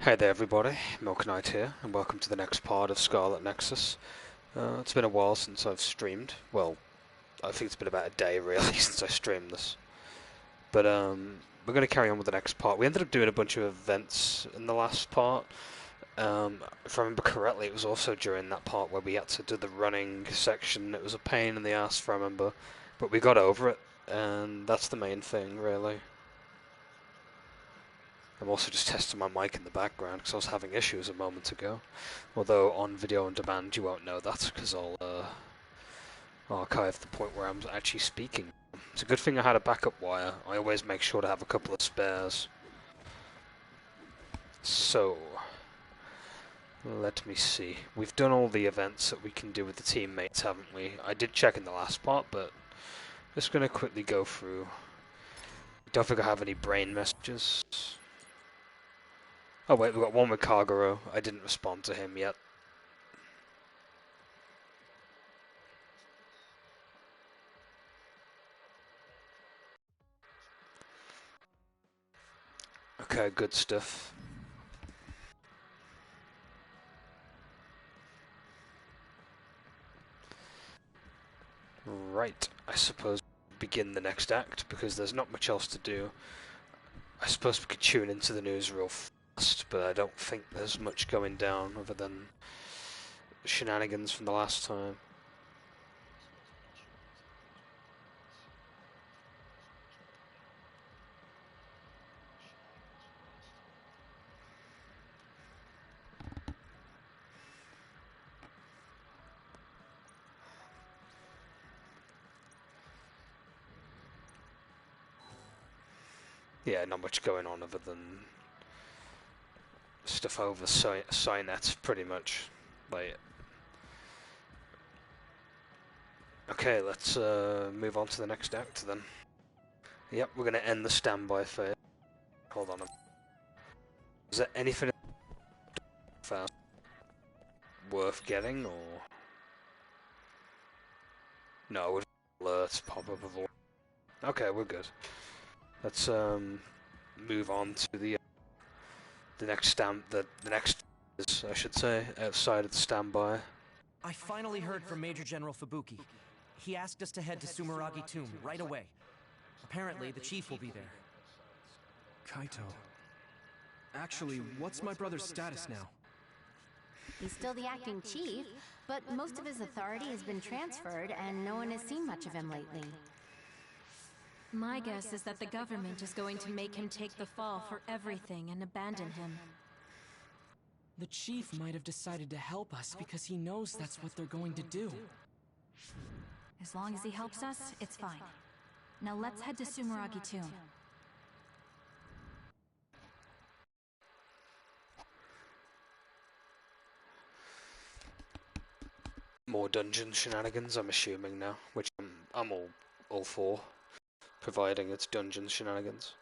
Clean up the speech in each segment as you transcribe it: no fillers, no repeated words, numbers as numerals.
Hey there everybody, Milknyte here, and welcome to the next part of Scarlet Nexus. It's been a while since I've streamed. Well, I think it's been about a day really since I streamed this. But we're going to carry on with the next part. We ended up doing a bunch of events in the last part. If I remember correctly, it was also during that part where we had to do the running section. It was a pain in the ass if I remember, but we got over it, and that's the main thing really. I'm also just testing my mic in the background because I was having issues a moment ago. Although on video on demand you won't know that because I'll archive the point where I'm actually speaking. It's a good thing I had a backup wire. I always make sure to have a couple of spares. So, let me see. We've done all the events that we can do with the teammates, haven't we? I did check in the last part, but just going to quickly go through. Don't think I have any brain messages. Oh wait, we've got one with Kaguro. I didn't respond to him yet. Okay, good stuff. Right, I suppose begin the next act, because there's not much else to do. I suppose we could tune into the news real fast, but I don't think there's much going down other than shenanigans from the last time. Yeah, not much going on other than stuff over Cynet, pretty much. Like, okay, let's move on to the next act then. Yep, we're gonna end the standby phase. Hold on. Is there anything worth getting, or no? Would alerts pop up of all? Okay, we're good. Let's move on to the next the next, I should say, outside of the standby. I finally heard from Major General Fubuki. He asked us to head to Sumeragi Tomb right away. Apparently, the chief will be there. Kaito. Actually, what's my brother's status now? He's still the acting chief, but most of his authority has been transferred and no one has seen much of him lately. My guess is that the government is going to make him take the fall for everything and abandon him. The chief might have decided to help us because he knows that's what they're going to do. As long as he helps us, it's fine. Now let's head to Sumeragi Tomb. More dungeon shenanigans, I'm assuming now, which I'm all for, providing it's dungeon shenanigans.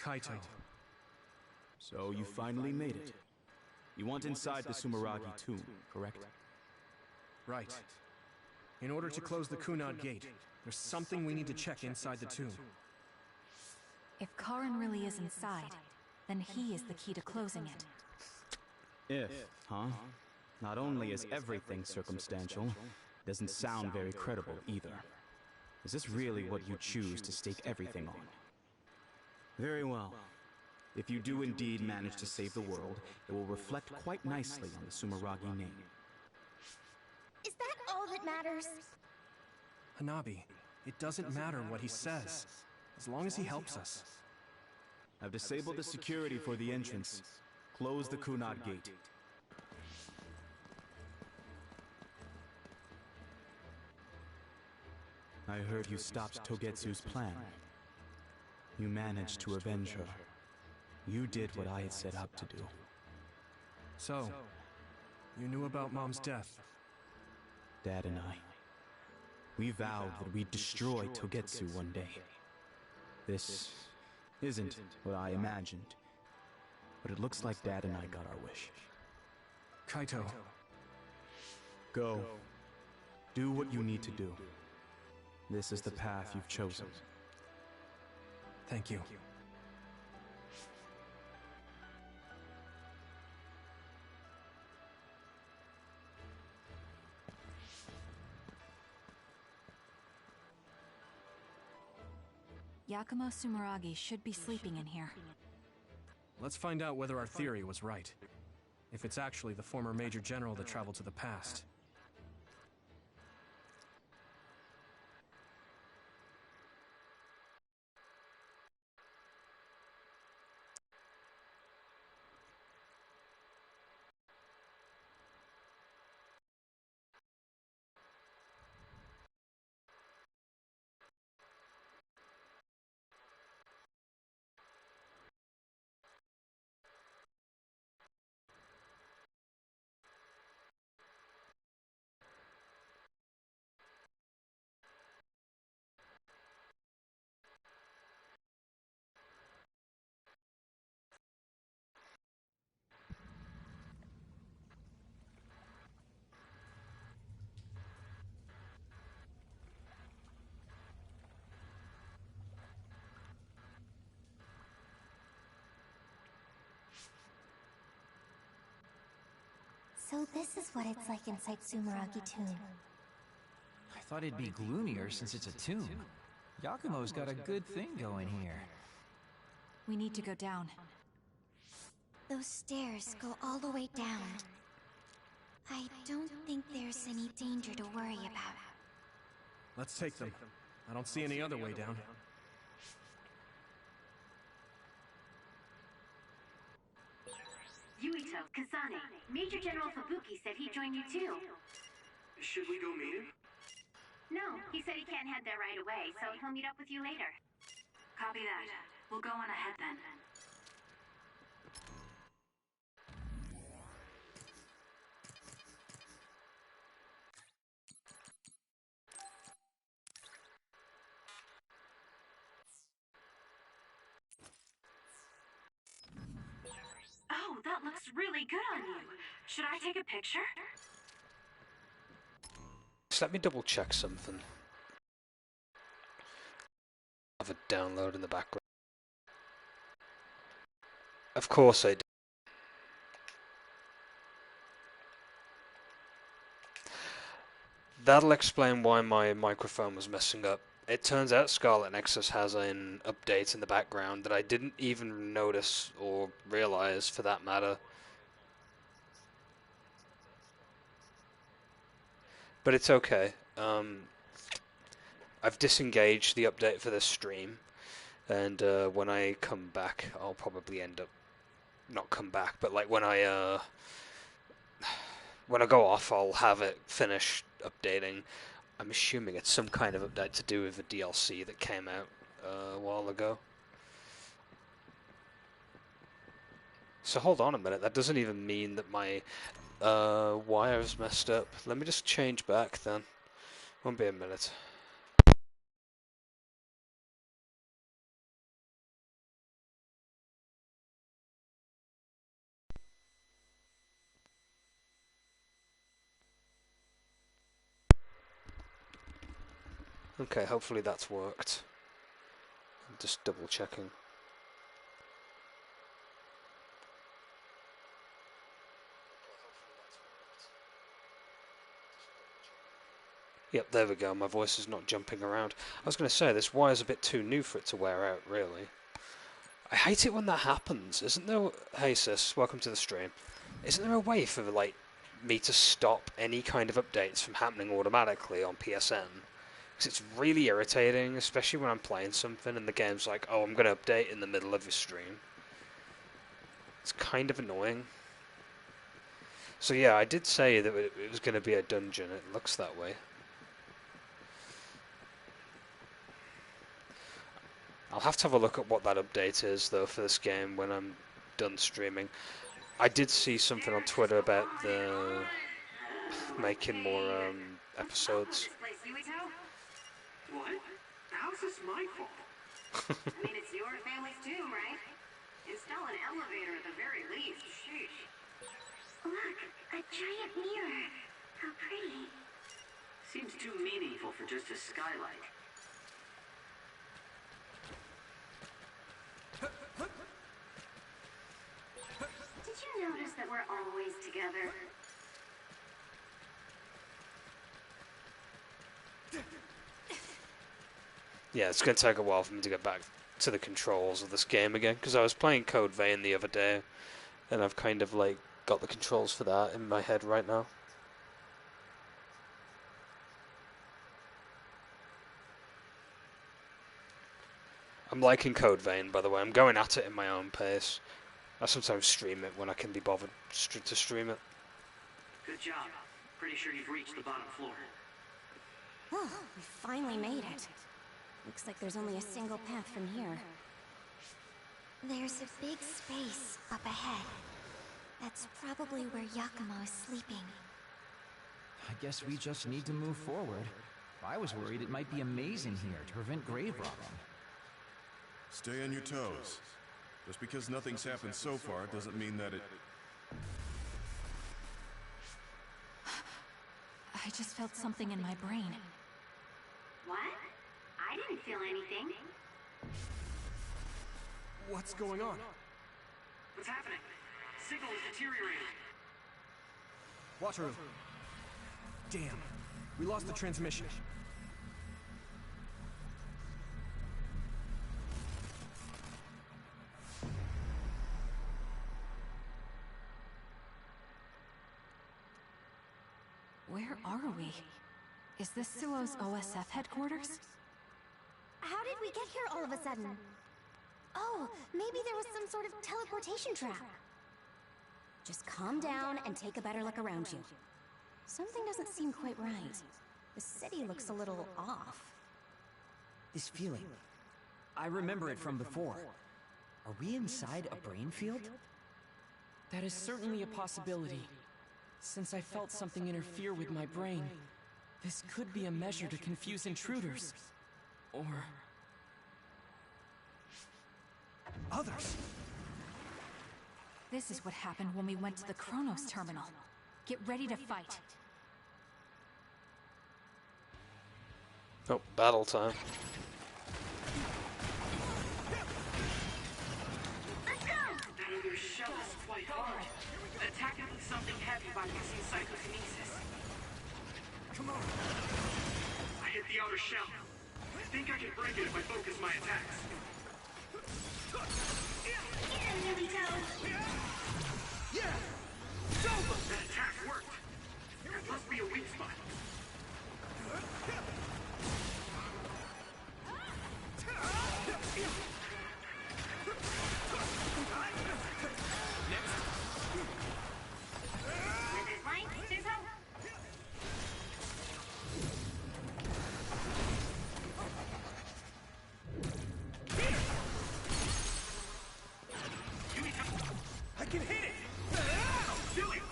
Kaito. So you finally made it. You want inside the Sumeragi tomb, correct? Right. In order to close the Kunad gate, there's something we need to check inside the tomb. If Karin really is inside, then he is the key to closing it. If, huh? Not only is everything circumstantial, doesn't sound very credible either. Is this really what you choose to stake everything on? Very well. If you do indeed manage to save the world, it will reflect quite nicely on the Sumeragi name. Is that all that matters? Hanabi, it doesn't matter what he says, as long as he helps us. I've disabled the security for the entrance. Close the Kunad gate. I heard you stopped Togetsu's plan. You managed to avenge her. You did what I had set out to do. So, you knew about Mom's death? Dad and I. We vowed that we'd destroy Togetsu one day. This isn't what I imagined, but it looks like Dad and I got our wish. Kaito. Go. Do what you need to do. This is the path you've chosen. Thank you. Yakumo Sumeragi should be sleeping in here. Let's find out whether our theory was right. If it's actually the former Major General that traveled to the past. So this is what it's like inside Sumeragi Tomb. I thought it'd be gloomier since it's a tomb. Yakumo's got a good thing going here. We need to go down. Those stairs go all the way down. I don't think there's any danger to worry about. Let's take them. I don't see any other way down. Yuito, Kazane, Major General Fubuki said he joined you too. Should we go meet him? No, he said he can't head there right away, so he'll meet up with you later. Copy that. We'll go on ahead then. Oh, that looks really good on you. Should I take a picture? Just let me double check something. I have a download in the background. Of course I do. That'll explain why my microphone was messing up. It turns out Scarlet Nexus has an update in the background that I didn't even notice or realize, for that matter. But it's okay. I've disengaged the update for this stream, and when I come back, I'll probably end up... not come back, but like when I go off, I'll have it finished updating. I'm assuming it's some kind of update to do with the DLC that came out a while ago. So hold on a minute, that doesn't even mean that my wire's messed up. Let me just change back then. Won't be a minute. Okay, hopefully that's worked. I'm just double checking. Yep, there we go, my voice is not jumping around. I was going to say, this wire's a bit too new for it to wear out, really. I hate it when that happens. Isn't there... Hey sis, welcome to the stream. Isn't there a way for, like, me to stop any kind of updates from happening automatically on PSN? Because it's really irritating, especially when I'm playing something and the game's like, oh, I'm going to update in the middle of your stream. It's kind of annoying. So yeah, I did say that it was going to be a dungeon. It looks that way. I'll have to have a look at what that update is, though, for this game when I'm done streaming. I did see something on Twitter about the making more episodes. What? How's this my fault? I mean, it's your family's tomb, right? Install an elevator at the very least. Sheesh. Look, a giant mirror. How pretty. Seems too meaningful for just a skylight. Did you notice that we're always together? Yeah, it's going to take a while for me to get back to the controls of this game again, because I was playing Code Vein the other day, and I've kind of like got the controls for that in my head right now. I'm liking Code Vein, by the way. I'm going at it in my own pace. I sometimes stream it when I can be bothered to stream it. Good job. Pretty sure you've reached the bottom floor. Oh, we finally made it. Looks like there's only a single path from here. There's a big space up ahead. That's probably where Yakumo is sleeping. I guess we just need to move forward. I was worried it might be a maze in here to prevent grave robbing. Stay on your toes. Just because nothing's happened so far doesn't mean that it... I just felt something in my brain. What? I didn't feel anything. What's going on? What's happening? Signal is deteriorating. Wataru. Damn. We lost the transmission. Where are we? Is this Suo's OSF headquarters? How did we get here all of a sudden? Oh, maybe there was some sort of teleportation trap. Just calm down and take a better look around you. Something doesn't seem quite right. The city looks a little off. This feeling. I remember it from before. Are we inside a brain field? That is certainly a possibility. Since I felt something interfere with my brain, this could be a measure to confuse intruders. Or... others! This is what happened when we went to the Chronos terminal. Get ready to fight. Oh, battle time. That other shell is quite hard. Attack it with something heavy by using psychokinesis. Come on! I hit the outer shell. I think I can break it if I focus my attacks. Yeah! That attack worked. There must be a weak spot. I can hit it! Do it!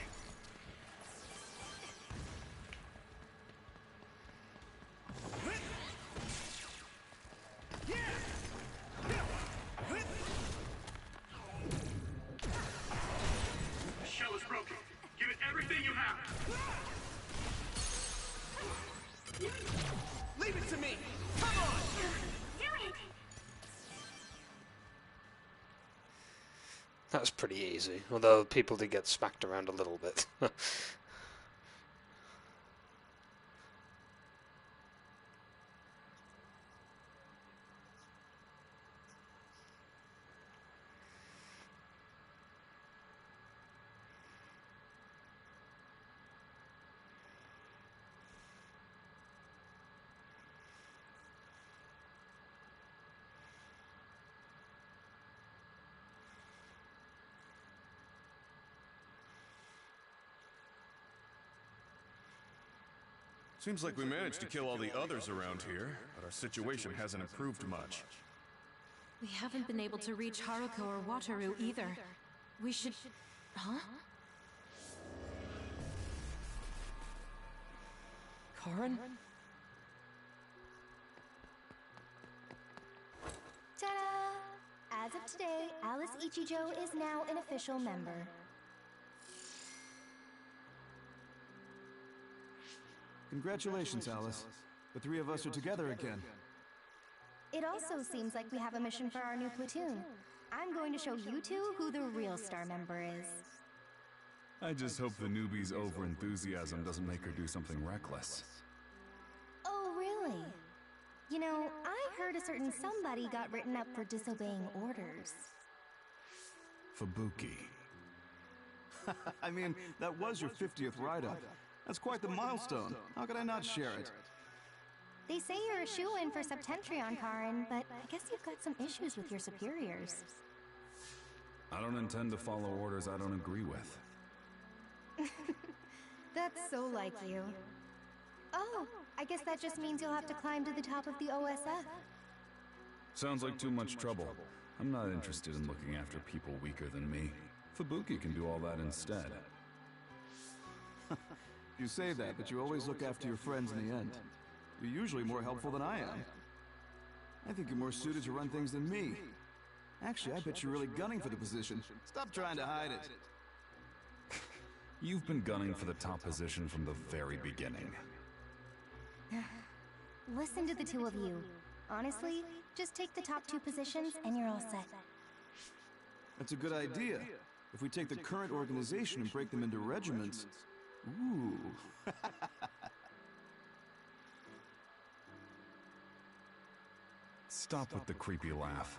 The shell is broken. Give it everything you have. Leave it to me! Come on! Do it! That was pretty easy, although people did get smacked around a little bit. Seems like we managed to kill all the others around here, but our situation hasn't improved much. We haven't been able to reach Haruko or Wataru either. We should... Huh? Karin? Ta-da! As of today, Alice Ichijo is now an official member. Congratulations, Alice. The three of us are together again. It also seems like we have a mission for our new platoon. I'm going to show you two who the real star member is. I just hope the newbie's over-enthusiasm doesn't make her do something reckless. Oh, really? You know, I heard a certain somebody got written up for disobeying orders. Fubuki. I mean, that was your 50th write-up. That's quite the milestone. How could I not share it? They say you're a shoo-in for Septentrion, Karin, but I guess you've got some issues with your superiors. I don't intend to follow orders I don't agree with. That's so like you. Oh, I guess that just means you'll have to climb to the top of the OSF. Sounds like too much trouble. I'm not interested in looking after people weaker than me. Fubuki can do all that instead. You say that, but you always look after your friends in the end. You're usually more helpful than I am. I think you're more suited to run things than me. Actually, I bet you're really gunning for the position. Stop trying to hide it. You've been gunning for the top position from the very beginning. Listen to the two of you. Honestly, just take the top 2 positions and you're all set. That's a good idea. If we take the current organization and break them into regiments... Ooh. Stop with the creepy laugh.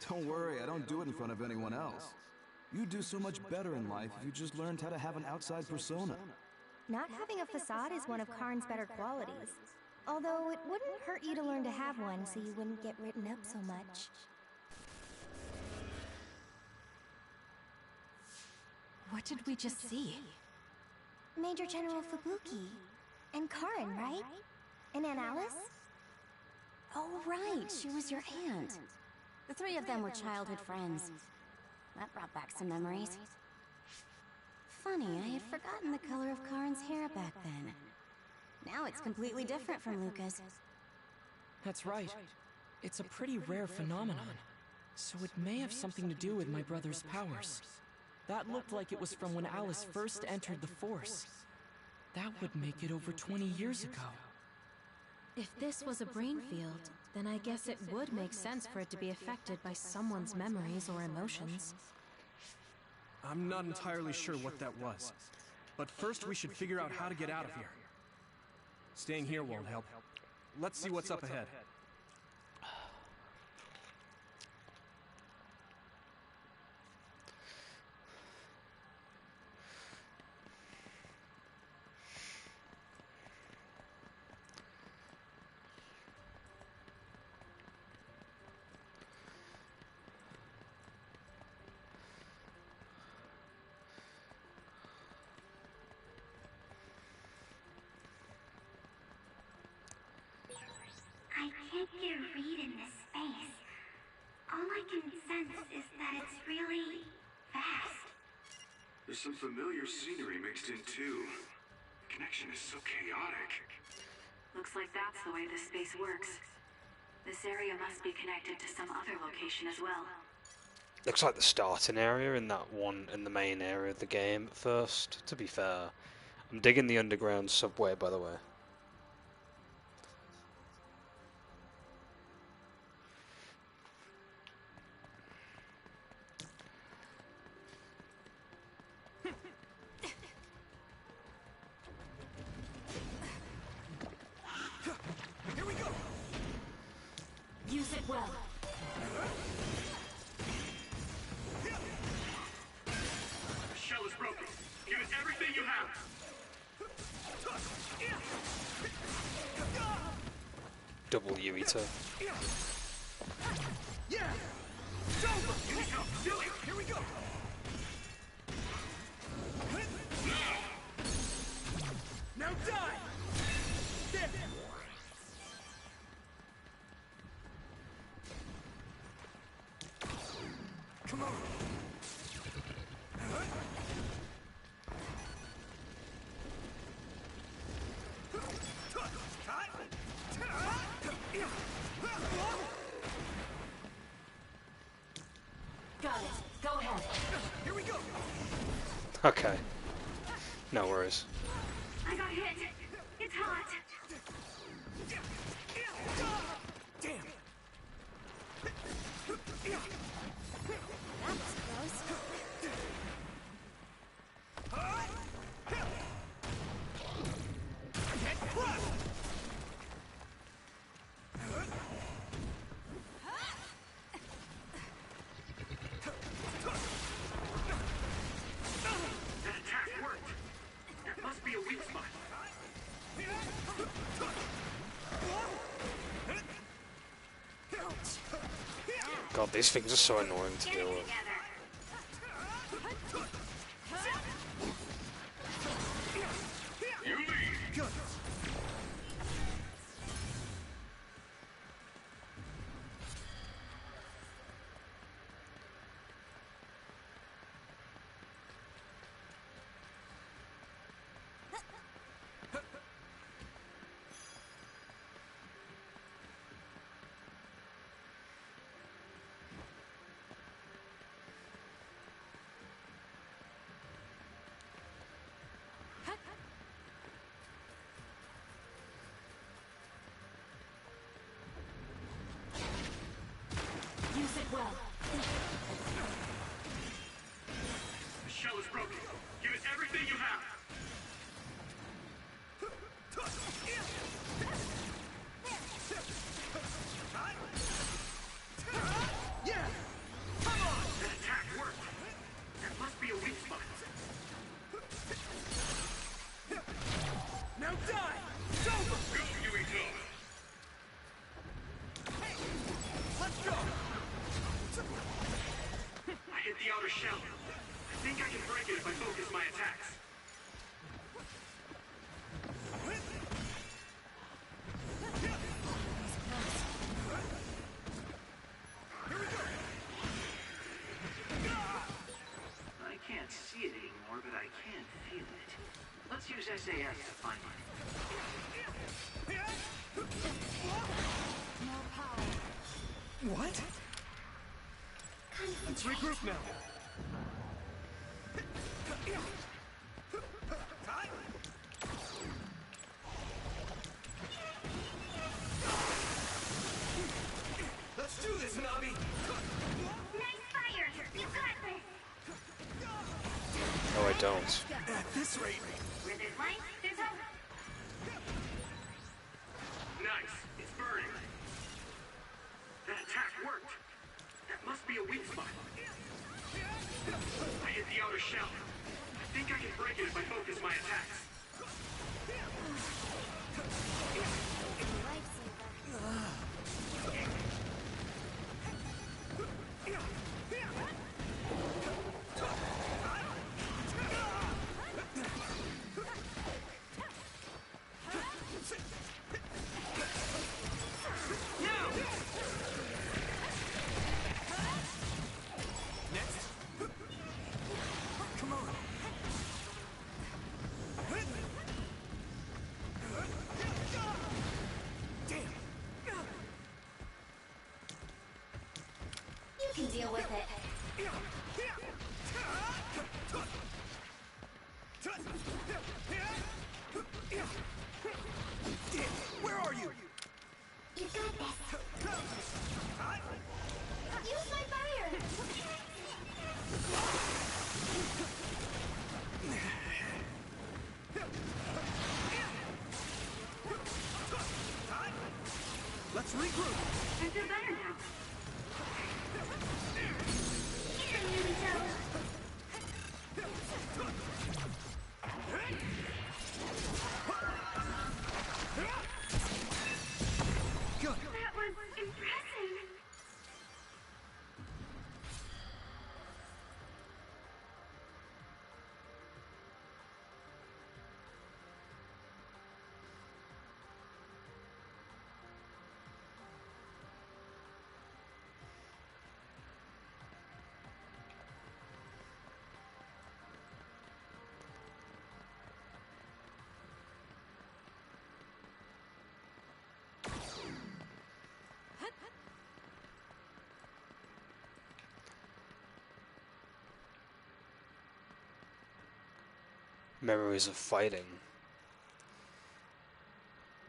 Don't worry, I don't do it in front of anyone else. You'd do so much better in life if you just learned how to have an outside persona. Not having a facade is one of Karin's better qualities. Although it wouldn't hurt you to learn to have one so you wouldn't get written up so much. What did we just see? Major General Fubuki. And Karin, right? And Aunt Alice? Oh, right. She was your aunt. The three of them were childhood friends. That brought back some memories. Funny, I had forgotten the color of Karin's hair back then. Now it's completely different from Luca's. That's right. It's a pretty rare phenomenon. So it may have something to do with my brother's powers. That looked like it was from when Alice first entered the Force. That would make it over 20 years ago. If this was a brain field, then I guess it would make sense for it to be affected by someone's memories or emotions. I'm not entirely sure what that was. But first we should figure out how to get out of here. Staying here won't help. Let's see what's up ahead. I can't get a read in this space. All I can sense is that it's really vast. There's some familiar scenery mixed in too. The connection is so chaotic. Looks like that's the way this space works. This area must be connected to some other location as well. Looks like the starting area in that one in the main area of the game at first, to be fair. I'm digging the underground subway, by the way. Use it well. The shell is broken. Give it everything you have. Double Yuito. Yeah! Here we go! Do it! Here we go! Now die! There! Come on! Got it. Go ahead. Here we go. Okay. No worries. I got hit. It's hot. Damn. That was close. That attack worked. That must be a weak spot. God, these things are so annoying to deal with. You lead. Good. Use it well. The shell is broken. Give it everything you have. Yeah. Come on. That attack worked. That must be a weak spot. Now die. It's over. Go, you eat Let's go. I hit the outer shell. I think I can break it if I focus my attacks. I can't see it anymore, but I can feel it. Let's use SAS to find it. No power. What? Let's regroup now. Let's do this, Nabi. Nice fire. You got this. No, I don't. At this rate. Where there's light, there's hope. Nice. It's burning. That attack worked. That must be a weak spot. I hit the outer shell. I think I can break it if I focus my attacks. Come on. Damn. You can deal with it. Where are you? You got this. Use my fire. Let's regroup. I feel better now. Here, Yumito. Memories of fighting.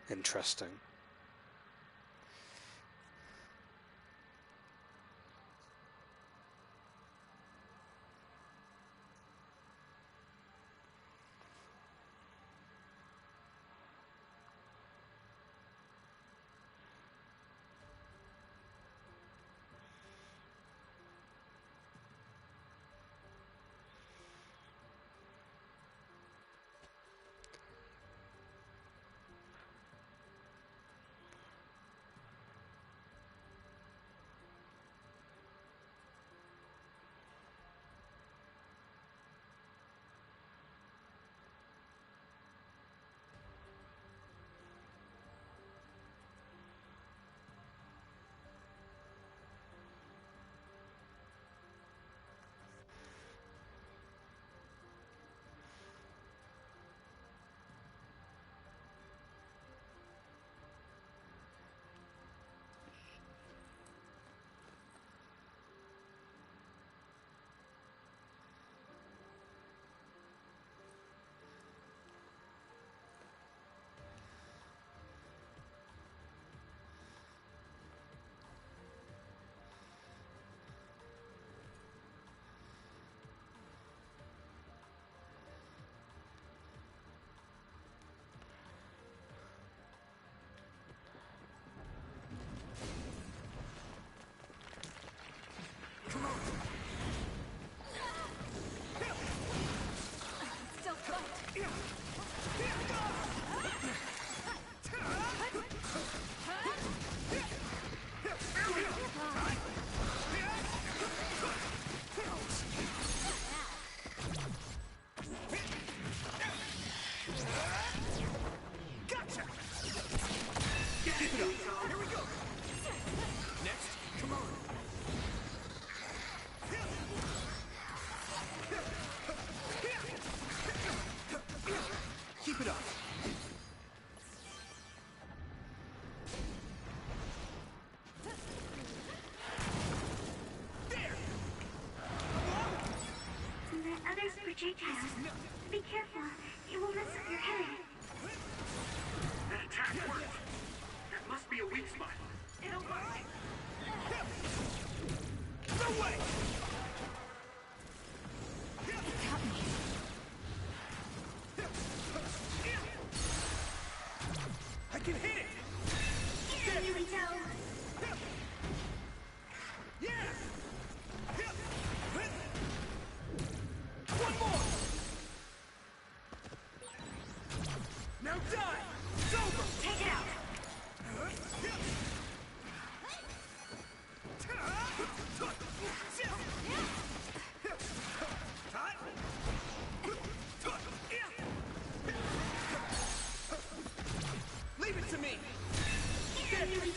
Interesting. Projectiles. Be careful. It will mess with your head. That attack worked. That must be a weak spot. It'll work. No way! It got me. I can hit it! Here we go. Yeah! One more! Now die! It's over! Take it out! Leave it to me! Here we go.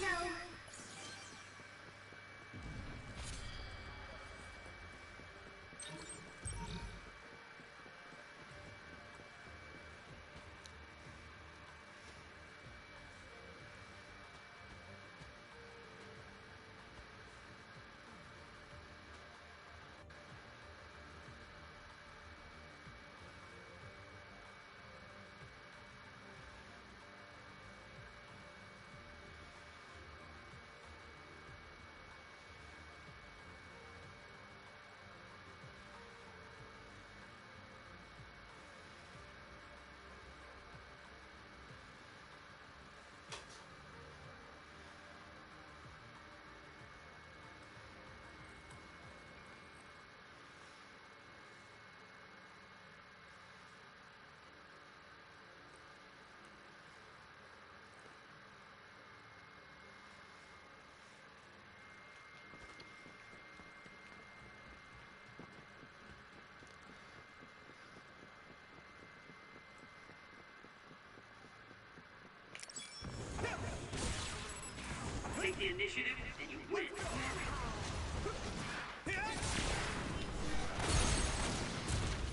Take the initiative and you win.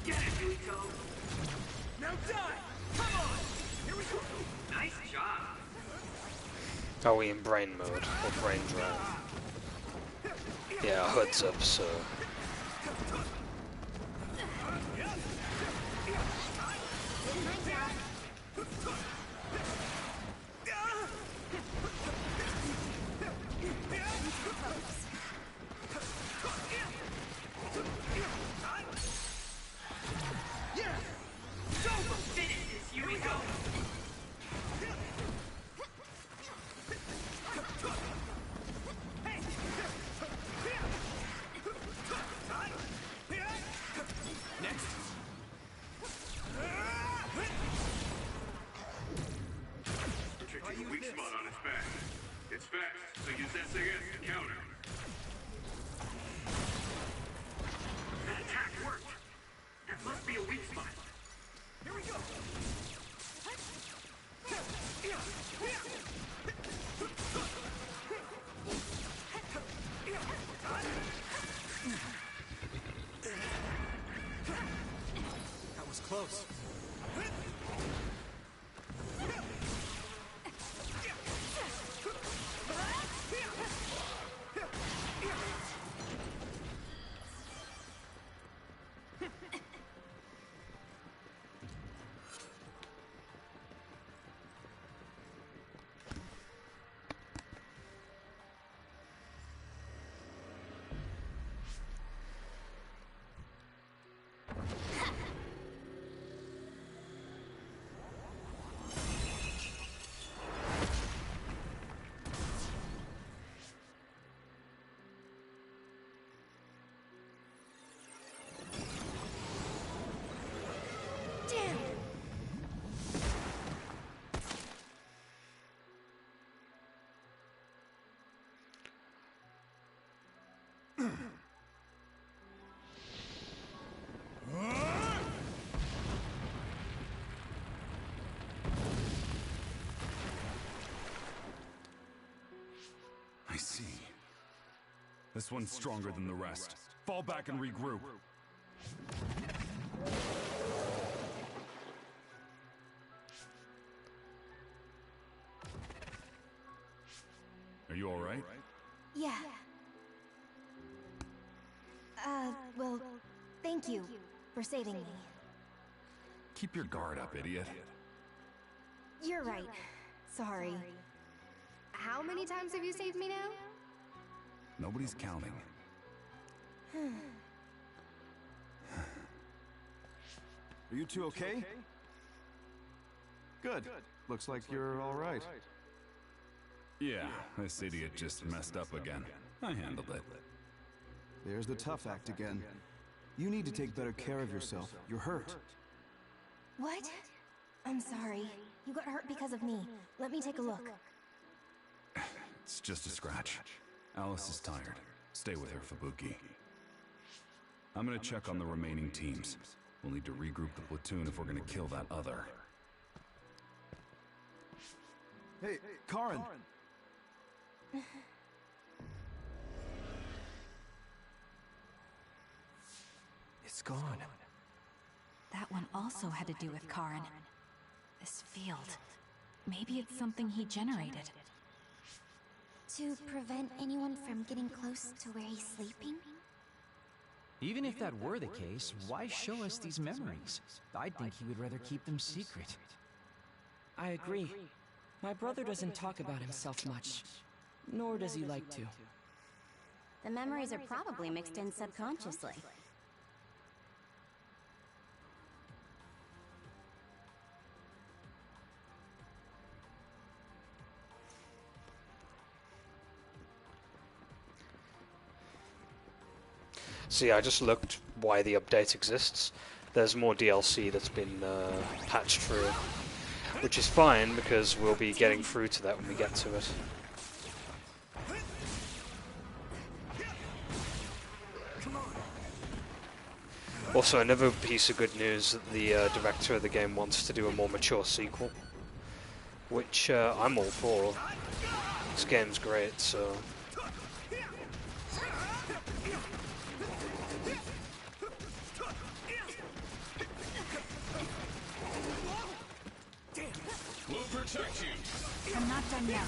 Get it, Yuito. Now die! Come on! Here we go! Nice job. Are we in brain mode or brain drive? Yeah, hood's up, so close. I see. This one's stronger than the rest. Fall back and regroup. Are you all right? Yeah. Well, thank you for saving me. Keep your guard up, idiot. You're right. Sorry. How many times have you saved me now? Nobody's counting. Are you two okay? Good. Looks like you're all right. Yeah, this idiot just messed up again. I handled it. There's the tough act again. You need to take better care of yourself. You're hurt. What? I'm sorry. You got hurt because of me. Let me take a look. It's just a scratch. Alice is tired. Stay with her, Fubuki. I'm gonna check on the remaining teams. We'll need to regroup the platoon if we're gonna kill that other. Hey, Karin! It's gone. That one also had to do with Karin. This field. Maybe it's something he generated. To prevent anyone from getting close to where he's sleeping? Even if that were the case, why show us these memories? I'd think he would rather keep them secret. I agree. My brother doesn't talk about himself much, nor does he like to. The memories are probably mixed in subconsciously. See, I just looked why the update exists. There's more DLC that's been patched through, which is fine because we'll be getting through to that when we get to it. Also, another piece of good news that the director of the game wants to do a more mature sequel, which I'm all for. This game's great, so... We'll protect you. I'm not done yet.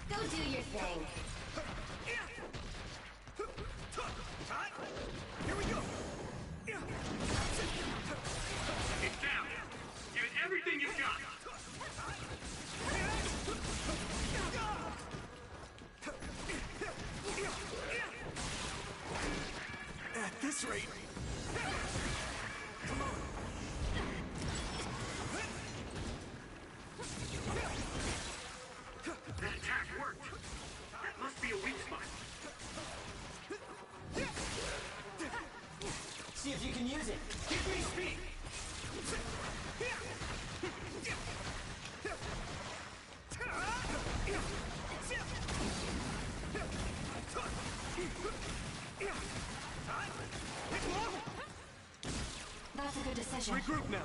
Go do your thing. Here we go. Get down. Give it everything you've got. At this rate. Come on. That attack worked. That must be a weak spot. See if you can use it. Give me speed. That's a good decision. Regroup now.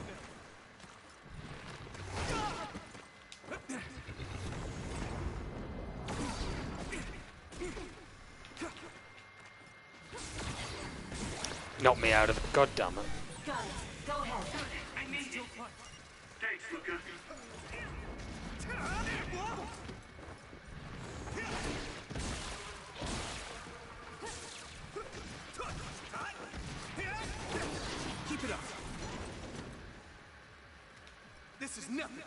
Knock me out of it. God damn it. Got it. Go ahead. I made it. Thanks, Luca. Keep it up. This is nothing.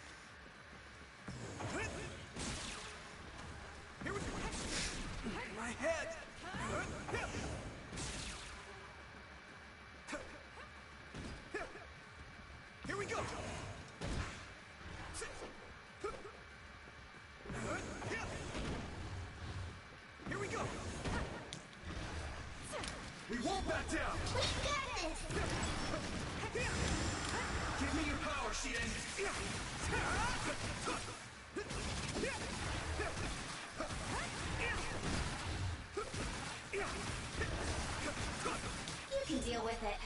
Here we go. My head. Here we go. Here we go. We won't back down. We got this. Give me your power, Shiden. You can deal with it.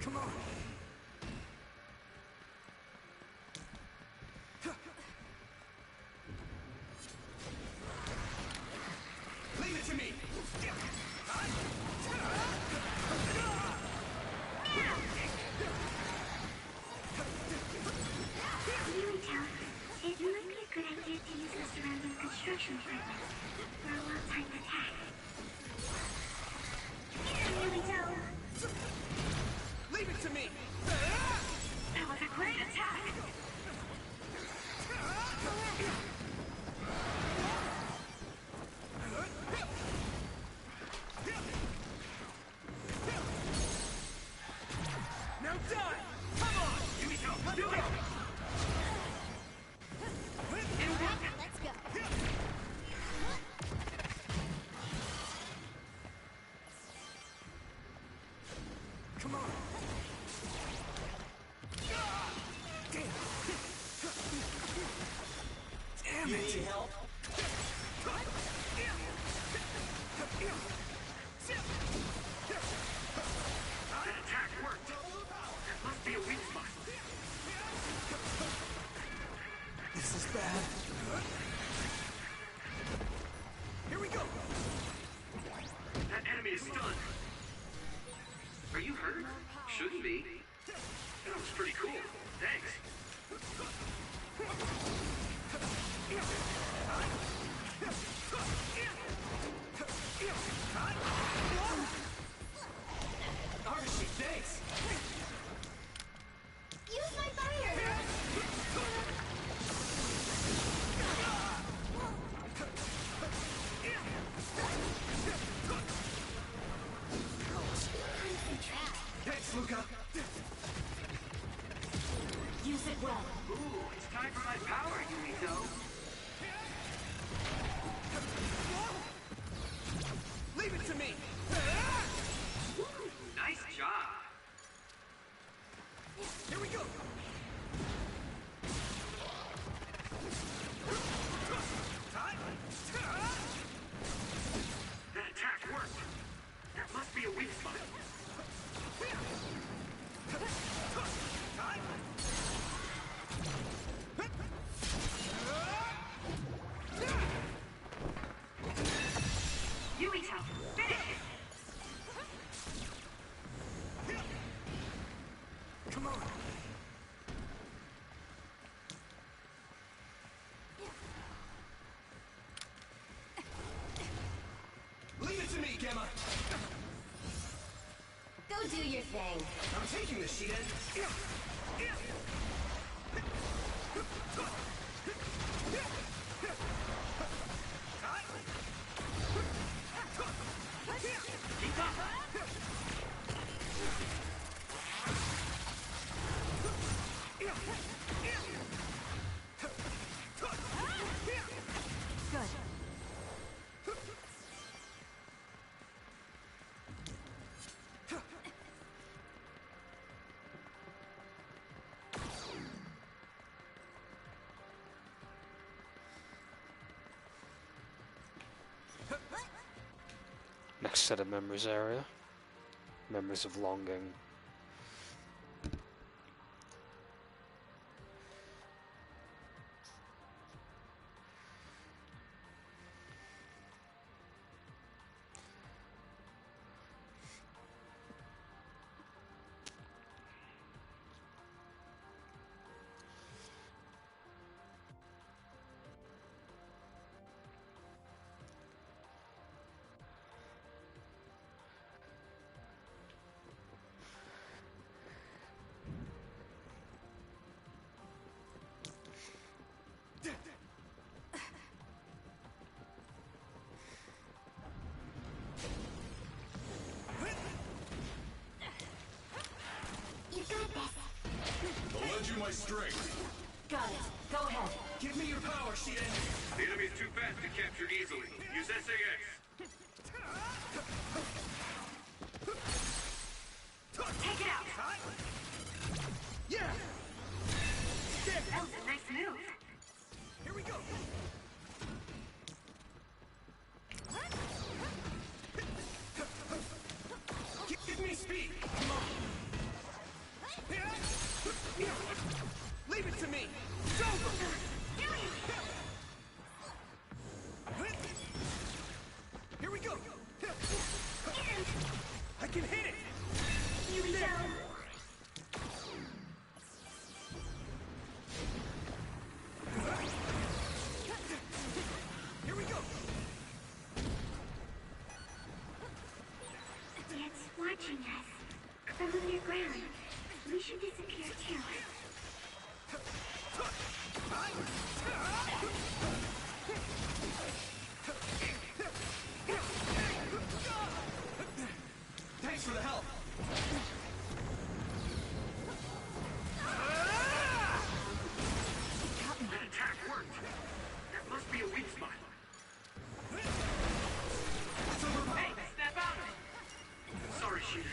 Come on. Leave it to me. It might be a good idea to use the surrounding construction equipment for a well-timed attack. Here we go. Leave it to me. That was a great attack. Now die. Come on. Here we go. Do it. Let's go. Come on. Damn it. Need help? That attack worked. There must be a weak spot. This is bad. Here we go. That enemy is stunned. Are you hurt? Shouldn't be. That was pretty cool. Thanks. Archie, thanks. Use my fire. Thanks, Luca. Use it well. Ooh, it's time for my power, Yumito. Leave it to me. Nice job. Here we go. That attack worked. There must be a weak spot. Yumito, finish it. Come on. Leave it to me, Gemma. Go do your thing. I'm taking this, Shiden. Keep up. next set of memories area. Memories of longing. I'll lend you my strength. Got it. Go ahead. Give me your power, Shiden. The enemy's too fast to capture easily. Use SAS. Take it out. Yeah. That was a nice move. Here we go. Give me speed. Come on. Leave it to me. It's over. Here we go. I can hit it. Here we go. Here we go. It's watching us. From underground. We should disappear too. Thanks for the help. That attack worked. That must be a weak spot. Hey, step out! Sorry, Shooter.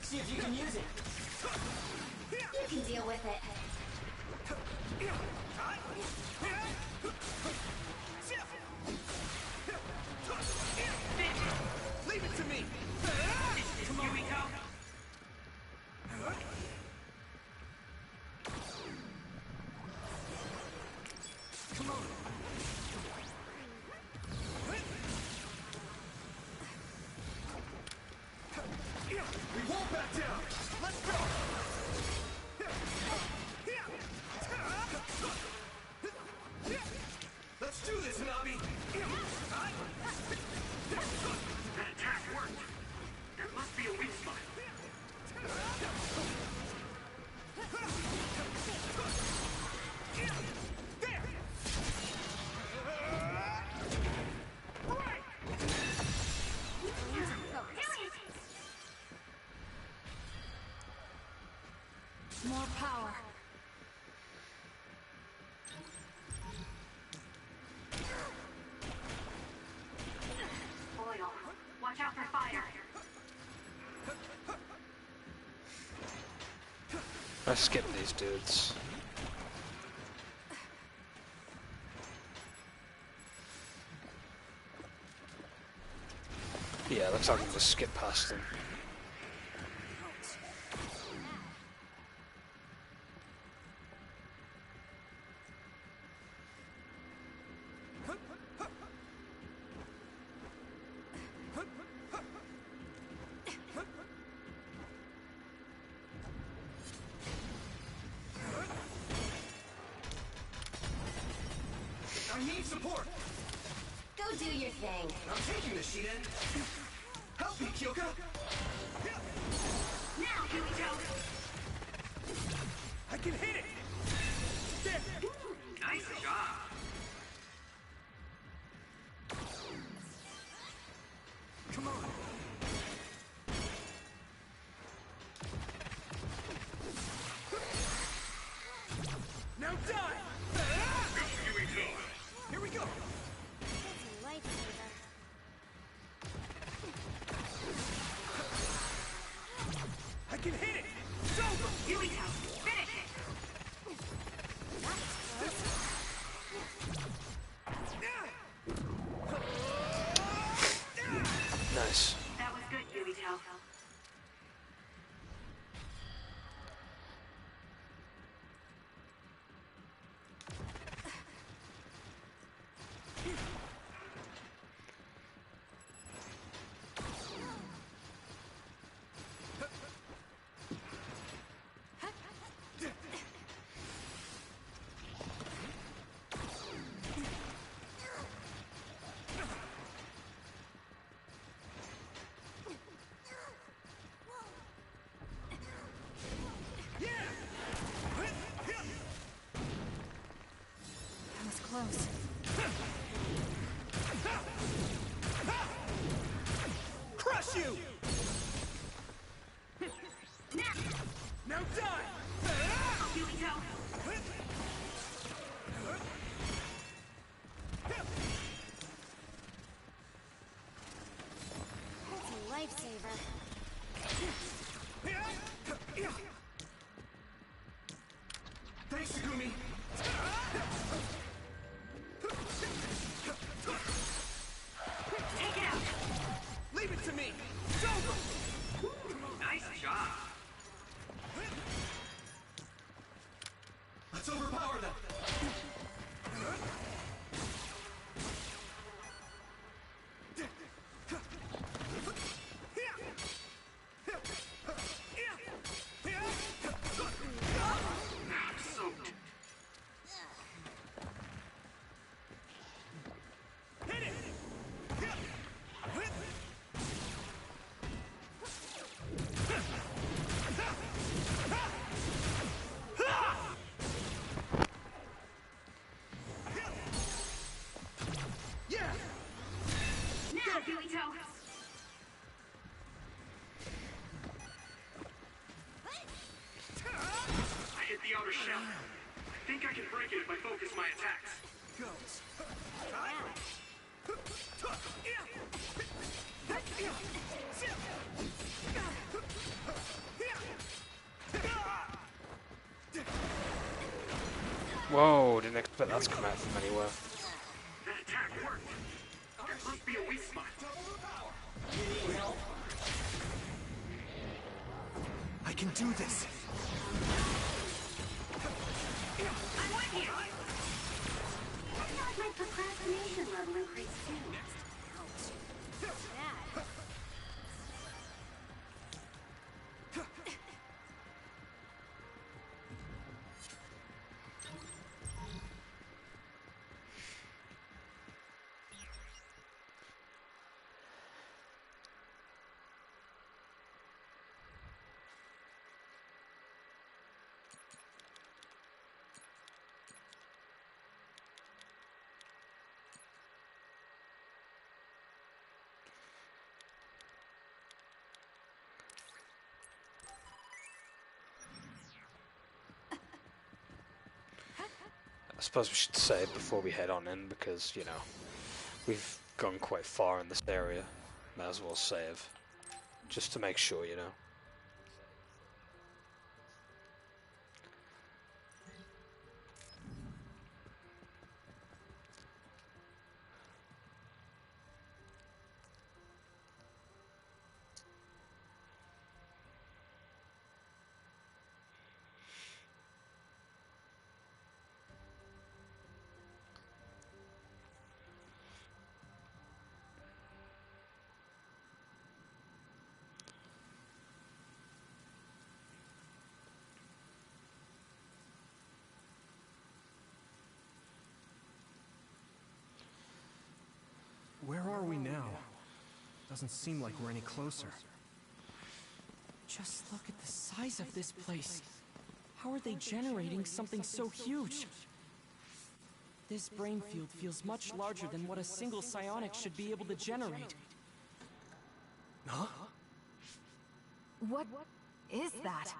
See if you can use it. You can deal with it. Leave it to me. Come on, we go. Come on. We won't back down. Let's go. Let's do this, Hanabi. That attack worked. That must be a weak spot. There. More power. Oil. Watch out for fire. I skip these dudes. Yeah, looks like I can just skip past them. I need support. Go do your thing. I'm taking this, Shiden. Help me, Kyoka. Now, here we go. I can hit it. There. Nice job. Come on. Now die. Here we go. Lifesaver. you! Now die! Here we go. That's a lifesaver. Thanks, Takumi! Take it out! Leave it to me! It's over! Nice job. Let's overpower them! I'm soaked. Hit it! Yeah! Now, Kirito! I hit the outer shell. I think I can break it if I focus my attacks. Goes. Whoa, didn't expect that to come out from anywhere. That attack worked. There must be a weak spot. I can do this! I'm with you! I feel like my procrastination level increased too. I suppose we should save before we head on in because, you know, we've gone quite far in this area. Might as well save. Just to make sure, you know. Where are we now? Doesn't seem like we're any closer. Just look at the size of this place. How are they generating something so huge? This brain field feels much larger than what a single psionic should be able to generate. Huh? What is that?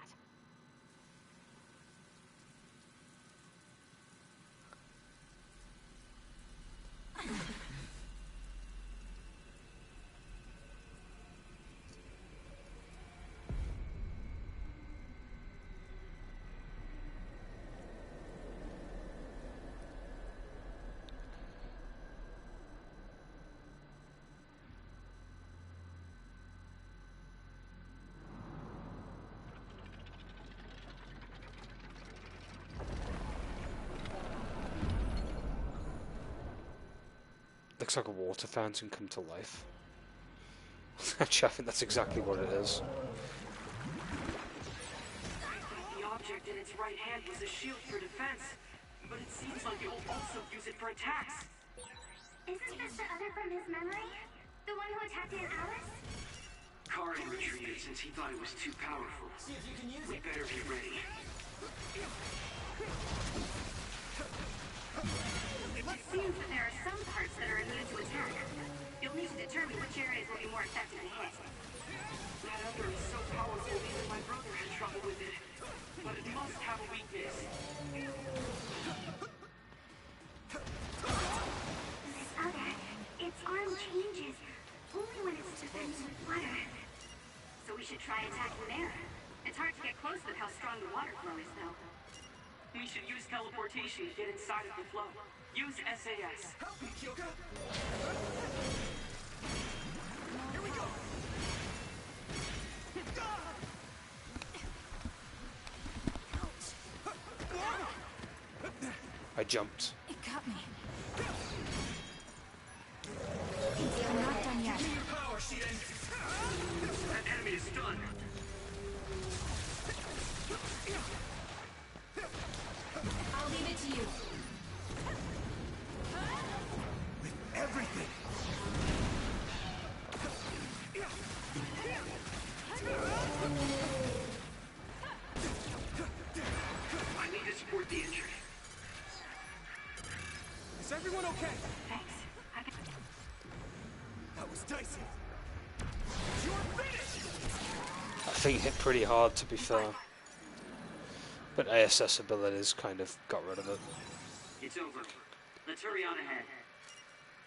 Looks like a water fountain come to life. Actually, I think that's exactly what it is. The object in its right hand was a shield for defense, but it seems like it will also use it for attacks. Isn't this the other from his memory? The one who attacked Aunt Alice? Karen retreated since he thought it was too powerful. We better be ready. It seems that there are some parts that are immune to attack. You'll need to determine which areas will be more effective to hit. That other is so powerful even my brother had trouble with it. But it must have a weakness. This other, its arm changes only when its defenses flutter. So we should try attacking there. It's hard to get close with how strong the water flow is, though. We should use teleportation to get inside of the flow. Use SAS. Help me, Kyoka! Here we go! I jumped. It got me. I'm not done yet. Give me your power, Shiden! That enemy is stunned. I'll leave it to you. With everything! I need to support the injured. Is everyone okay? Thanks. That was dicey. You're finished! I think it hit pretty hard, to be fair. But ASS abilities kind of got rid of it. It's over. Let's hurry on ahead.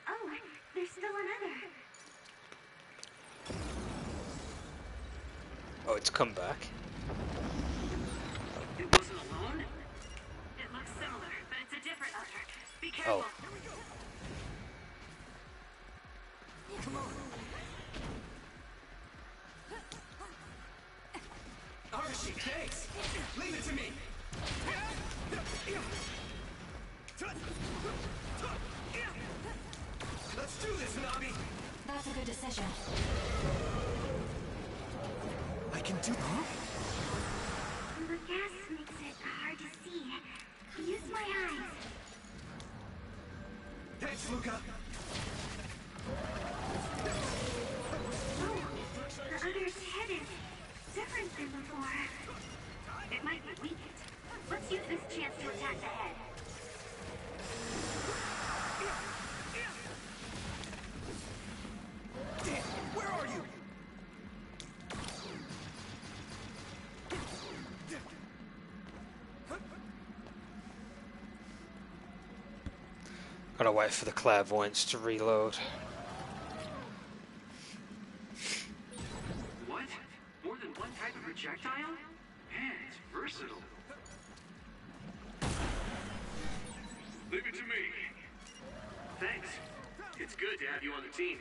Oh, there's still another. Oh, it's come back. It wasn't alone? It looks similar, but it's a different other. Be careful. Oh. Come on. Arashi, thanks. Leave it to me. Let's do this, Nabi. That's a good decision. I can do that. The gas makes it hard to see. Use my eyes. Thanks, Luca. Oh, the other's head is different than before. It might be weakened. Let's use this chance to attack the head. Dan, where are you? Gotta wait for the clairvoyance to reload. What? More than one type of projectile? Man, it's versatile. Leave it to me. Thanks. It's good to have you on the team.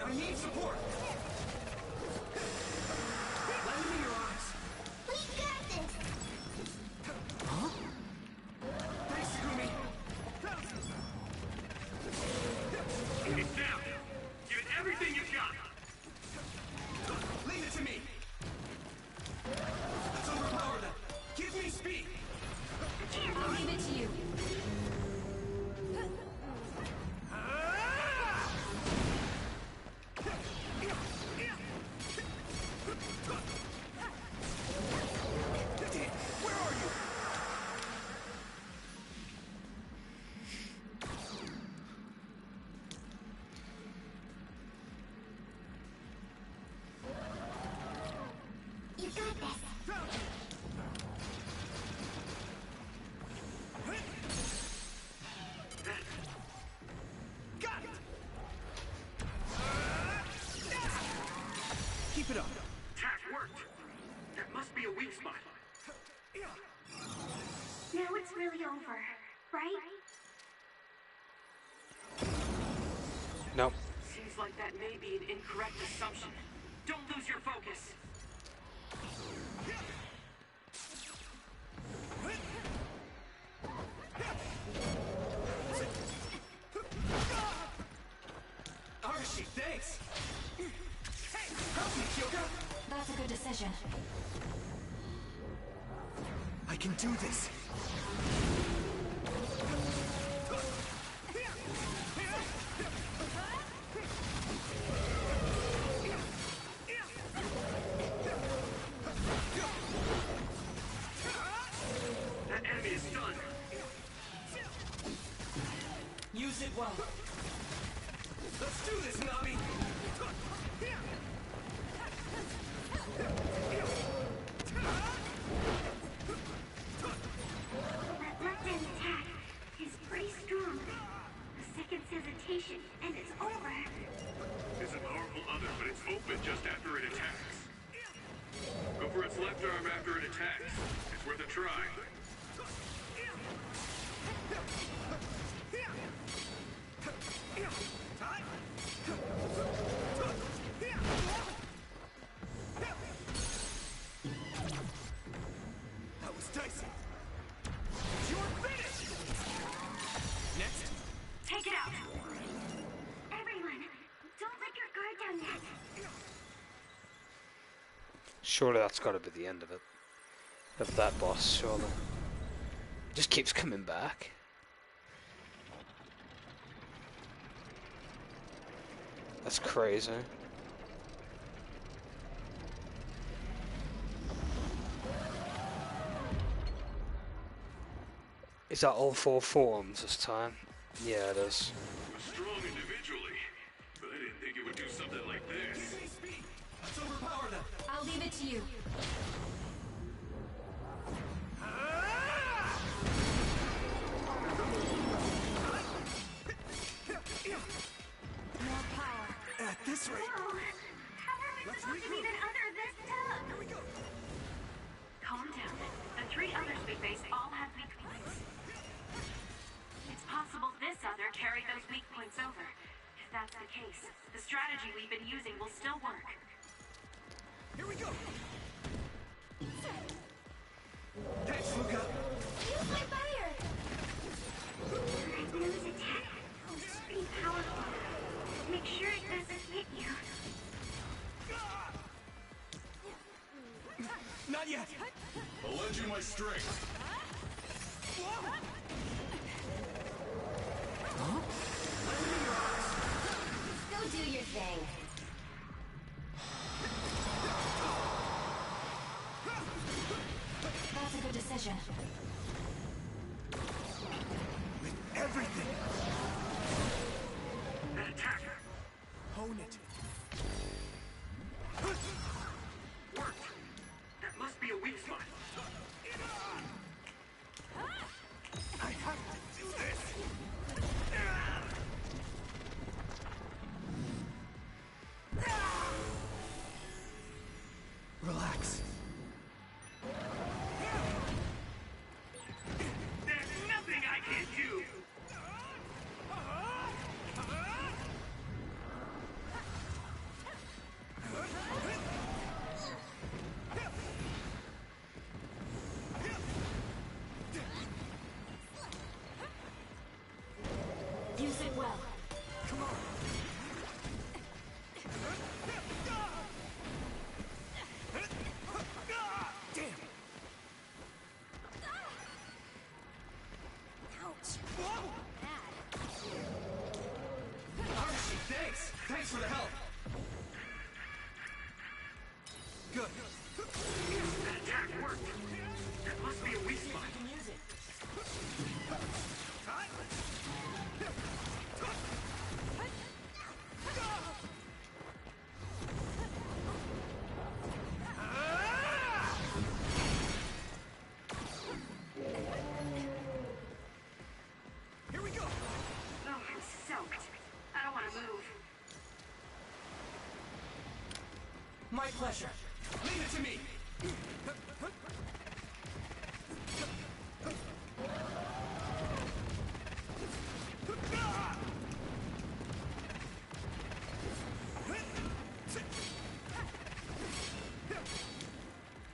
I need support. Let me your eyes. We got this. Huh? Thanks, Takumi. It's down. Give it everything you've got. Leave it to me. Let's overpower them. Give me speed. I'll leave it to you. Dan, where are you? You got this. Got it. Keep it up. Attack worked. That must be a weak spot. Now it's really over, right? Nope. Seems like that may be an incorrect assumption. Don't lose your focus. Arashi, thanks. Help me, Kyoka. That's a good decision. I can do this. That enemy is stunned. Use it well. Let's do this, Nami! That left-hand attack is pretty strong. A second's hesitation, and it's over. It's a powerful other, but it's open just after it attacks. Go for its left arm after it attacks. It's worth a try. That was dicey. You're finished! Next. Take it out! Everyone, don't let your guard down yet. Surely that's got to be the end of it. Of that boss, surely. It just keeps coming back. That's crazy. Is that all 4 forms this time? Yeah, it is. We're strong individually, but I didn't think it would do something like this. Let's overpower them. I'll leave it to you. More power. At this rate. Whoa! How are we supposed to beat an other this tough? Here we go. Calm down. The 3 others we face all have weak points. It's possible this other carried those weak points over. If that's the case, the strategy we've been using will still work. Here we go. Thanks, Luca. Use my fire! Those attacks be powerful. Make sure it doesn't hit you. Not yet. I'll lend you my strength. Go do your thing. That's a good decision. With everything. An attack! Hone it. Worked! That must be a weak spot. I have to do this. Relax. There's nothing I can't do! Use it well. Come on. Damn. Ouch. Archie, thanks. Thanks for the help. Good. That attack worked! That must be a weak spot. Here we go. Oh, I'm soaked. I don't want to move. My pleasure. Leave it to me.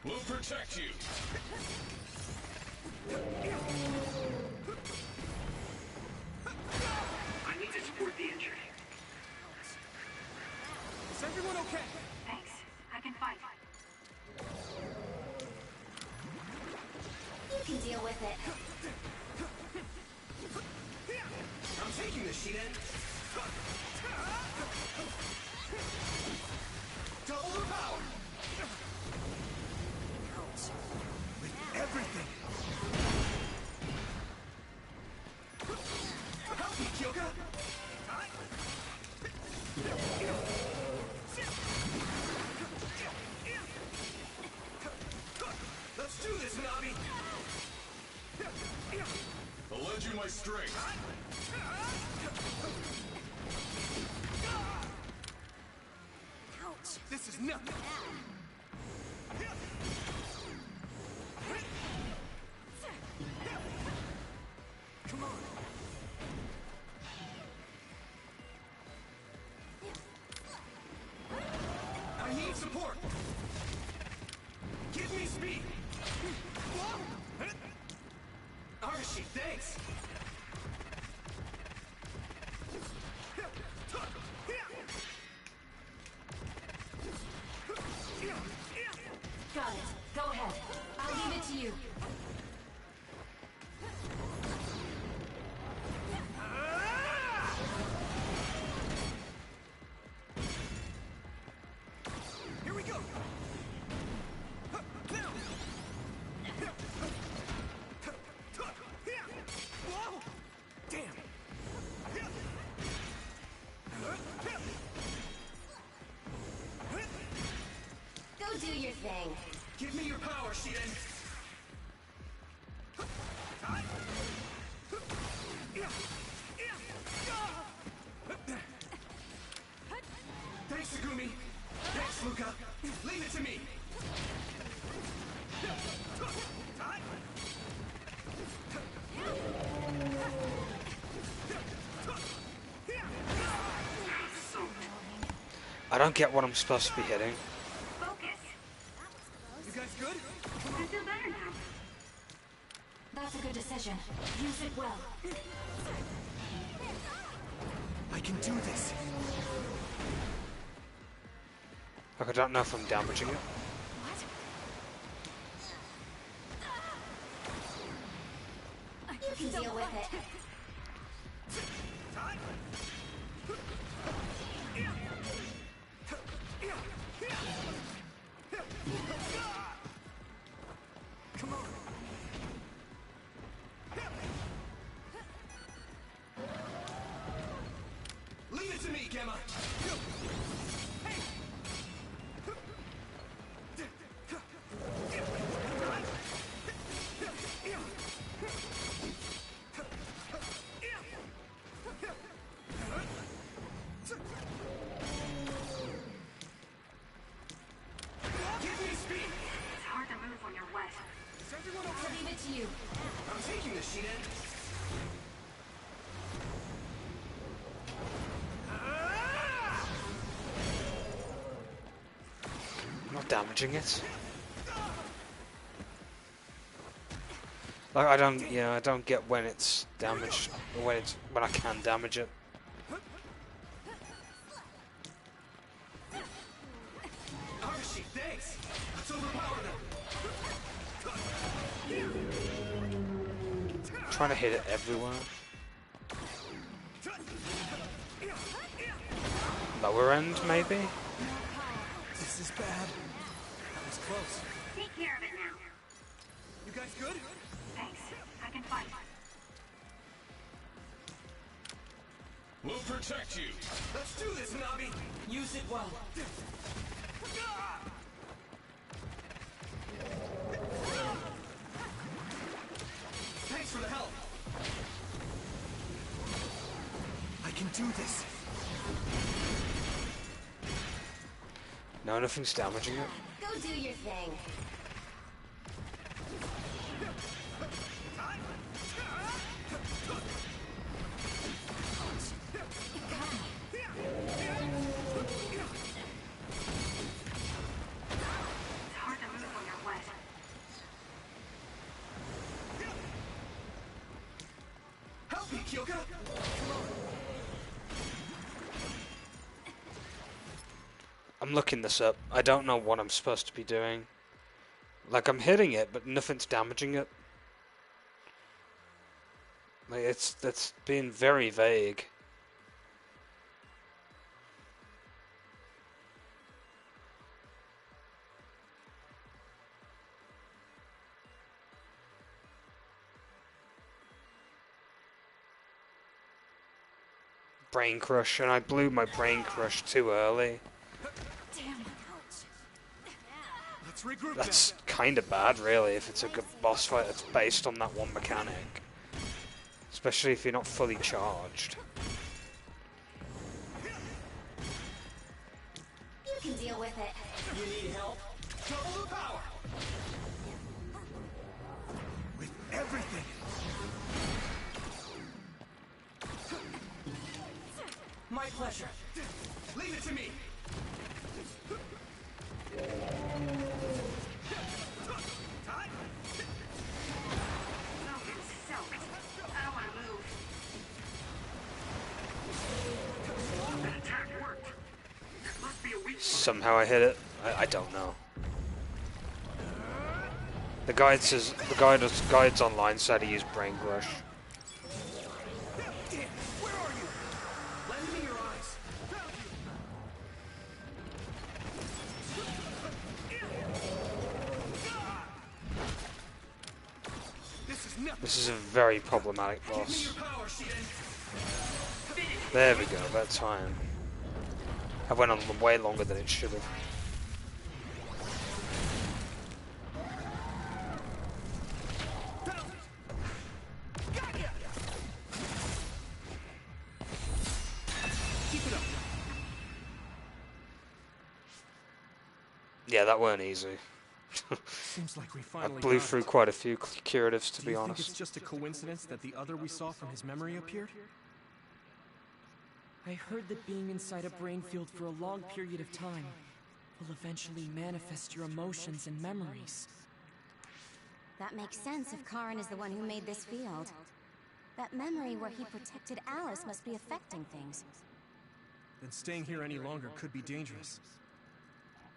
We'll protect you. I need to support the injured. Is everyone okay? Thanks. I can fight. You can deal with it. I'm taking this, Shiden. Double the power. With everything. Help me, Kyoka. strength. Ouch! This is nothing. Come on. I need support. Give me speed. Argashi, thanks. Got it. Go ahead. I'll leave it to you. Here we go. Damn. Go do your thing. Give me your power, Shiden. Thanks, Segumi. Thanks, Luca. Leave it to me. I don't get what I'm supposed to be hitting. Focus. You guys good? I feel better now. That's a good decision. Use it well. I can do this. Like, I don't know if I'm damaging it. You can deal with it. Come on. Leave it to me, Gemma. Hey. Give me speed. It's hard to move when you're wet. Is everyone I'll okay? leave it to you. I'm taking this, Shiden. I'm not damaging it. Like, I don't get when it's damaged, or when I can damage it. Argashi, thanks. Let's overpower them. Trying to hit it everywhere. Lower end, maybe? This is bad. That was close. Take care of it now. You guys good? Thanks. I can fight. We'll protect you. Let's do this, Nabi. Use it well. Thanks for the help. I can do this. No, nothing's damaging it. Go do your thing. It's hard to move when you're wet. Help me, Kyoka. I'm looking this up. I don't know what I'm supposed to be doing. Like, I'm hitting it, but nothing's damaging it. Like, that's being very vague. Brain crush, and I blew my brain crush too early. Damn. Let's regroup. That's kind of bad, really, if it's a good boss fight that's based on that one mechanic. Especially if you're not fully charged. You can deal with it. You need help? Double the power! With everything! My pleasure. Leave it to me! Somehow I hit it. I don't know. The guide says guides online said he used Brain Crush. Where are you? Lend me your eyes. This is a very problematic boss. There we go, that time. I went on way longer than it should have. Yeah, that weren't easy. Seems like we I finally blew got through it. quite a few curatives, to Do be you think honest. it's just a coincidence that the other we saw from his memory appeared? I heard that being inside a brain field for a long period of time will eventually manifest your emotions and memories. That makes sense if Karin is the one who made this field. That memory where he protected Alice must be affecting things. Then staying here any longer could be dangerous.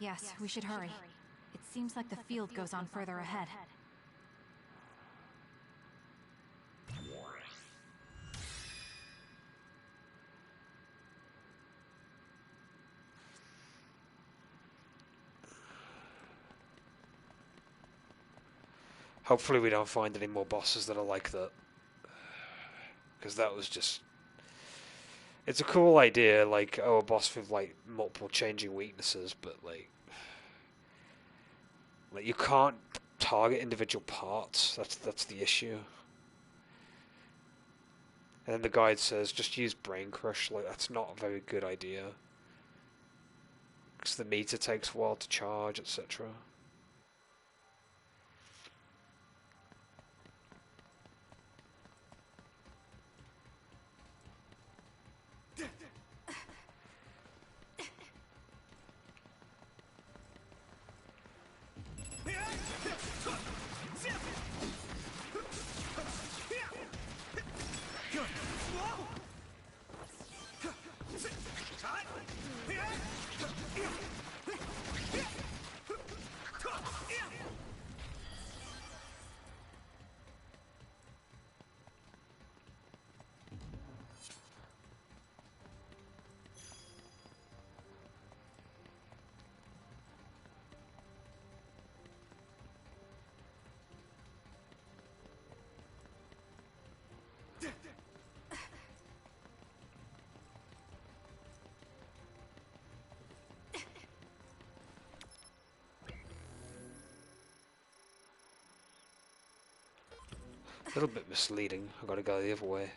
Yes, we should hurry. It seems like the field goes on further ahead. Hopefully we don't find any more bosses that are like that. Because that was just... It's a cool idea, like, oh, a boss with, like, multiple changing weaknesses, but, like, you can't target individual parts. That's the issue. And then the guide says, just use Brain Crush. Like, that's not a very good idea. Because the meter takes a while to charge, etc. A little bit misleading. I've got to go the other way.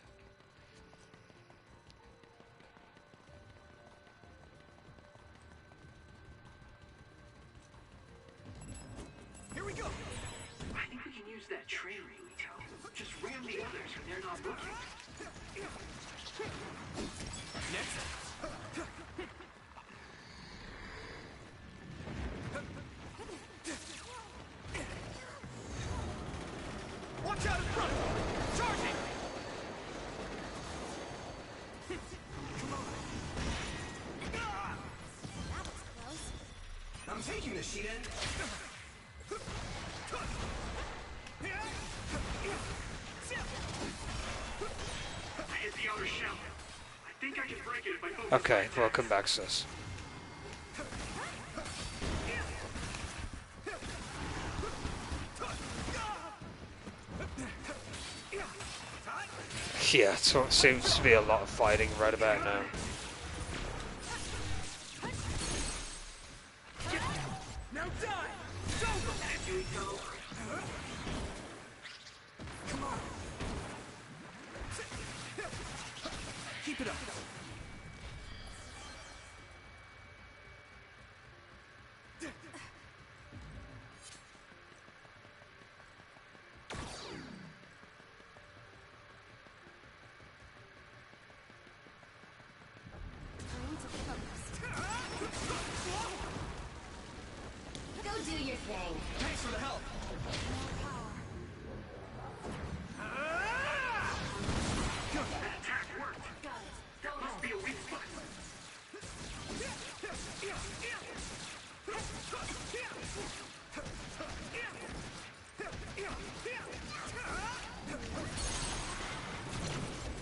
Here we go. I think we can use that train Milknyte. Just ram the others when they're not looking. Next. Watch out in front! Charging! I'm taking this sheet end. I hit the outer shell. I think I can break it if I focus. Okay, welcome back, sis. Yeah, so it seems to be a lot of fighting right about now. Now die! Here we go. Come on. Keep it up. Go do your thing. Thanks for the help. That attack worked. Must be a weak spot.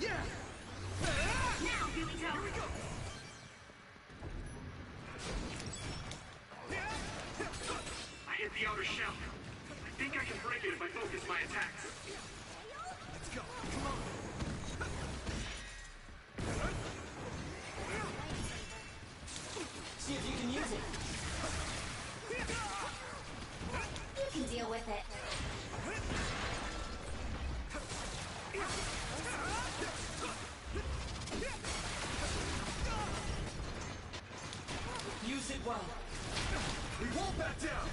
Yeah. Now, Billy Joe. Here we go. I hit the outer shell. I think I can break it if I focus my attacks. Let's go. Come on. See if you can use it. You can deal with it. Use it well. We won't back down.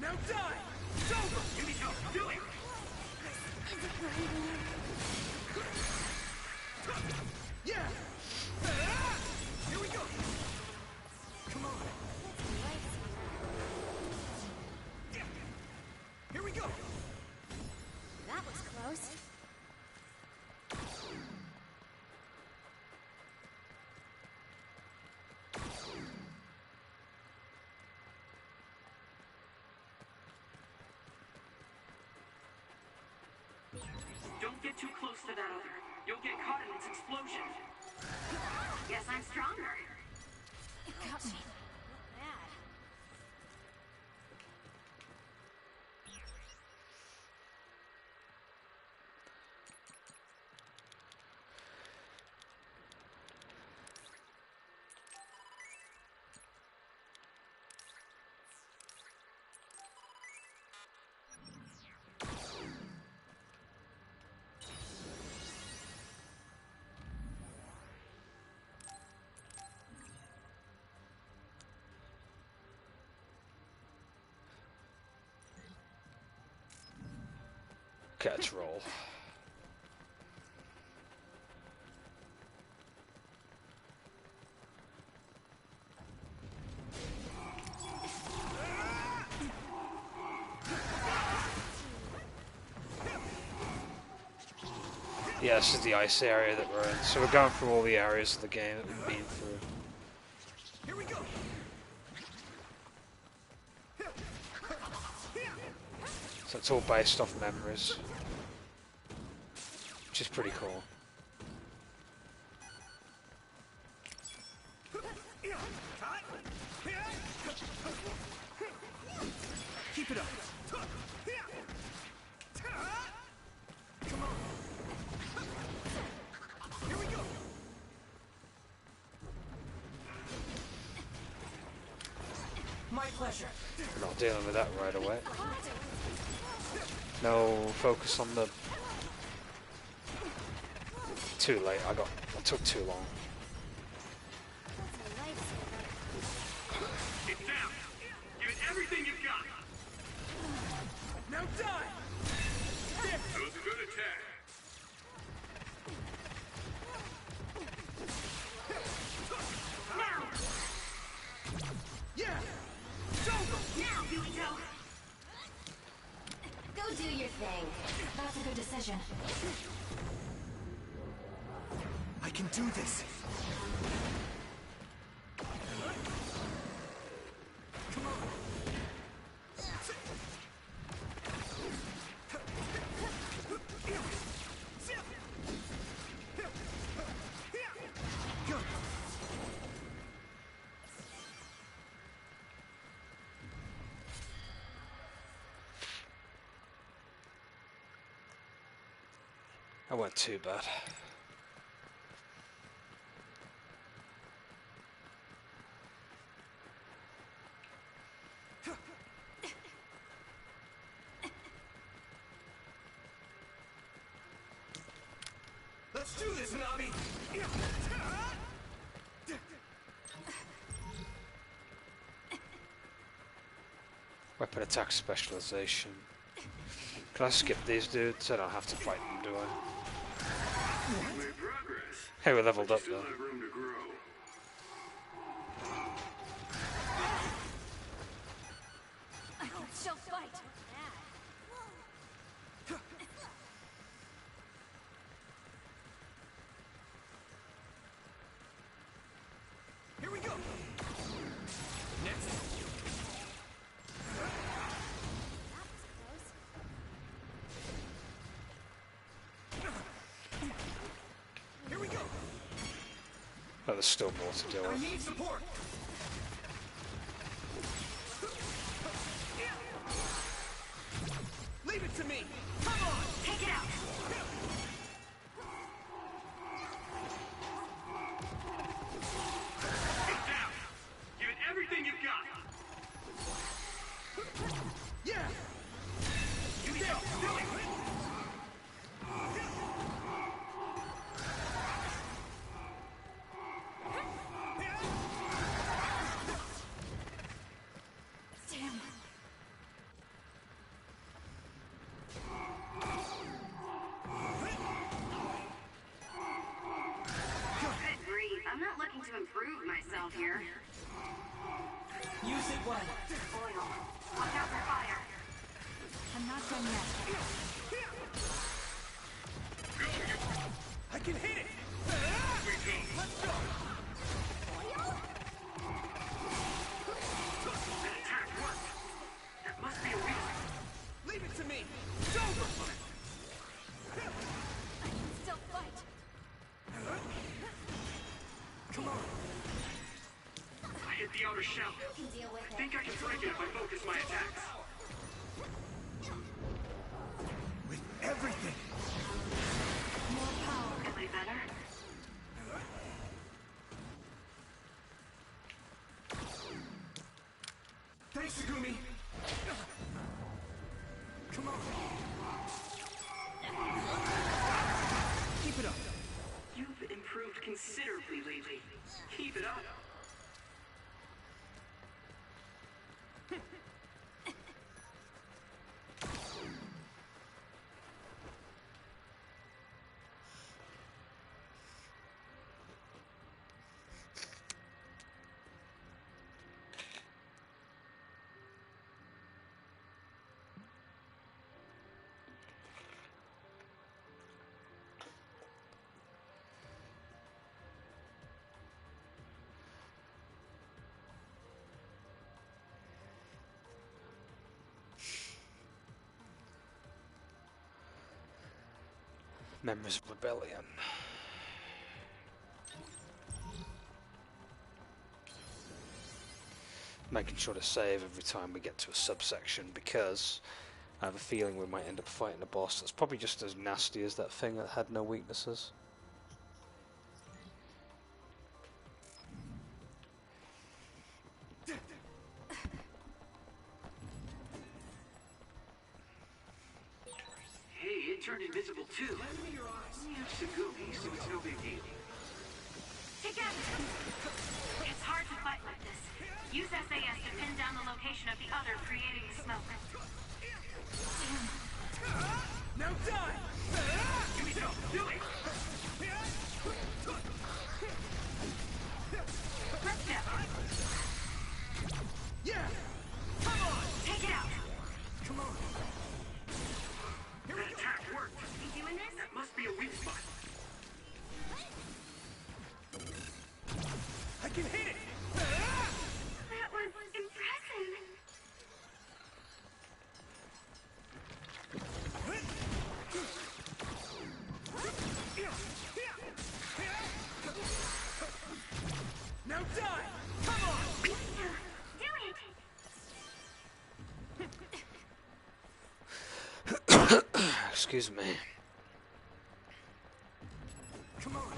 Now die! It's over! Give me help. Do it! Yeah! Here we go! Come on! Here we go! That was close. Don't get too close to that other. You'll get caught in its explosion. Guess I'm stronger. It got me. Bad. Catch roll. Yeah, this is the ice area that we're in. So we're going through all the areas of the game that we've been through. Here we go! So it's all based off memories, which is pretty cool. Keep it up! Come on! Here we go! My pleasure. We're not dealing with that right away. No focus on the... Too late, I took too long. It's down. Give it everything you've got. Now die! That was a good attack. Yeah! It's over! Now, Billy Joe. Go do your thing. That's a good decision. I can do this! Come on! Go! That wasn't too bad. Let's do this, Hanabi! Weapon attack specialization. Can I skip these dudes? I don't have to fight them, do I? Made progress. Hey, we leveled But you up still though. have room to grow. I can still fight. Here we go! Next! Here we go! Oh, there's still more to deal I with. need support! Leave it to me! Come on! Take it out! Get down! Give it everything you've got! Yeah! You go! Do it! Damn. Good grief, I'm not looking to improve myself here. Use it well. Oil. Watch out for fire. I'm not done yet. I can hit it! Let's go! That attack worked! That must be a weakness. Leave it to me! It's over! I can still fight. Come on! I hit the outer shell. Can deal with I think I can break it if I focus my attacks. With everything! More power. Am I better? Thanks, Segumi! Come on! Keep it up! You've improved considerably lately. Keep it up. Memories of Rebellion. Making sure to save every time we get to a subsection because I have a feeling we might end up fighting a boss that's probably just as nasty as that thing that had no weaknesses. Hey, it turned invisible too. You have Segumi, so it's no big deal. Together! It's hard to fight like this. Use SAS to pin down the location of the other creating the smoke. Now die! Give me some. Do it! Let's go. Yeah! Come on! Take it out. Come on! That attack worked. You doing this? That must be a weak spot. I can hit it! That was impressive. Now die! Come on! Do it! Excuse me. Come on!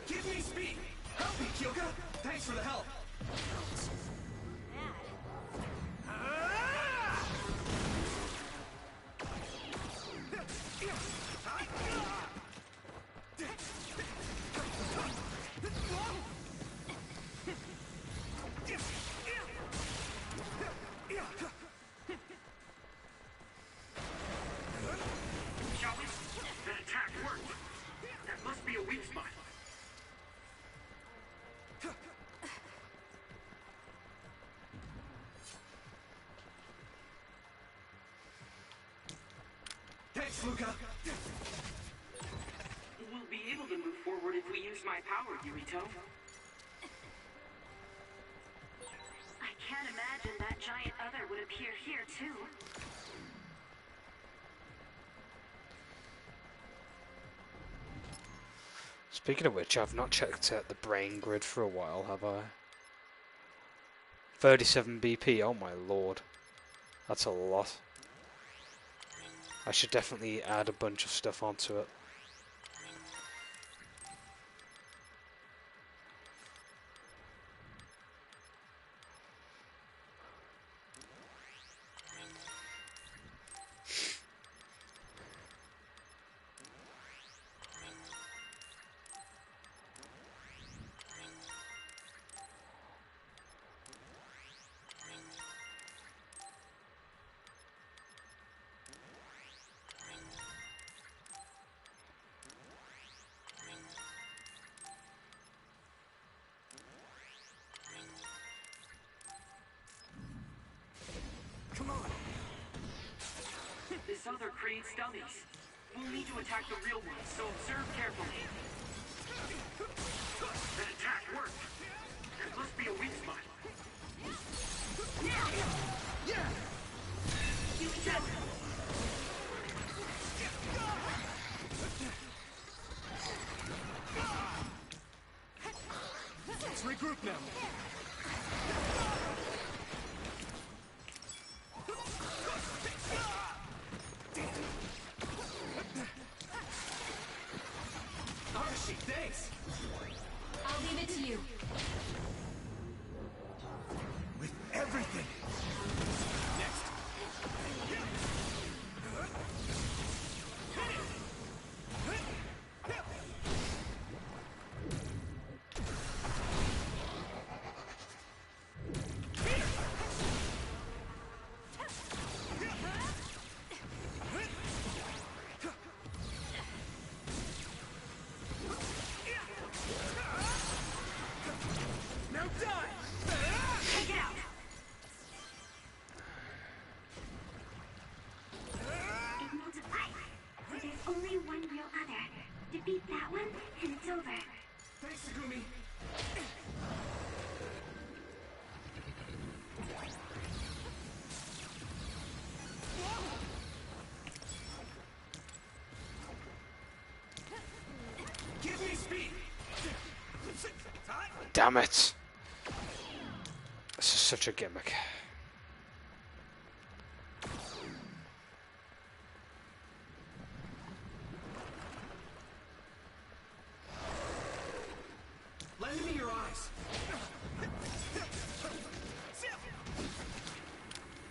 Give me speed! Help me, Kyoka! Thanks for the help! Ah! Thanks, Luca. We'll be able to move forward if we use my power, Yurito. I can't imagine that giant other would appear here, too. Speaking of which, I've not checked out the brain grid for a while, have I? 37 BP, oh my lord. That's a lot. I should definitely add a bunch of stuff onto it. This other creates dummies. We'll need to attack the real ones, so observe carefully. That attack worked. There must be a weak spot. Let's regroup now. Thanks. I'll leave it to you. With everything. Next. Only one real other. Defeat that one, and it's over. Thanks, Segumi. Give me speed. Damn it! This is such a gimmick. Lend me your eyes.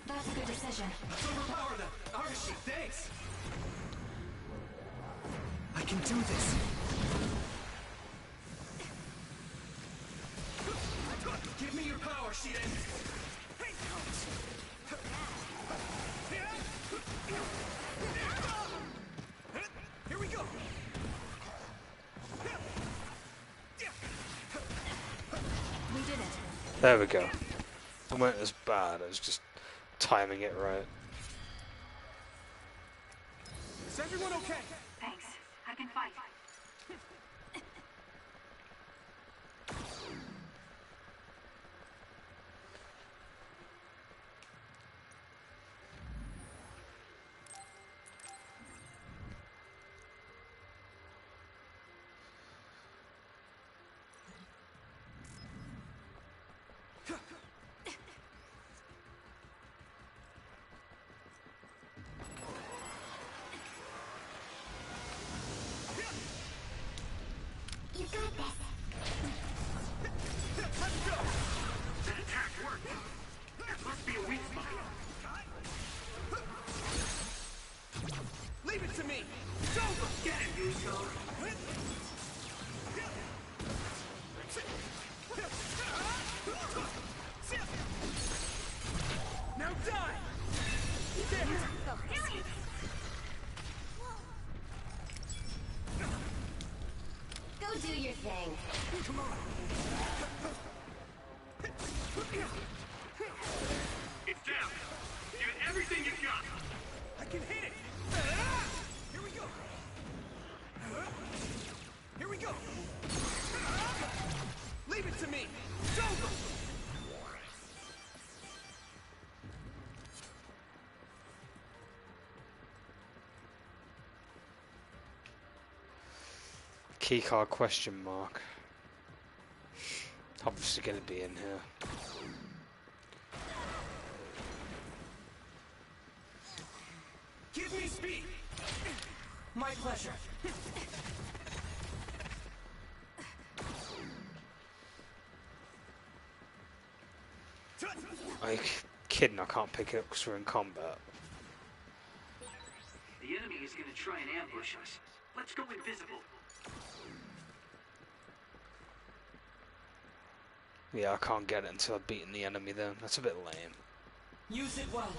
That's a good decision. Let's overpower them. Argashi, thanks. I can do this. Give me your power, Shiden. Here we go. We did it. There we go. It weren't as bad, I was just timing it right. Is everyone okay? Thanks. I can fight. You got this. Let's go. That attack worked. There must be a weak spot. Leave it to me. It's over. Get it, Yuzo. Now die. There. Go do your thing. Come on. It's down. Give it everything you've got. I can hit it. Here we go! Leave it to me! It's over! Keycard question mark. Obviously gonna be in here. Give me speed! My pleasure. Are you kidding? I can't pick it up because we're in combat. The enemy is gonna try and ambush us. Let's go invisible. Yeah, I can't get it until I've beaten the enemy then. That's a bit lame. Use it well.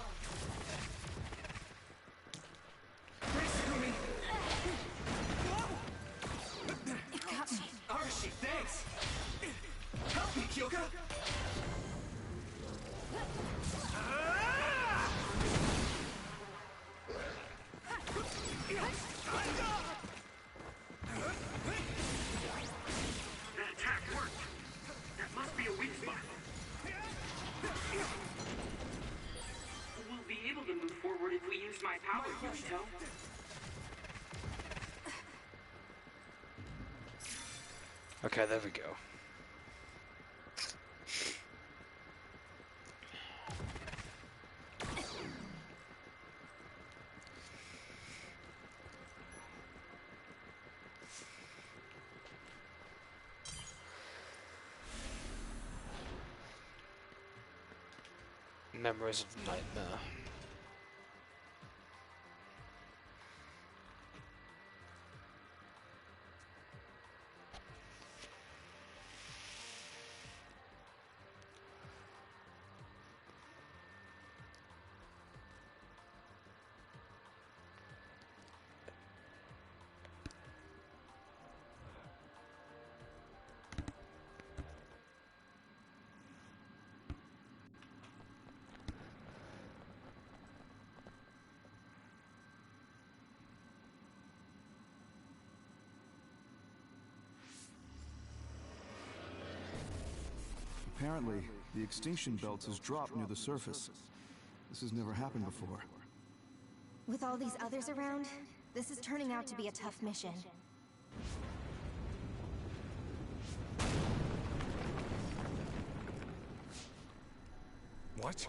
It got me. Arashi, thanks. Help me, Kyoka. That attack worked. That must be a weak spot. We'll be able to move forward if we use my power, Yukito. Okay, there we go. Memories of Nightmare. Apparently, the extinction belt has dropped near the surface. This has never happened before. With all these others around, this is turning out to be a tough mission. What?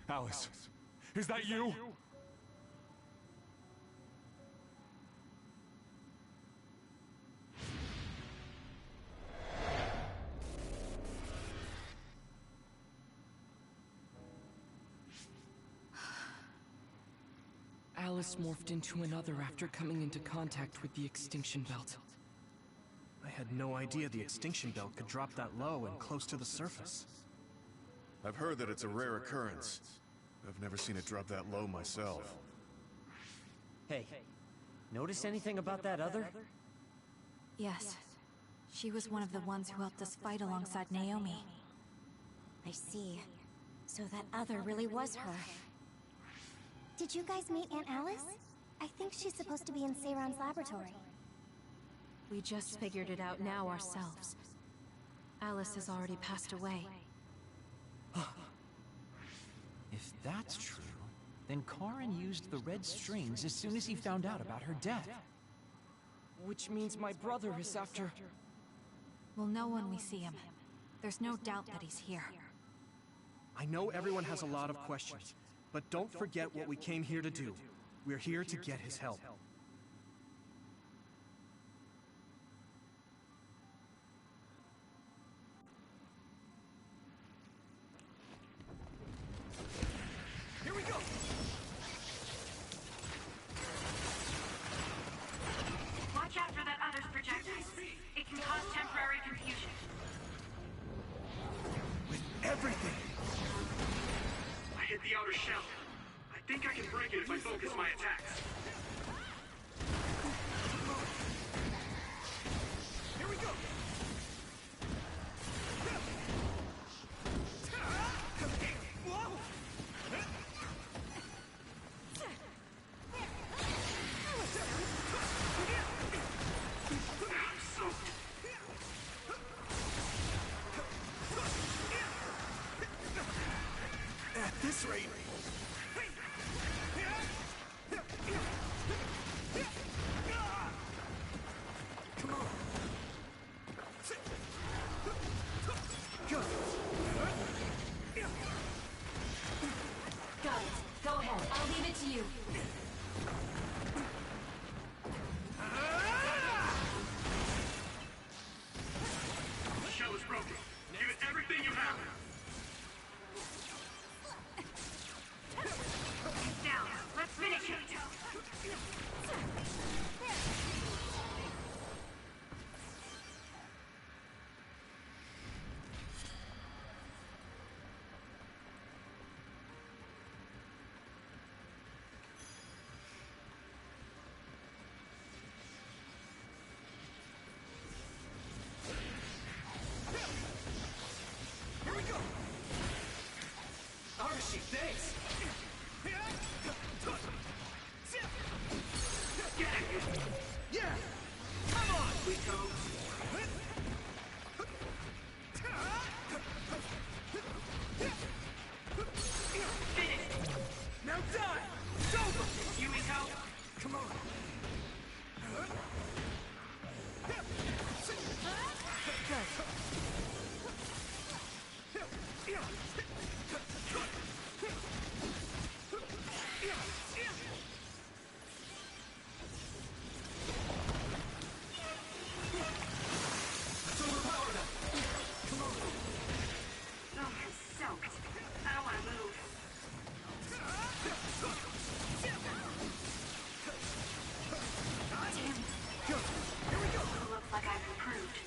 Alice, is that you? Alice morphed into another after coming into contact with the extinction belt. I had no idea the extinction belt could drop that low and close to the surface. I've heard that it's a rare occurrence. I've never seen it drop that low myself. Hey, notice anything about that other? Yes. She was one of the ones who helped us fight alongside Naomi. I see. So that other really was her. Did you guys meet Aunt Alice? I think she's supposed to be in Seiron's laboratory. We just figured it out now ourselves. Alice has already passed away. If that's true, then Karin used the red strings as soon as he found out about her death. Which means my brother is after... We'll know when we see him. There's no doubt that he's here. I know everyone has a lot of questions, but don't forget what we came here to do. We're here to get his help. Here we go! my attacks. Here we go! At this rate... Come on. Go. Got it. Go ahead. I'll leave it to you. The shell is broken. Give it everything you have. Now, let's finish it. Here we go! Archie, thanks! Yeah! Come on! We go. Now die! It's over! You need help? Come on! Let's overpower them! Come on! Oh, I'm soaked. I don't want to move. Go! Here we go! Looks like I've improved.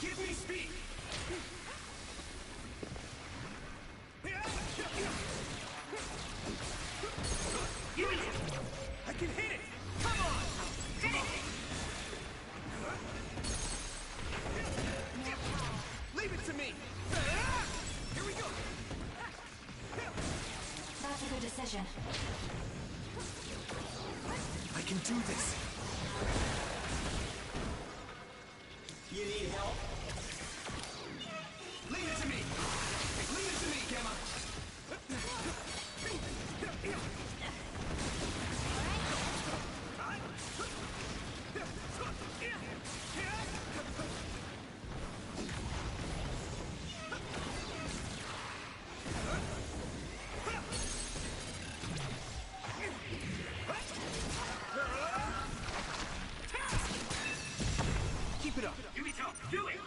Give me speed! You need it. I can hit it! Come on! Finish it. Leave it to me! Here we go! That's a good decision. I can do this! You need help? Leave it to me! Leave it to me, Gemma! Keep it up! You need help. Do it.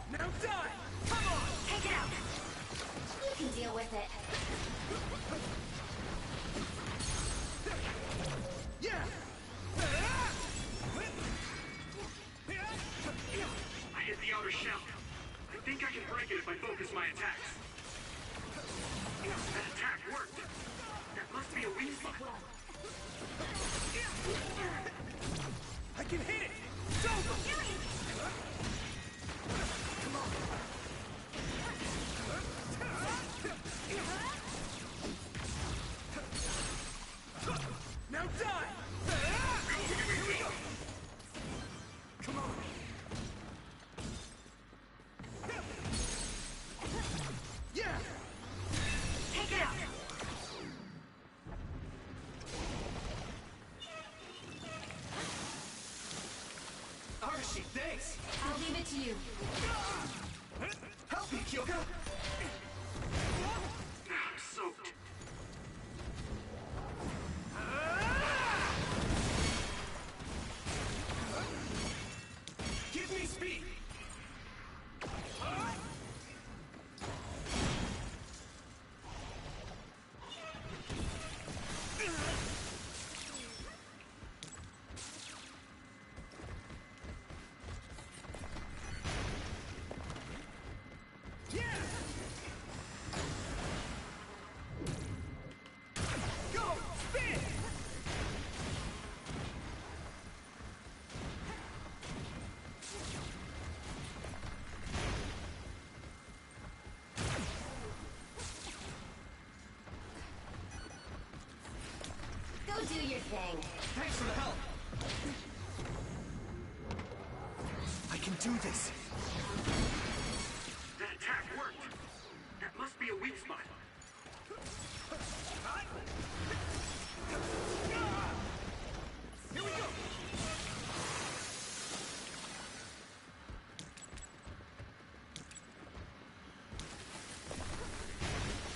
Now die! Come on! Take it out. You can deal with it. Yeah! I hit the outer shell. I think I can break it if I focus my attacks. That attack worked. That must be a weak spot. I can hit it! It's over! Come on! Now die! Come on! Thanks! I'll leave it to you. Help me, Kyoka! I'm soaked. Give me speed! Go do your thing. Thanks for the help! I can do this! That attack worked. That must be a weak spot. Here we go!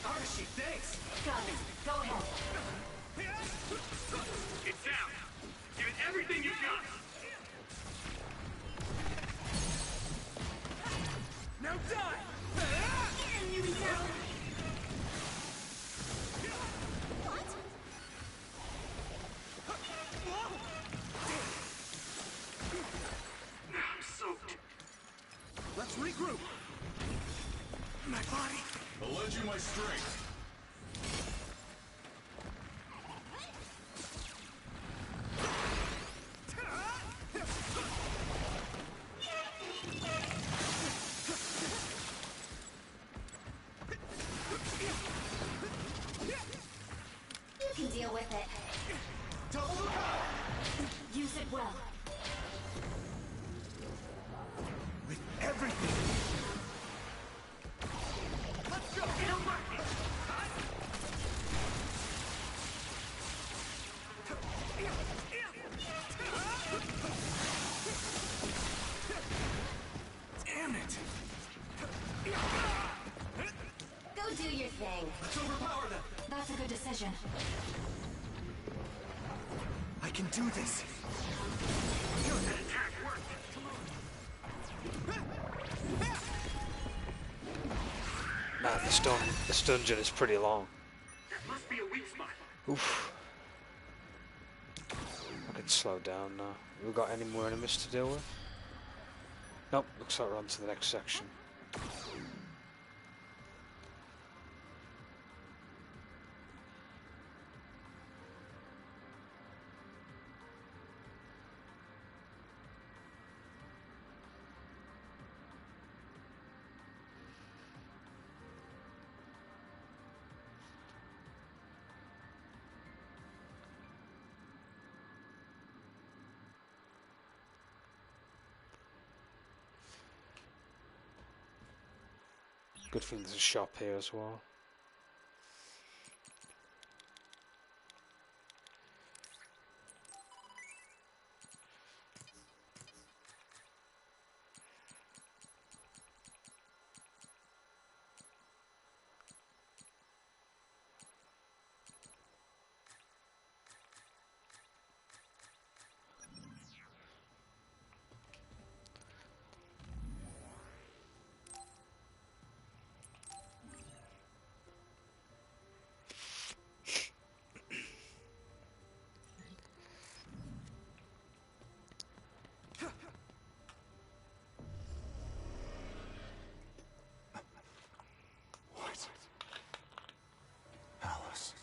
Arashi, thanks! Got it. Go ahead. It's down. Give it everything you've got. Now die! I'm soaked. Let's regroup! My body! I'll lend you my strength. You can deal with it. Double the power! Use it well. With everything! Let's go! It'll work. Damn it! Go do your thing. Let's overpower them! That's a good decision. I can do this! That attack worked. Man, this dungeon is pretty long. That must be a weak spot. Oof. I can slow down now. We got any more enemies to deal with? Nope, looks like we're on to the next section. Good thing there's a shop here as well. Alice.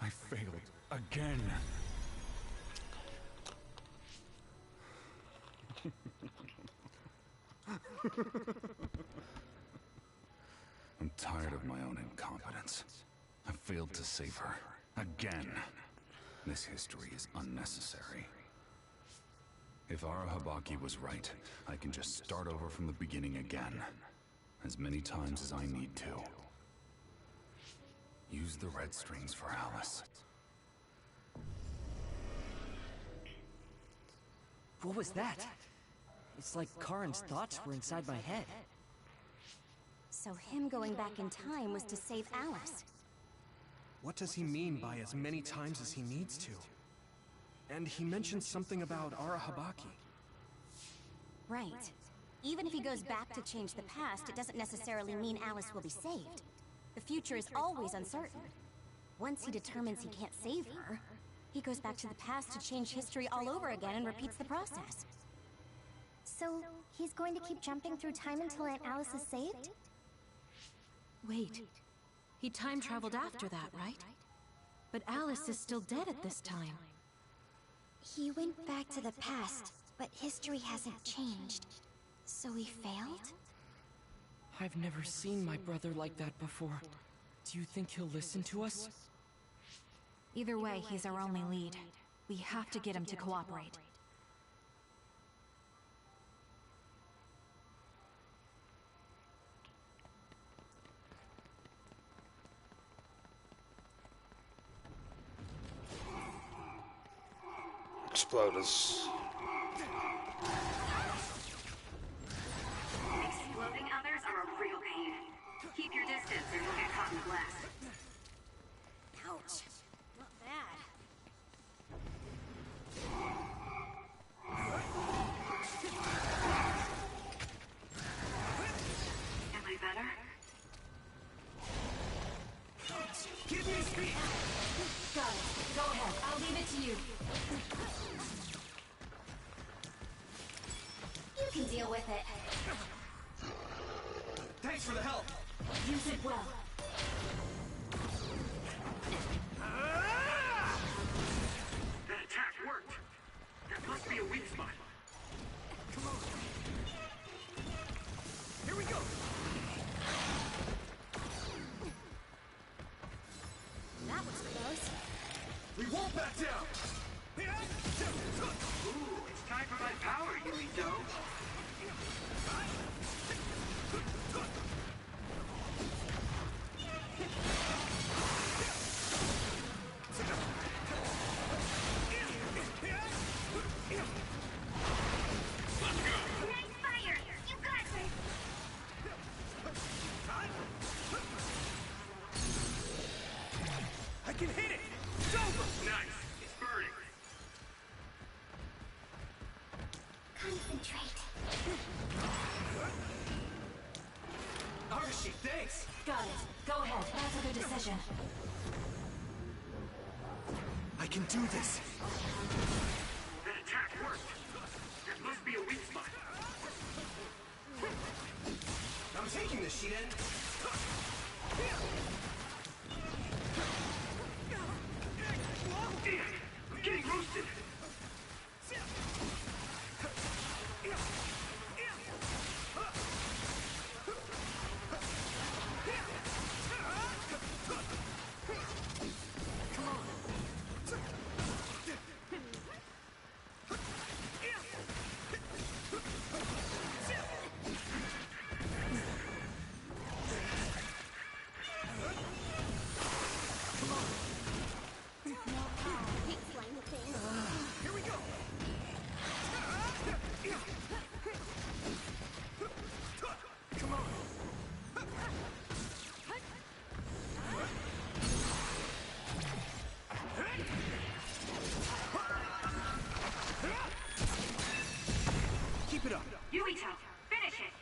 I failed again. I'm tired of my own incompetence. I failed to save her. Again. This history is unnecessary. If Arahabaki was right, I can just start over from the beginning again. As many times as I need to. Use the red strings for Alice. What was that? It's like Karin's thoughts were inside my head. So him going back in time was to save Alice. What does he mean by as many times as he needs to? And he mentioned something about Arahabaki. Right. Even if he goes back to change the past, it doesn't necessarily mean Alice will be saved. The future is always uncertain. Once he determines he can't save her, he goes back to the past to change history all over again and repeats the process. So, he's going to keep jumping through time until Aunt Alice is saved? Wait. He time traveled after that, right? But Alice is still dead at this time. He went back to the past, but history hasn't changed. So he failed? I've never seen my brother like that before. Do you think he'll listen to us? Either way, he's our only lead. We have to get him to cooperate. Exploders. Exploding others are a real pain. Keep your distance or you'll get caught in the blast. Ouch. Not bad. Am I better? Give me speed! Got it. Go ahead. I'll leave it to you. You can deal with it. Thanks for the help! Use it well. That attack worked. That must be a weak spot. Come on. Here we go! That was close. We won't back down! Ooh, it's time for my power, Yuito. Nice fire! You got this! I can hit it! It's over! Nice. It's burning. Concentrate. Arashi, thanks! Got it. Go ahead. That's a good decision. I can do this! That attack worked. That must be a weak spot. I'm taking this, Shiden! Damn, I'm getting roasted. Here we go! Come on! Keep it up! Yuito, finish it!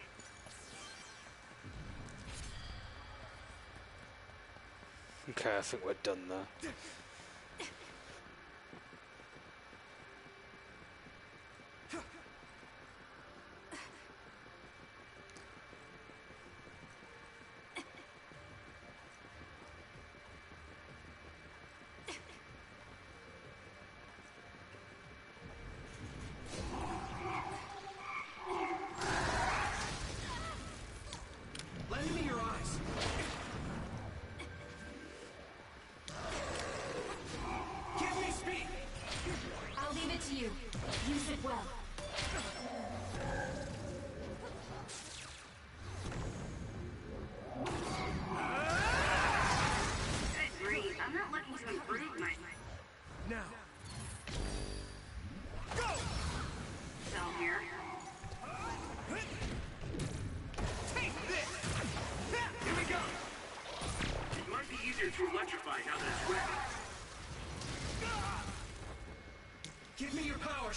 Okay, I think we're done there. Lend me your eyes!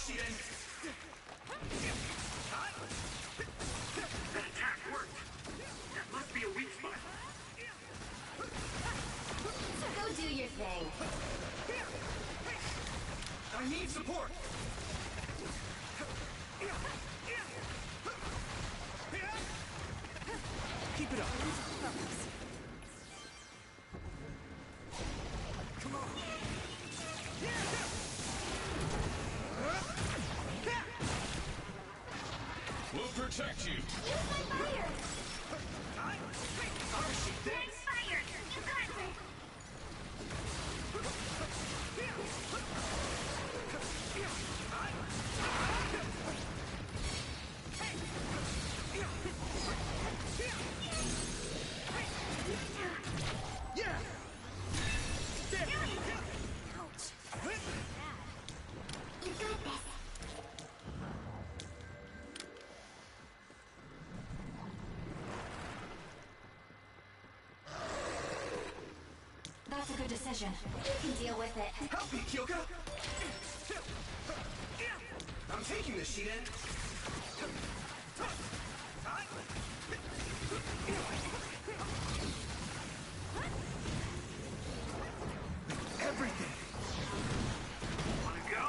Shiden! That attack worked. That must be a weak spot. Go do your thing. I need support! Keep it up. Come on. We'll protect you. Use my fire! Thanks. Fire! You got this! Yeah! Ouch. You got this. That's a good decision. You can deal with it. Help me, Kyoka! I'm taking this, Shiden! Everything! Wanna go?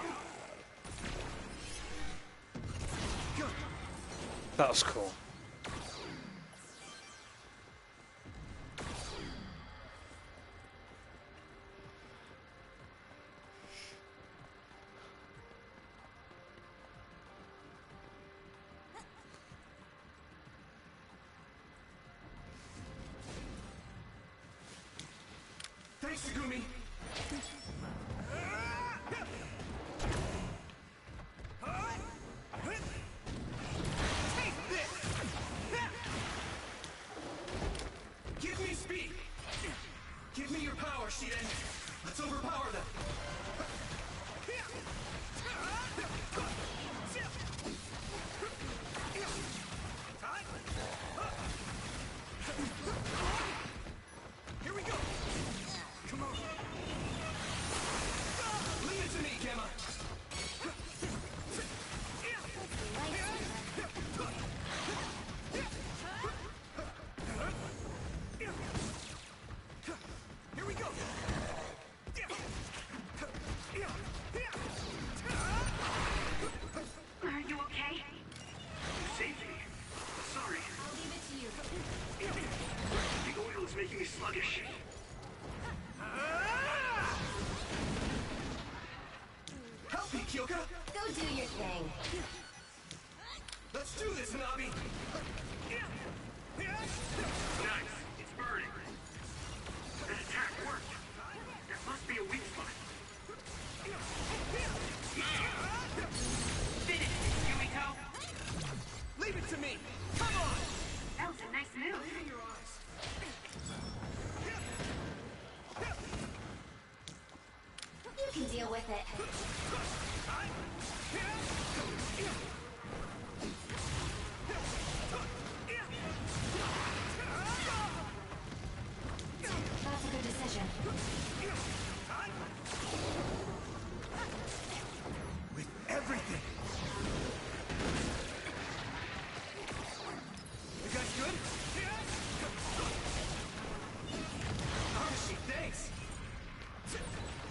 Good! That was cool. Thanks, Segumi! Take this! Give me speed! Give me your power, Shiden! Let's overpower them! Here we go! Come on! Leave it to me, Gemma! Here we go! Are you okay? You saved me. Sorry. I'll leave it to you. The oil is making me sluggish. Help me, Kyoka! Go do your thing. Let's do this, Hanabi! Nice. It's burning. That attack worked. There must be a weak spot. Finish it, Yumiko! Leave it to me! Come on! That was a nice move. In your eyes! You can deal with it. That's a good decision. With everything! You guys good? Arashi, thanks!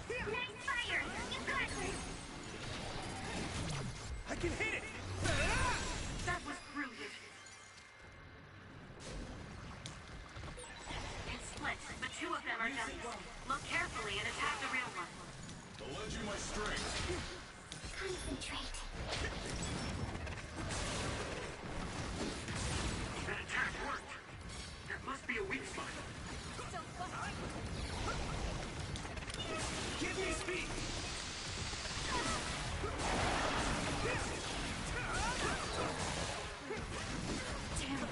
Nice fire! You got this! I can hit it! That was brilliant. It's split, but two of them are dummies. Look carefully and attack the real one. I'll lend you my strength. Concentrate. That attack worked. There must be a weak spot. Give me speed! Damn it.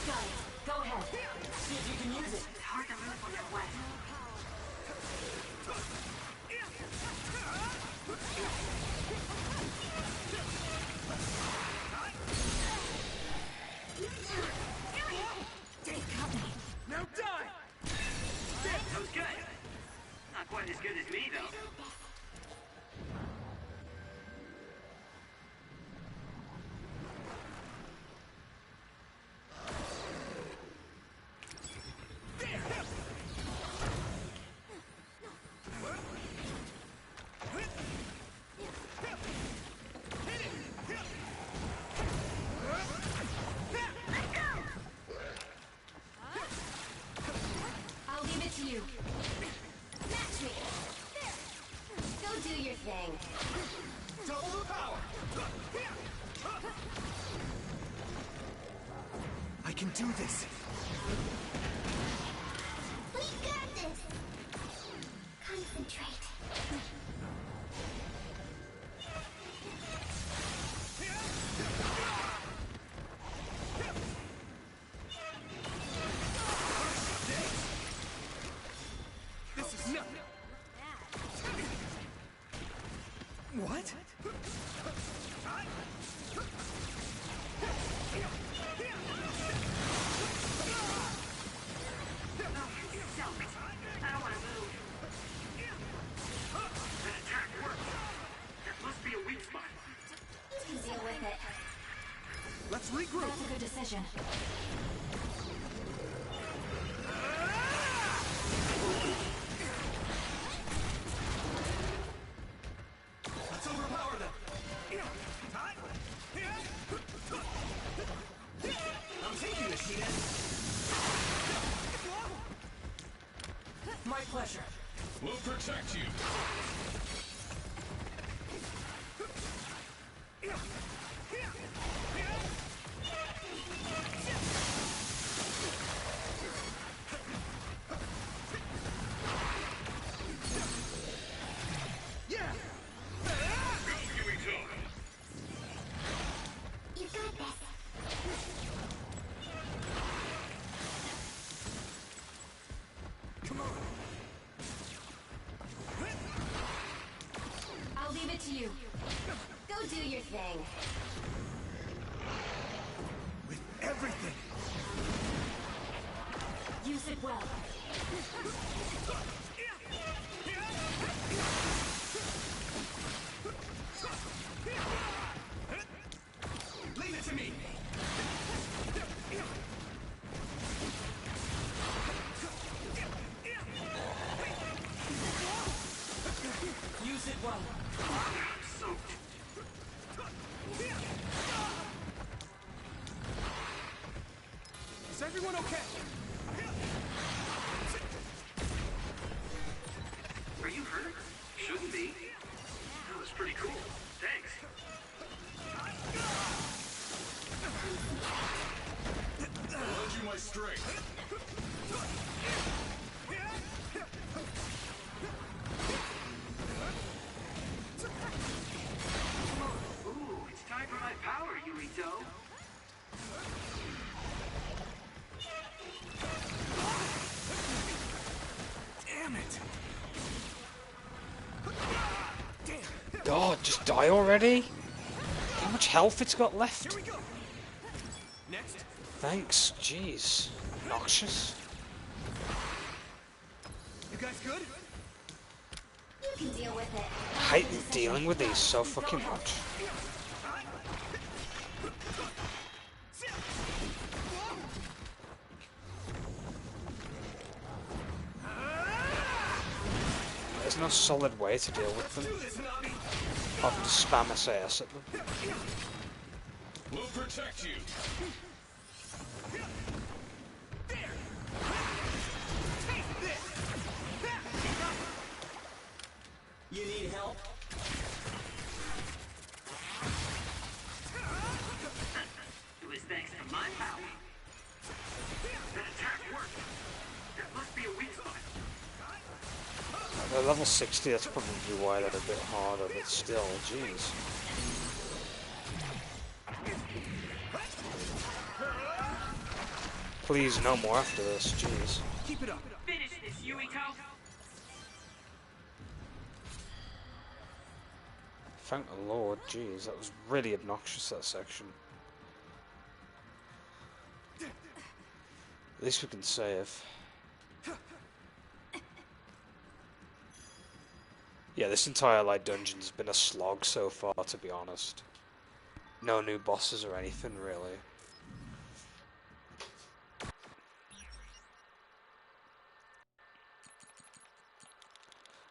Got it. Go ahead. See if you can use it. It's hard to move when you're wet. do this. We got this. Concentrate. This is nothing. What? I don't want to move. That attack worked. That must be a weak spot. Deal with it. Let's regroup. That's a good decision. Let's overpower them. I'm taking this shit. My pleasure. We'll protect you. You got this. Come on. I'll leave it to you. Go do your thing. With everything. Use it well. Leave it to me. Use it well. Is everyone okay? Are you hurt? Shouldn't be. That was pretty cool. Thanks. I'll lend you my strength. Ooh, it's time for my power, Yurito. Damn it. God, just die already? How much health it's got left? Here we go. Next. Thanks, jeez. Noxious. You guys good? You can deal with it. I hate dealing with these so fucking much. There's no solid way to deal with them. Apart from to spam SAS at them. We'll protect you. You need help? It was thanks to my power. That attack worked. That must be a weak spot. At level 60, that's probably why they're a bit harder, but still, jeez. Please, no more after this, jeez. Keep it up. Finish this, Yurito. Thank the Lord, jeez, that was really obnoxious, that section. At least we can save. Yeah, this entire light dungeon's been a slog so far, to be honest. No new bosses or anything, really.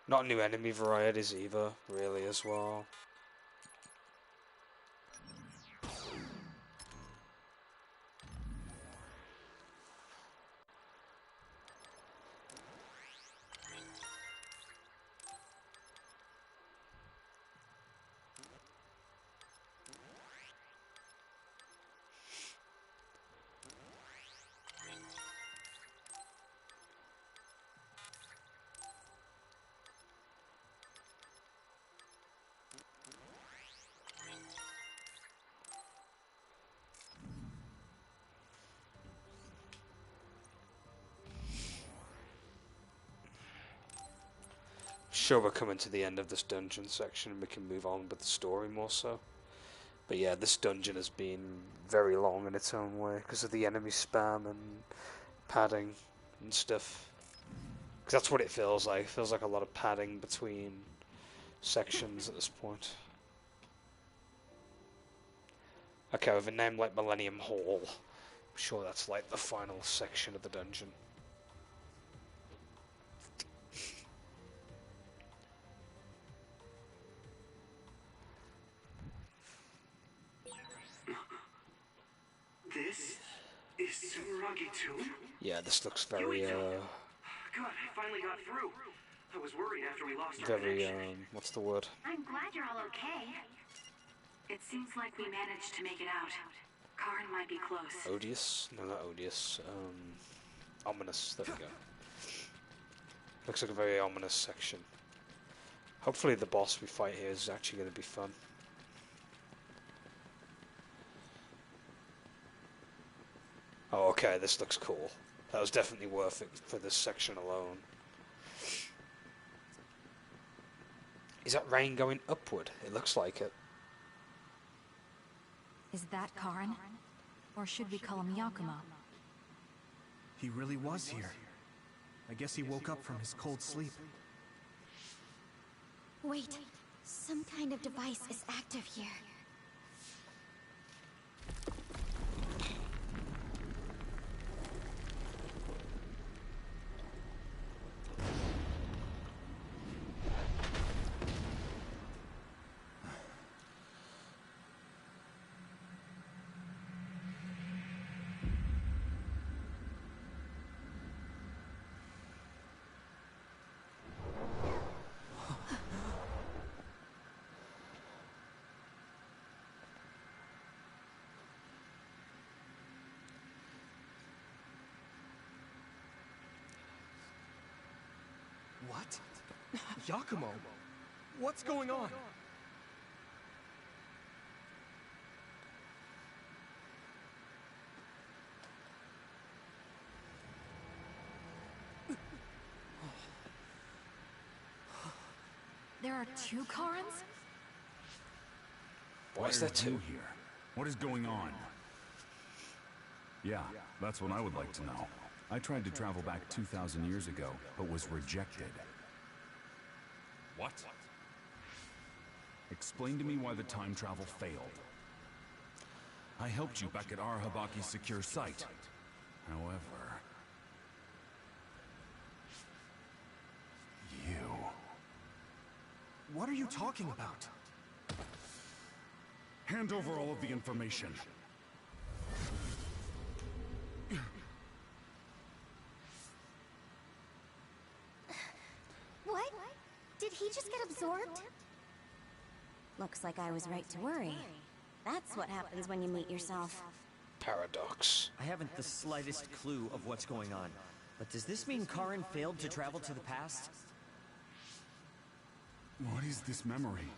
Not new enemy varieties either, really, as well. sure we're coming to the end of this dungeon section and we can move on with the story more so. But yeah, this dungeon has been very long in its own way because of the enemy spam and padding and stuff. Because that's what it feels like. It feels like a lot of padding between sections at this point. Okay, with a name like Millennium Hall, I'm sure that's like the final section of the dungeon. This is Sumeragi too? Yeah, this looks very, God, I finally got through. I was worried after we lost our very, connection. what's the word? I'm glad you're all okay. It seems like we managed to make it out. Karin might be close. Odious? No, not odious. Ominous. There we go. Looks like a very ominous section. Hopefully the boss we fight here is actually going to be fun. Oh, okay, this looks cool. That was definitely worth it for this section alone. Is that rain going upward? It looks like it. Is that Karin? Or should we call him Yakumo? He really was here. I guess he woke up from his cold sleep. Wait, some kind of device is active here. What? Yakumo? What's going on? There are two Karins? Why is there two here? What is going on? Yeah, that's what I would like to know. I tried to travel back 2,000 years ago, but was rejected. What? Explain to me why the time travel failed. I helped you back at Arahabaki's secure site. However... you... What are you talking about? Hand over all of the information. What? Did he just get absorbed? Looks like I was right to worry. That's what happens when you meet yourself. Paradox. I haven't the slightest clue of what's going on. But does this mean Karin failed to travel to the past? What is this memory?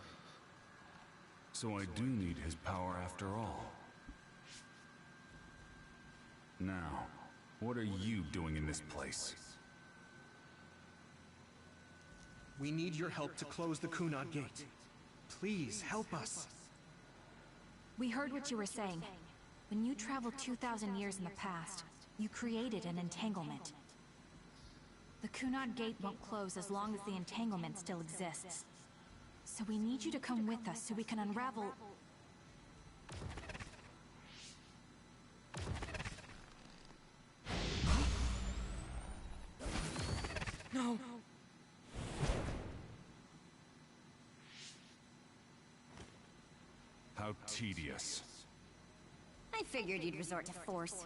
So I do need his power after all. Now, what are you doing in this place? We need your help to close the Kunad Gate. Please, help us. We heard what you were saying. When you traveled 2,000 years in the past, you created an entanglement. The Kunad Gate won't close as long as the entanglement still exists. So we need you to come with us so we can unravel... No! How tedious. I figured you'd resort to force.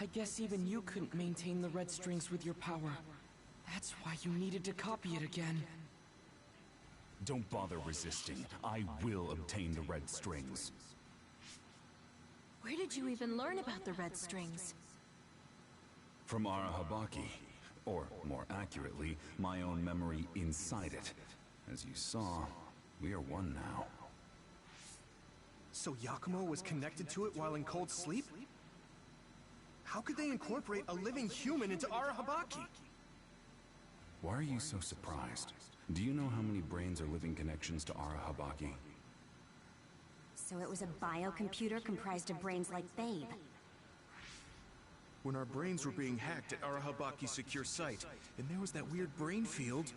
I guess even you couldn't maintain the red strings with your power. That's why you needed to copy it again. Don't bother resisting. I will obtain the red strings. Where did you even learn about the red strings? From Arahabaki. Or, more accurately, my own memory inside it. As you saw, we are one now. So Yakumo was connected to it while in cold sleep? How could they incorporate a living human into Arahabaki? Why are you so surprised? Do you know how many brains are living connections to Arahabaki? So it was a biocomputer comprised of brains like Babe. When our brains were being hacked at Arahabaki's secure site, and there was that weird brain field.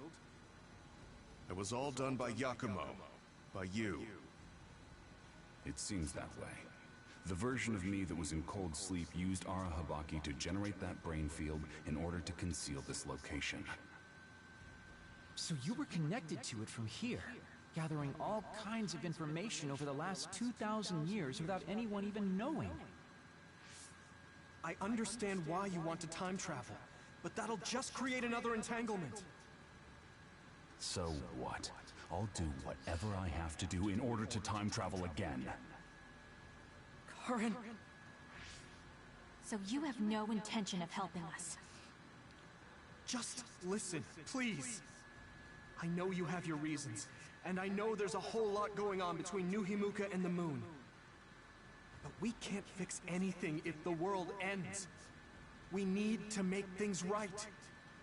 It was all done by Yakumo. By you. It seems that way. The version of me that was in cold sleep used Arahabaki to generate that brain field in order to conceal this location. So you were connected to it from here, gathering all kinds of information over the last 2,000 years without anyone even knowing. I understand why you want to time travel, but that'll just create another entanglement. So what? I'll do whatever I have to do in order to time travel again. Karen. So you have no intention of helping us? Just listen, please. I know you have your reasons, and I know there's a whole lot going on between New Himuka and the moon. But we can't fix anything if the world ends. We need to make things right.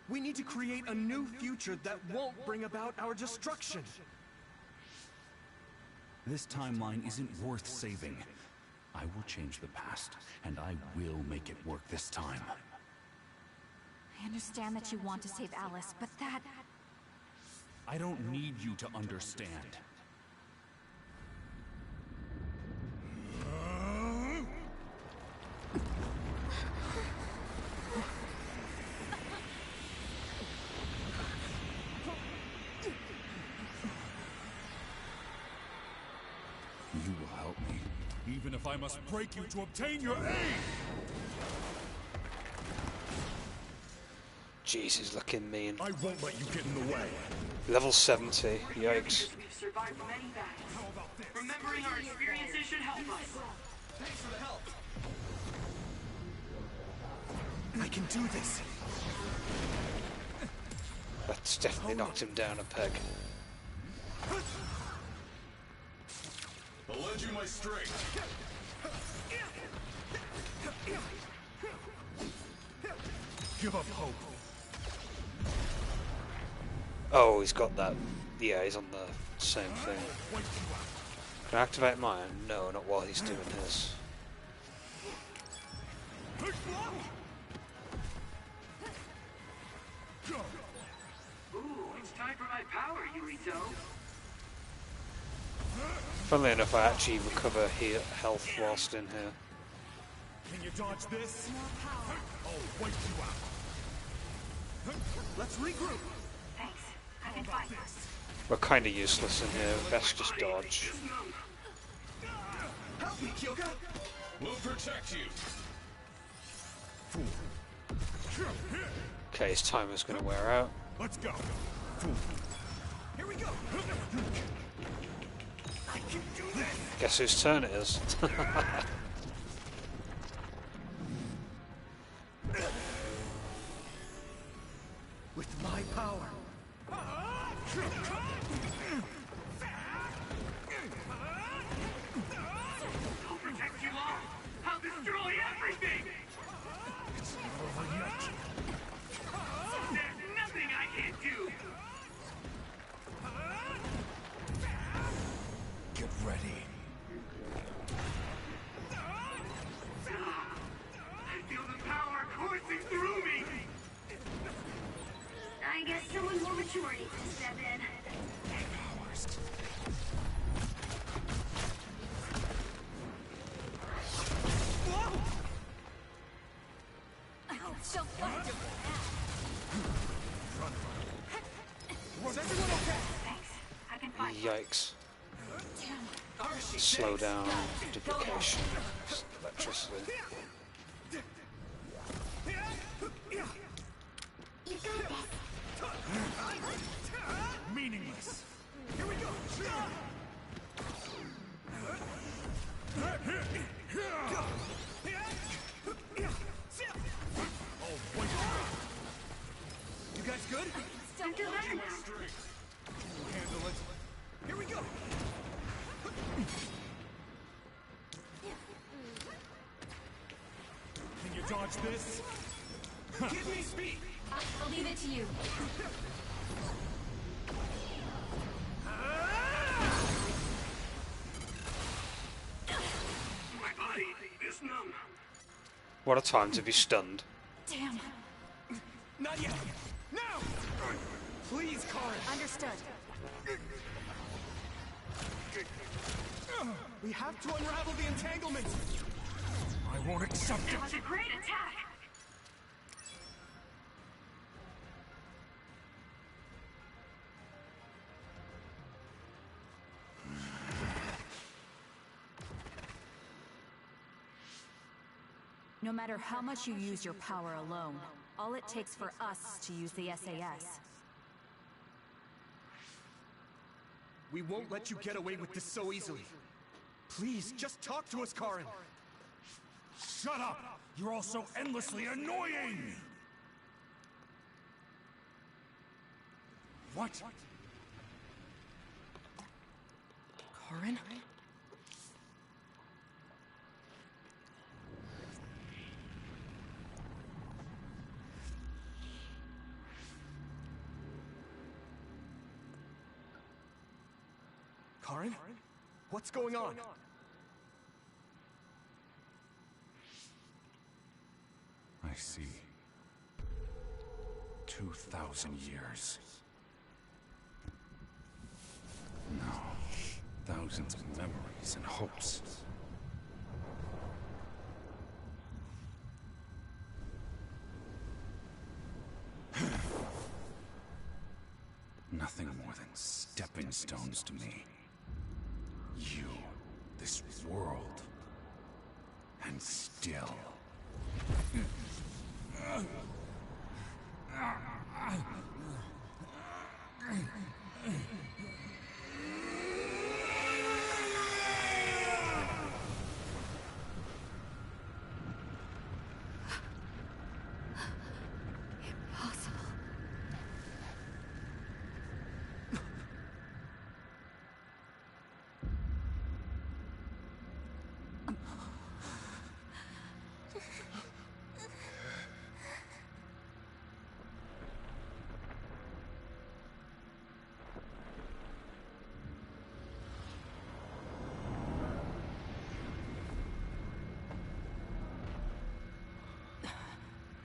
We need to create a new future that won't bring about our destruction. This timeline isn't worth saving. I will change the past, and I will make it work this time. I understand that you want to save Alice, but that... I don't need you to understand. You will help me, even if I must break you to obtain your aid! Jeez, he's looking mean. I won't let you get in the way. Level 70, yikes. We've survived many battles. Remembering our experiences should help us. Thanks for the help. I can do this. That's definitely knocked him down a peg. I'll lend you my strength. Give up hope. Oh, he's got that. Yeah, he's on the same thing. Can I activate mine? No, not while he's doing his. Ooh, it's time for my power, Yurito. Funnily enough, I actually recover health whilst in here. Can you dodge this? I'll wipe you out. Let's regroup. Thanks. I can fight this. We're kind of useless in here. Best just dodge. Help me, Kyoka. We'll protect you. Okay, his timer's going to wear out. Let's go. Here we go. I can do this. Guess whose turn it is? With my power. I'll protect you all. I'll destroy everything. It's not over yet. There's nothing I can't do. Get ready. I feel the power coursing through me. I guess someone more mature needs to step in. So wonderful. Was everyone okay? Thanks. I can fight. Yikes. Slow down, duplication, electricity. You got this. Meaningless. Here we go. You guys good? Don't do better now. We'll handle it. Here we go. Can you dodge this? Give me speed. I'll leave it to you. My body is numb. What a time to be stunned. Damn. Not yet. Now! Please, Karen. Understood. We have to unravel the entanglement. I won't accept it. That was a great attack. No matter how much you use your power alone, all it takes for us is to use the SAS. We won't let you get away with this so easily. Please, just talk to us, Karen. Shut up! You're all so endlessly annoying! What? Karen? Karen? What's going on? I see. 2,000 years. No. Thousands of memories and hopes. Nothing more than stepping stones to me. You, this world, and still.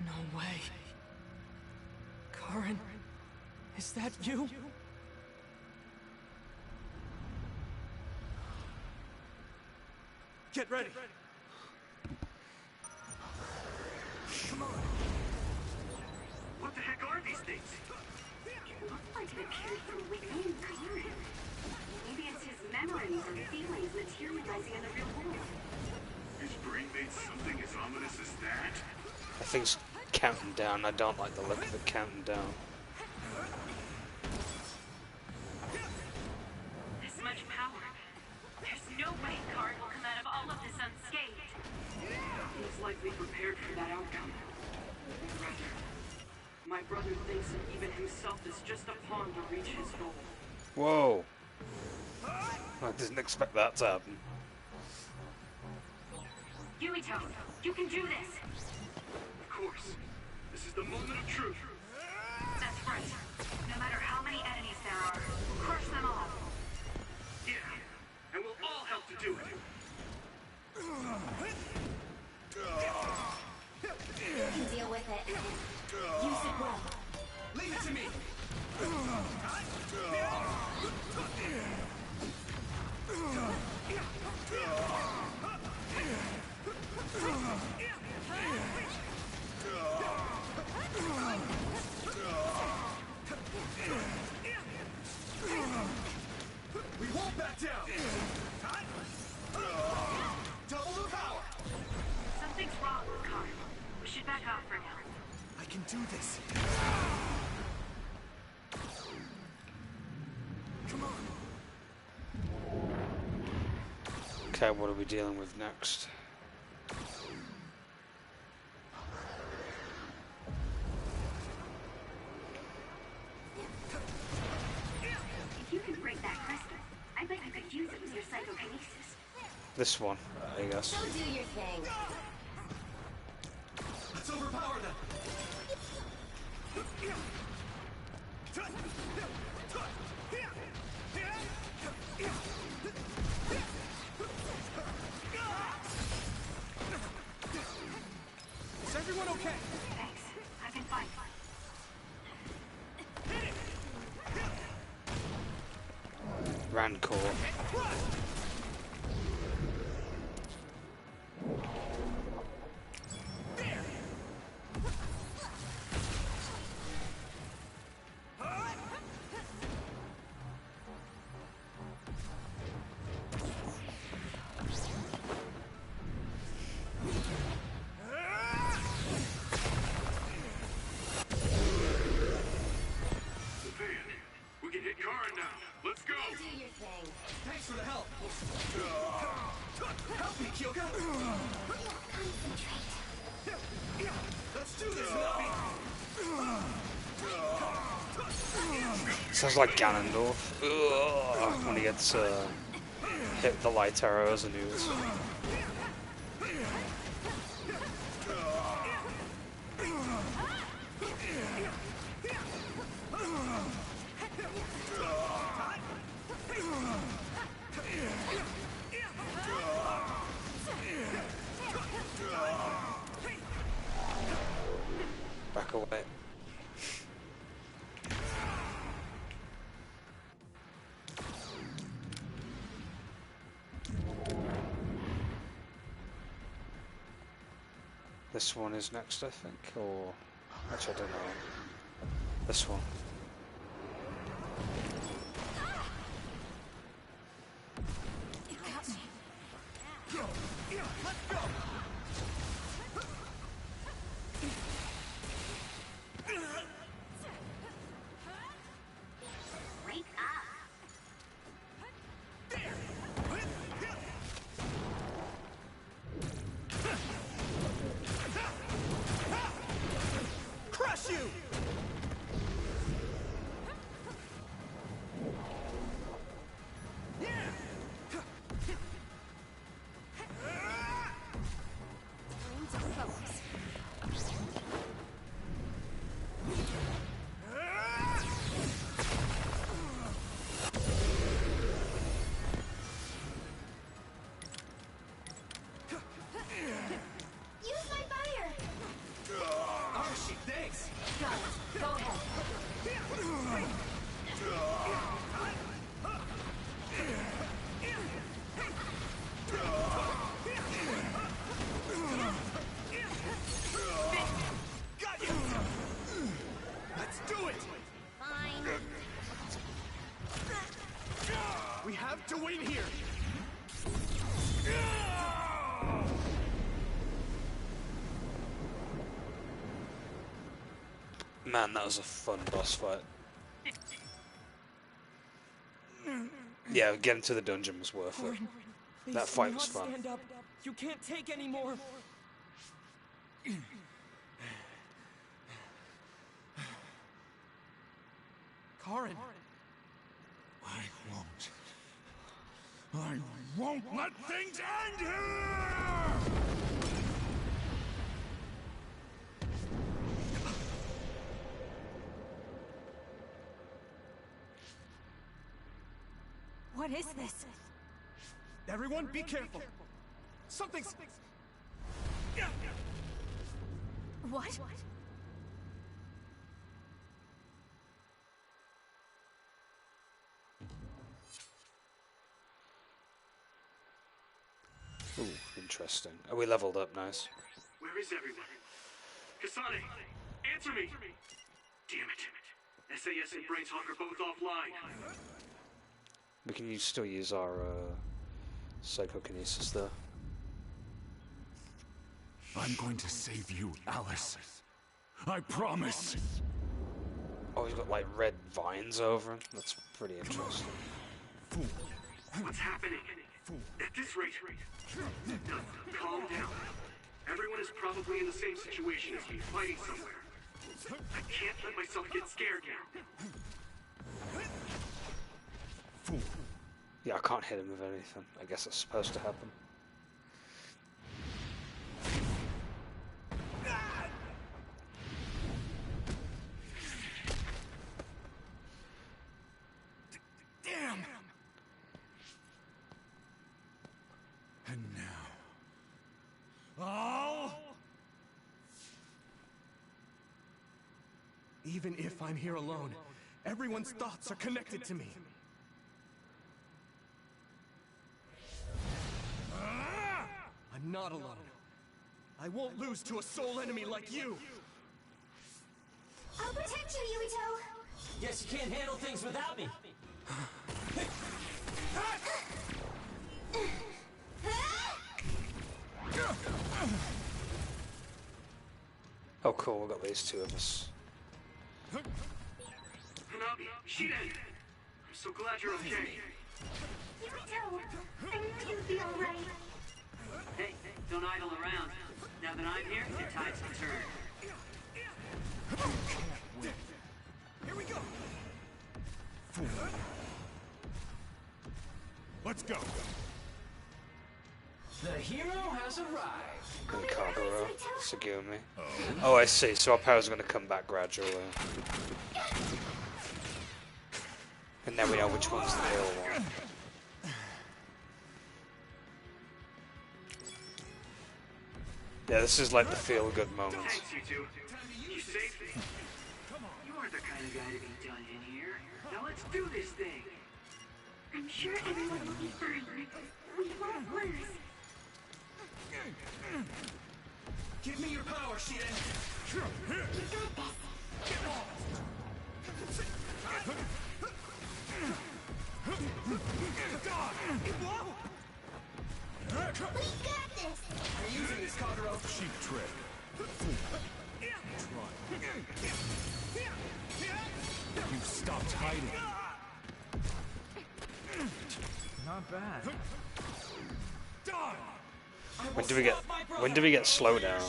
No way. Karen, is that you? Get ready. Come on. What the heck are these things? It looked like it appeared from within Karen. Maybe it's his memories and feelings materializing in the real world. Is Brainmate something as ominous as that? I think it's counting down. I don't like the look of it counting down. This much power. There's no way Karen will come out of all of this unscathed. He's likely prepared for that outcome. Rather, my brother thinks that even himself is just a pawn to reach his goal. Whoa. I didn't expect that to happen. Yuito, you can do this. Of course. This is the moment of truth. That's right. No matter how many enemies there are, we'll crush them all. Yeah, and we'll all help to do it. You can deal with it. Use it well. Leave it to me. We won't back down. Double the power. Something's wrong with Karen. We should back off for now. I can do this. Come on. Okay, what are we dealing with next? If you can break that crystal, I bet you could use it with your psychokinesis. This one, I guess. So do your thing. Let's overpower them. Is everyone okay? Thanks. I can fight. Rancor. We can hit Karen now. Let's go. Do your thing. Thanks for the help. Help me, Kyoka. Concentrate. Let's do this, Sounds like Ganondorf. Ugh, when he gets hit with the light arrows and ooze. Back away. This one is next, I think, or actually I don't know. This one. You got me. Let's go. Wake up. Crush you. Time to focus. Use my fire. Oh, shit, thanks. Got it. Go ahead. Got you. Let's do it. Fine. We have to win here. Man, that was a fun boss fight. Yeah, getting to the dungeon was worth it. Corin, please That fight do was not fun. Stand up. You can't take any more. Karen. I won't let things end here! What is this? Everyone, be careful. Something's... What? Ooh, interesting. Oh, we leveled up, nice. Where is everyone? Kasane, answer me! Damn it. SAS and Brainpunk are both offline. We can still use our psychokinesis there. I'm going to save you, Alice. I promise. Oh, he's got like red vines over him. That's pretty interesting. What's happening? At this rate... No, calm down. Everyone is probably in the same situation as me, fighting somewhere. I can't let myself get scared now. Yeah, I can't hit him with anything. I guess that's supposed to happen. And now... All... Even if I'm here alone, everyone's thoughts are connected to me. I'm not alone. I won't lose to a soul enemy like you! I'll protect you, Yuito! Guess you can't handle things without me. Oh cool, we got these two of us. Hanabi, Shiden! I'm so glad you're okay. Yuito, I knew you'd be alright. Hey, don't idle around. Now that I'm here, the tides will turn. Here we go! Let's go. The hero has arrived. And Kagura, Tsugumi. Oh, I see. So our powers are going to come back gradually. And now we know which one's the real one. Yeah, this is like the feel-good moment. Thanks, you two. You saved me. You aren't the kind of guy to be done in here. Now let's do this thing. I'm sure everyone will be fine. We won't lose. Give me your power, Shiden! You got this. We got this! I'm using this, Kagura! Cheap trick. You stopped hiding. Not bad. When do we get slowdown?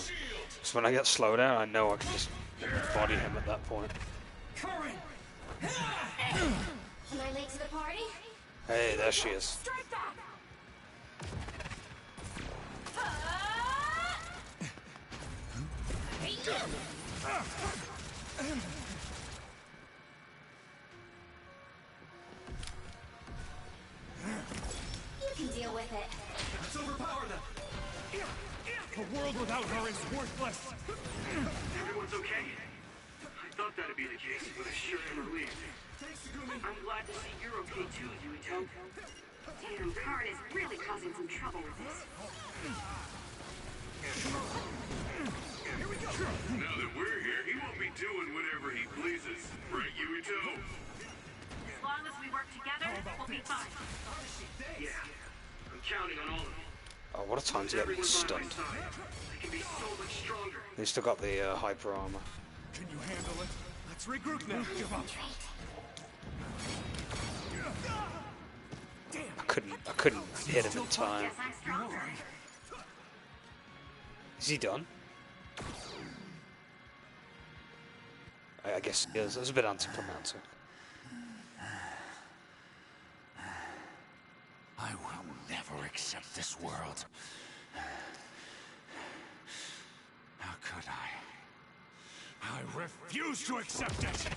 Because when I get slowdown, I know I can just body him at that point. Am I late to the party? Hey, there she is. Strike back! You can deal with it. Let's overpower them! A world without her is worthless. Everyone's okay? I thought that'd be the case, but I sure am relieved. I'm glad to see you're okay too, Yuito. Damn, Card is really causing some trouble with this. Now that we're here, he won't be doing whatever he pleases. Right, Yuito? As long as we work together, we'll be fine. Yeah, I'm counting on all of you. Oh, what a time to get Everyone's on my stunned. side. I can be so much stronger. They still got the hyper armor. Can you handle it? Let's regroup now! Give up. I couldn't hit him in time. Guess I'm stronger. Is he done? I guess he is. It was a bit anticlimactic. I will never accept this world. How could I? I refuse to accept it!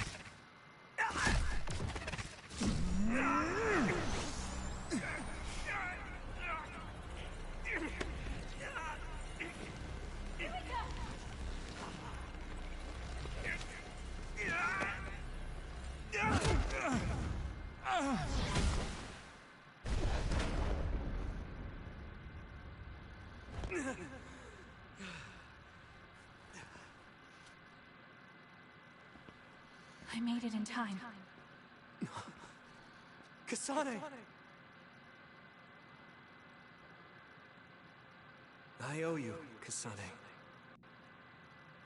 I made it in time. Kasane! I owe you, Kasane.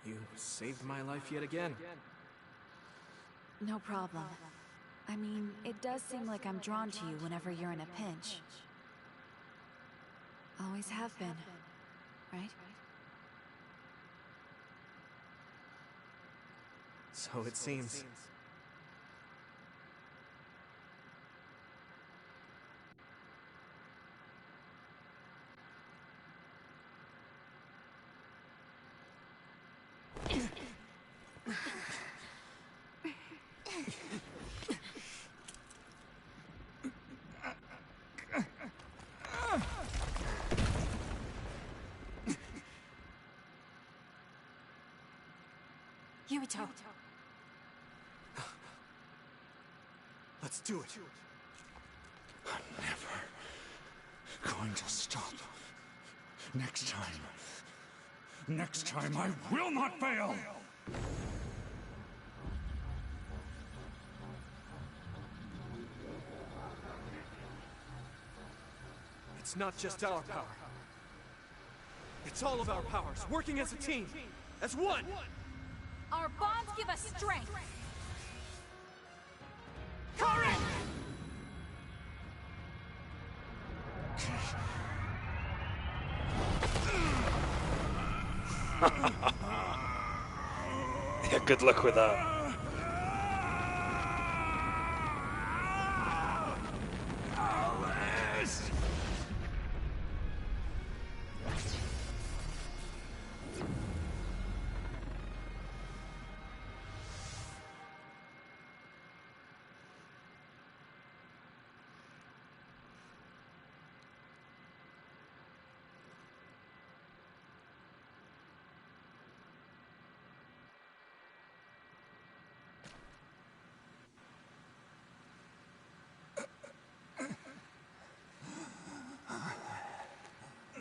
You saved my life yet again. No problem. I mean, it does seem like I'm drawn to you whenever you're in a pinch. Always have been, right? So it seems. Naruto. Let's do it. I'm never going to stop. Next time I will not fail! It's not just our power. It's all of our powers, working as a team, as one! Our bonds give us strength! Courage! Yeah, good luck with that.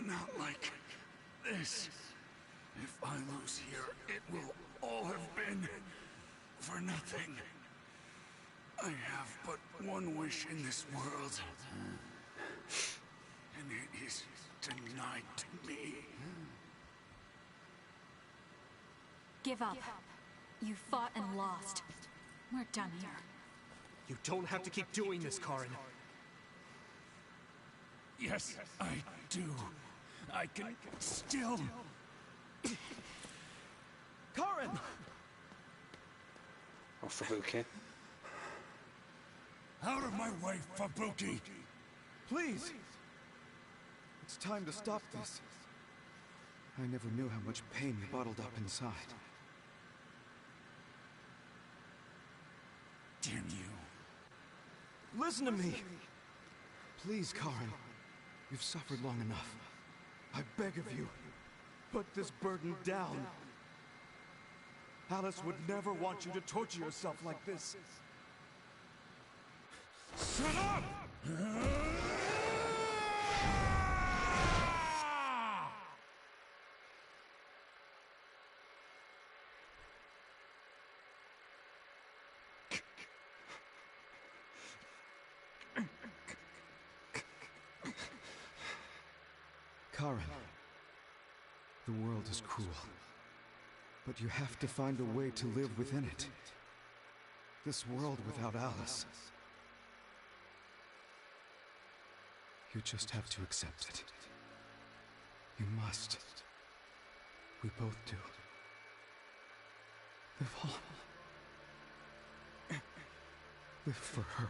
Not like this. If I lose here, it will all have been for nothing. I have but one wish in this world, and it is denied to me. Give up. You fought and lost. We're done here. You don't have to keep doing this, Karin. Yes, I do. I can still... Karin! Oh, Fubuki. Out of my way, Fubuki! Please! It's time to stop this. I never knew how much pain you bottled up inside. Damn you. Listen to me! Please, Karin. You've suffered long enough. I beg of you, put this burden down. Alice would never want you to torture yourself like this. Shut up! Karin, the world is cruel, but you have to find a way to live within it. This world without Alice. You just have to accept it. You must. We both do. Live on. Live for her.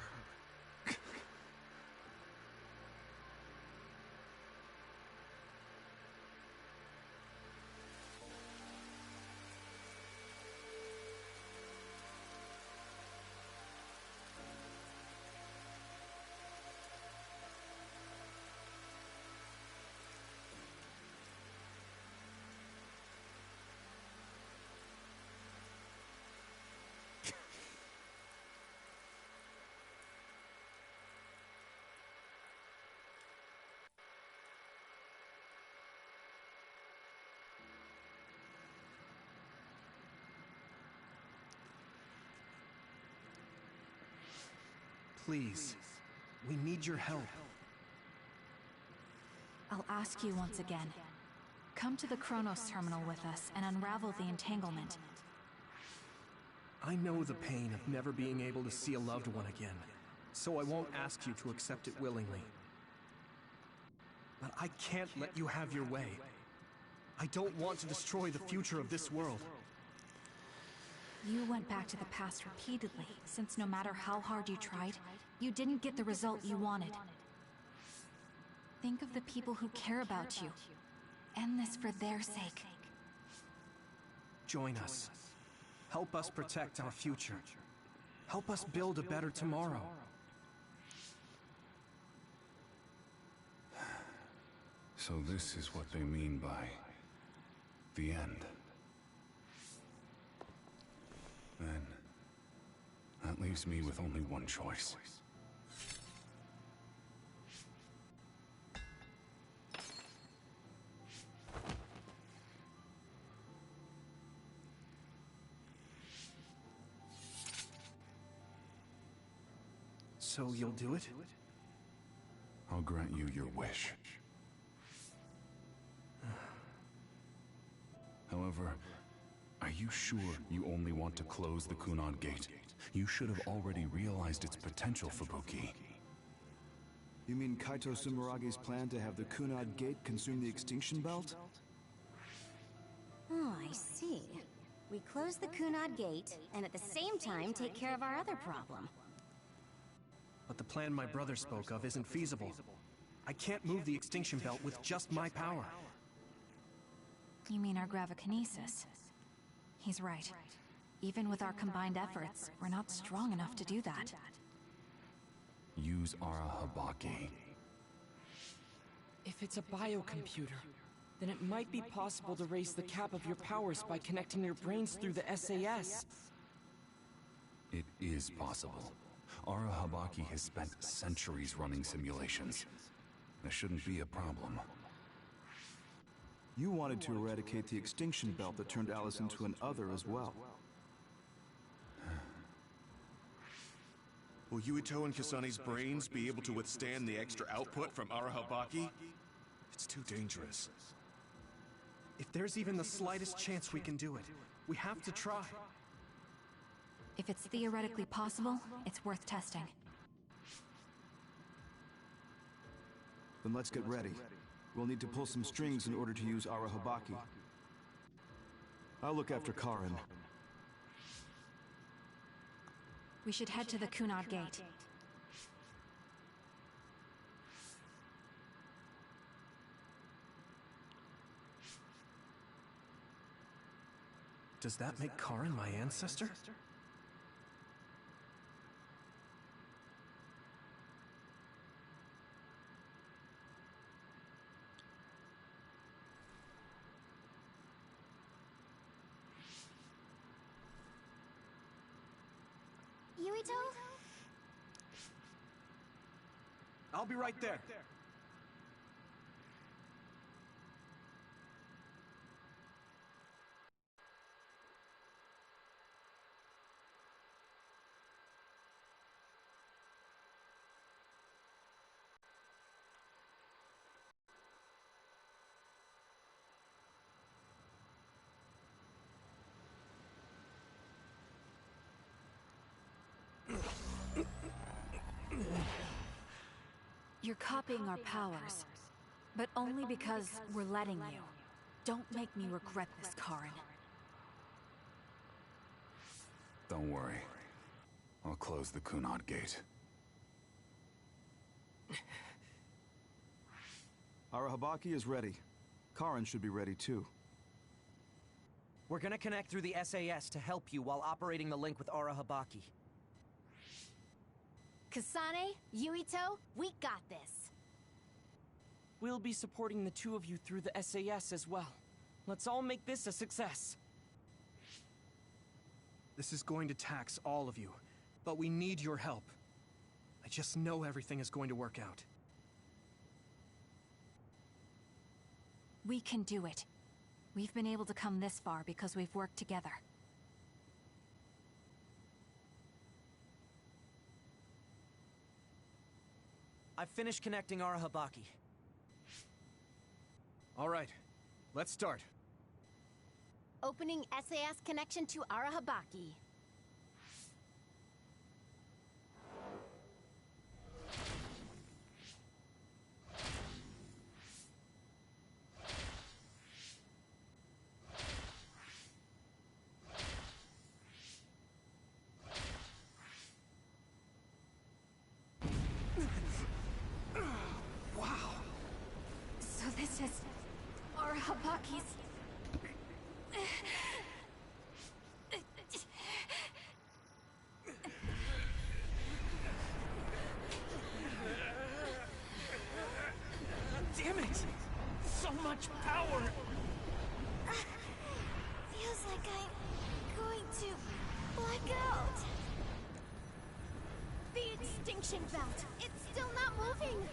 Please, we need your help. I'll ask you once again. Come to the Chronos terminal with us and unravel the entanglement. I know the pain of never being able to see a loved one again, so I won't ask you to accept it willingly. But I can't let you have your way. I don't want to destroy the future of this world. You went back to the past repeatedly, since no matter how hard you tried, you didn't get the result you wanted. Think of the people who care about you. End this for their sake. Join us. Help us protect our future. Help us build a better tomorrow. So this is what they mean by the end. Then, that leaves me with only one choice. So you'll do it? I'll grant you your wish. However, are you sure you only want to close the Kunad Gate? You should have already realized its potential, Fubuki. You mean Kaito Sumerage's plan to have the Kunad Gate consume the Extinction Belt? Oh, I see. We close the Kunad Gate, and at the same time take care of our other problem. But the plan my brother spoke of isn't feasible. I can't move the Extinction Belt with just my power. You mean our gravikinesis? He's right. Even with our combined efforts, we're not strong enough to do that. Use Arahabaki. If it's a biocomputer, then it might be possible to raise the cap of your powers by connecting your brains through the SAS. It is possible. Arahabaki has spent centuries running simulations. There shouldn't be a problem. You wanted to eradicate the Extinction Belt that turned Alice into an other as well. Will Yuito and Kasani's brains be able to withstand the extra output from Arahabaki? It's too dangerous. If there's even the slightest chance we can do it, we have to try. If it's theoretically possible, it's worth testing. Then let's get ready. We'll need to pull some strings in order to use Arahabaki. I'll look after Karin. We should head to the Kunad Gate. Does that make Karin my ancestor? Yuito? I'll be right there. You're copying our powers, but only because we're letting you. Don't make me regret this, Karin. Don't worry. I'll close the Kunad Gate. Arahabaki is ready. Karin should be ready too. We're gonna connect through the SAS to help you while operating the link with Arahabaki. Kasane, Yuito, we got this. We'll be supporting the two of you through the SAS as well. Let's all make this a success. This is going to tax all of you, but we need your help. I just know everything is going to work out. We can do it. We've been able to come this far because we've worked together. I've finished connecting Arahabaki. All right, let's start. Opening SAS connection to Arahabaki. This is Arahabaki's... Damn it! So much power! Feels like I'm going to Blackout! The extinction belt! It's still not moving!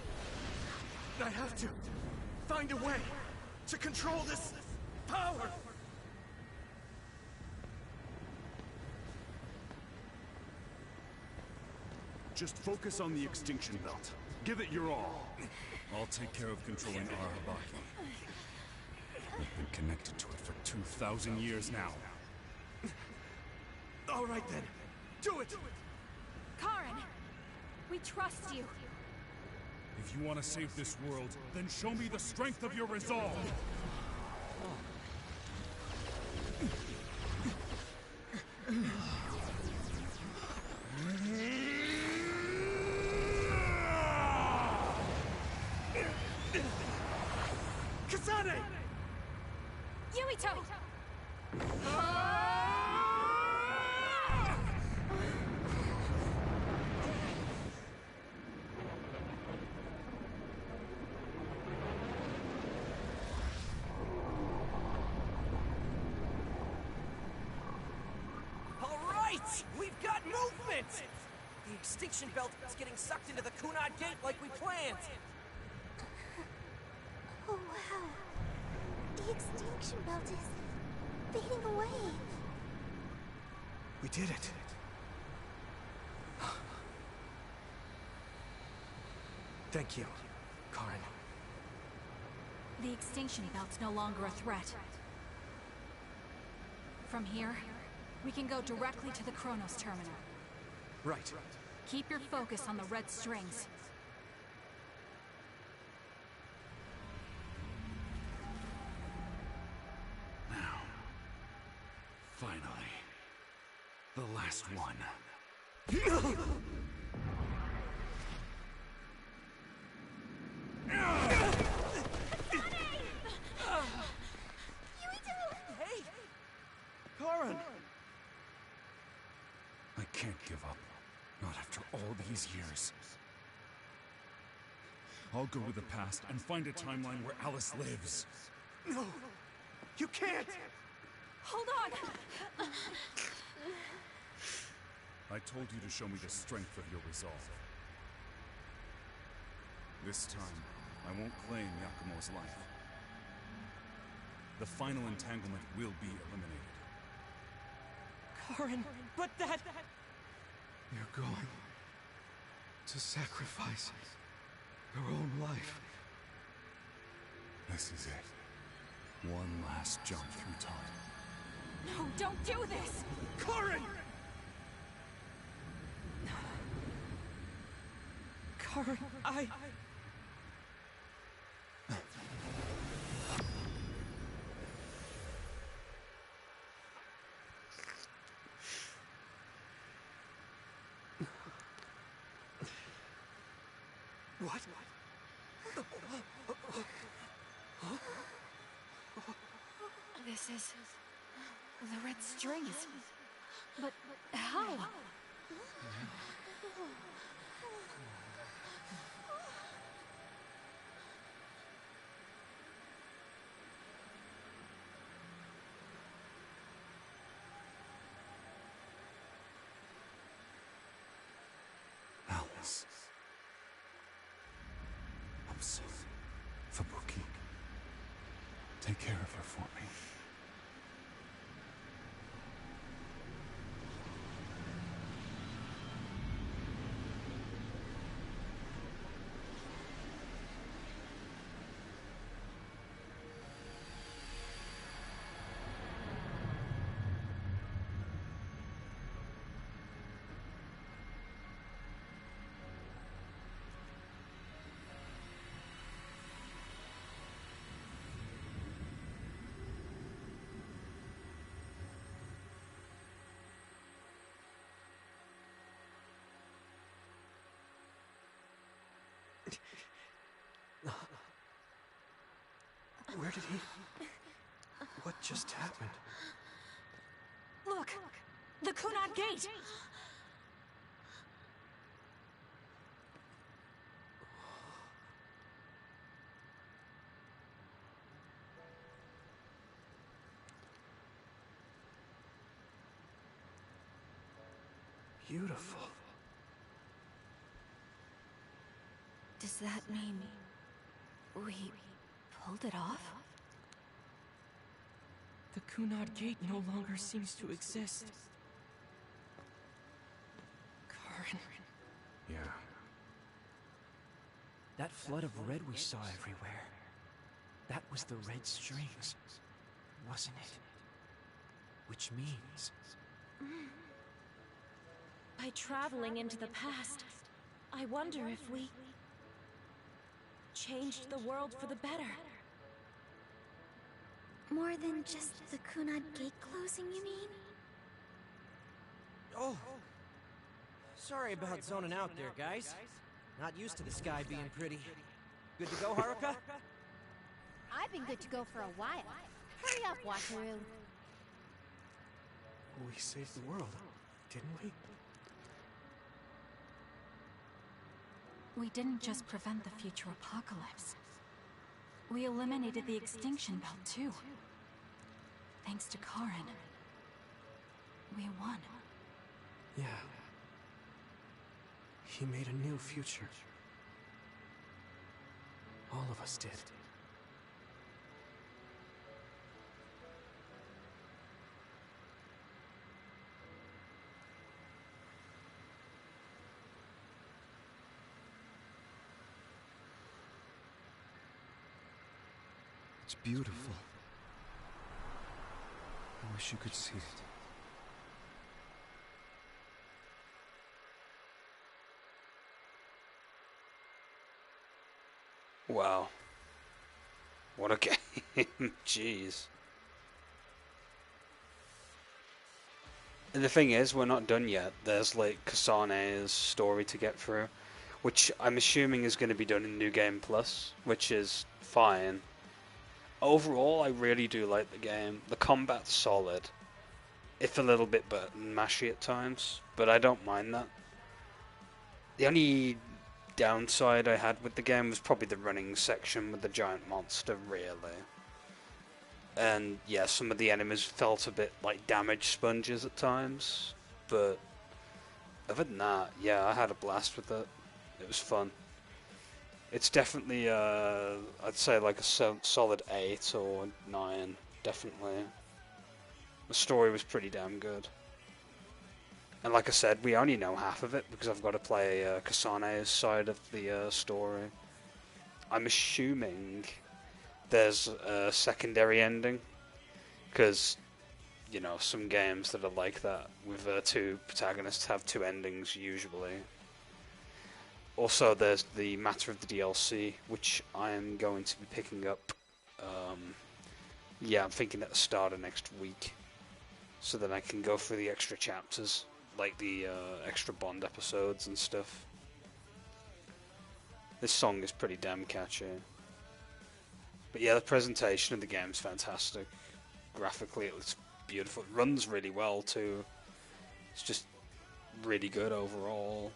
I have to find a way to control this power! Just focus on the extinction belt. Give it your all. I'll take care of controlling Jrpg. I've been connected to it for 2,000 years now. All right then, do it! Karen! We trust you. If you want to save this world, then show me the strength of your resolve! Kasane! Yuito! All right! We've got movement! The extinction belt is getting sucked into the Kunad Gate like we planned! Oh wow. The extinction belt is fading away. We did it. Thank you, Karen. The extinction belt's no longer a threat. From here, we can go directly to the Chronos terminal. Right. Keep your focus on the red strings. Now. Finally. The last one. Hey! Karen! I can't give up. Not after all these years. I'll go to the past and find a timeline where Alice lives. No! You can't! Hold on! I told you to show me the strength of your resolve. This time, I won't claim Yakumo's life. The final entanglement will be eliminated. Karen, but that... You're going to sacrifice your own life. This is it. One last jump through time. No, don't do this! Karen! Karen, I... What? This is... the red strings. But how? Alice. I'm sorry, Fubuki. Take care of her for me. Where did he... What just happened? Look! The Kunad Gate! Beautiful. Does that mean we pulled it off? The Kunad Gate no longer seems to exist. Karen. Yeah. That flood of red we saw everywhere. That was the red strings, wasn't it? Which means... By traveling into the past, I wonder if we changed the world for the better. More than just the Kunad Gate closing, you mean? Oh. Sorry about zoning out there, guys. Not used to the sky being pretty. Good to go, Haruka? I've been good to go for a while. Hurry up, Wataru. We saved the world, didn't we? We didn't just prevent the future apocalypse. We eliminated the extinction belt, too. Thanks to Karen. We won. Yeah. He made a new future. All of us did. It's beautiful. I wish you could see it. Wow. What a game. Jeez. And the thing is, we're not done yet. There's like Kasane's story to get through, which I'm assuming is going to be done in New Game Plus, which is fine. Overall, I really do like the game. The combat's solid. It's a little bit button mashy at times, but I don't mind that. The only downside I had with the game was probably the running section with the giant monster, really. And yeah, some of the enemies felt a bit like damage sponges at times, but other than that, yeah, I had a blast with it. It was fun. It's definitely, I'd say like a solid 8 or 9, definitely. The story was pretty damn good. And like I said, we only know half of it because I've got to play Kasane's side of the story. I'm assuming there's a secondary ending, because, you know, some games that are like that, with two protagonists have two endings usually. Also, there's the matter of the DLC, which I'm going to be picking up, yeah, I'm thinking at the start of next week, so that I can go through the extra chapters, like the extra Bond episodes and stuff. This song is pretty damn catchy. But yeah, the presentation of the game is fantastic. Graphically, it looks beautiful. It runs really well too. It's just really good overall.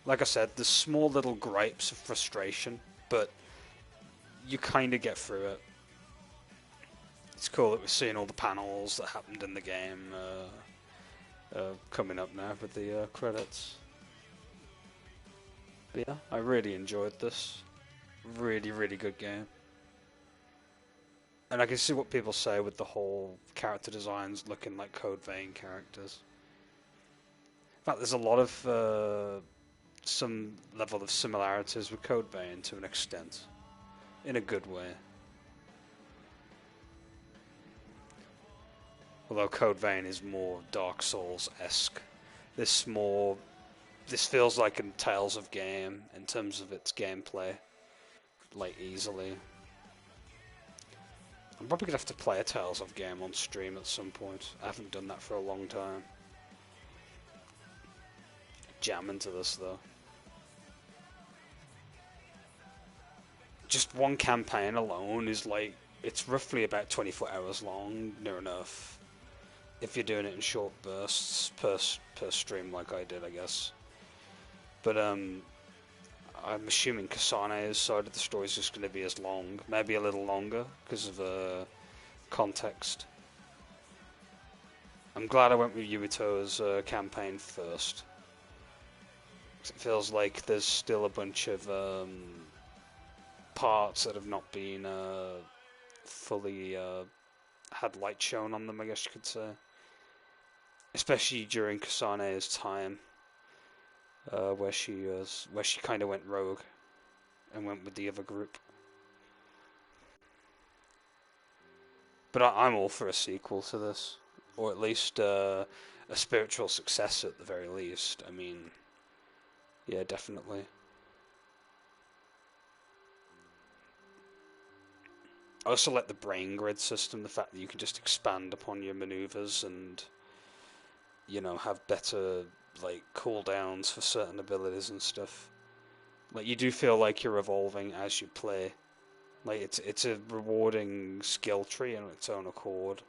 Like I said, there's small little gripes of frustration, but you kind of get through it. It's cool that we're seeing all the panels that happened in the game coming up now with the credits. But yeah, I really enjoyed this. Really, really good game. And I can see what people say with the whole character designs looking like Code Vein characters. In fact, there's a lot of some level of similarities with Code Vein to an extent, in a good way. Although Code Vein is more Dark Souls-esque, this feels like a Tales of game in terms of its gameplay, like easily. I'm probably gonna have to play a Tales of game on stream at some point. I haven't done that for a long time. Jam into this though. Just one campaign alone is like, it's roughly about 24 hours long, near enough. If you're doing it in short bursts per stream like I did, I guess. But I'm assuming Kasane's side of the story is just going to be as long, maybe a little longer because of context. I'm glad I went with Yurito's campaign first. It feels like there's still a bunch of parts that have not been fully had light shown on them, I guess you could say. Especially during Kasane's time, where she kind of went rogue and went with the other group. But I'm all for a sequel to this, or at least a spiritual successor at the very least. I mean, yeah, definitely. I also like the brain grid system, the fact that you can just expand upon your maneuvers and, you know, have better, like, cooldowns for certain abilities and stuff. Like, you do feel like you're evolving as you play. Like, it's a rewarding skill tree on its own accord.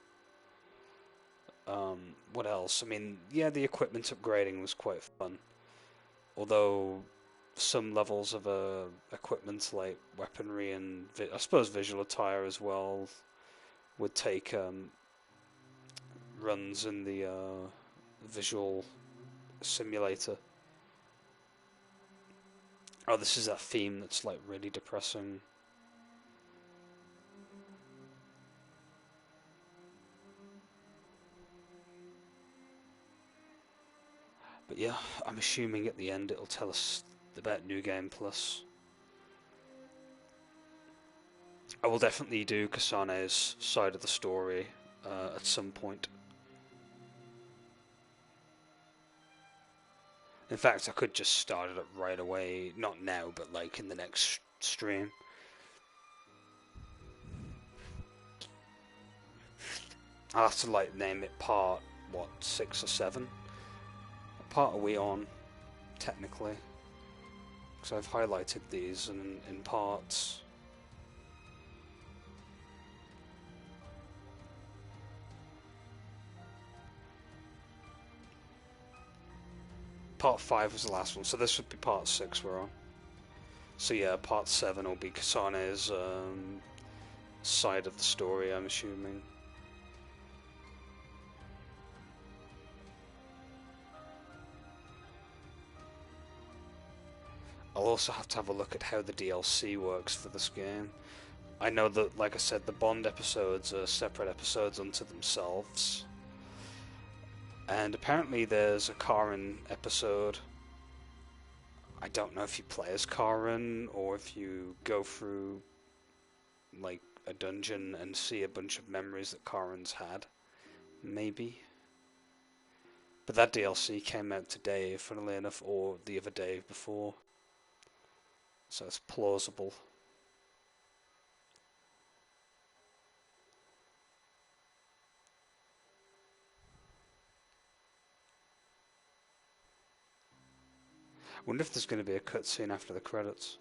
What else? I mean, yeah, the equipment upgrading was quite fun. Although some levels of equipment, like weaponry and I suppose visual attire as well, would take runs in the visual simulator. Oh, this is that theme that's like really depressing. But yeah, I'm assuming at the end it'll tell us about New Game Plus. I will definitely do Kasane's side of the story at some point. In fact, I could just start it up right away, not now, but like in the next stream. I'll have to like name it part, what, 6 or 7? What part are we on, technically? Because I've highlighted these in parts. Part 5 was the last one, so this would be part 6 we're on. So yeah, part 7 will be Kasane's side of the story, I'm assuming. I'll also have to have a look at how the DLC works for this game. I know that, like I said, the Bond episodes are separate episodes unto themselves. And apparently there's a Karen episode. I don't know if you play as Karen or if you go through like a dungeon and see a bunch of memories that Karen's had. Maybe. But that DLC came out today, funnily enough, or the other day before. So it's plausible. I wonder if there's going to be a cutscene after the credits.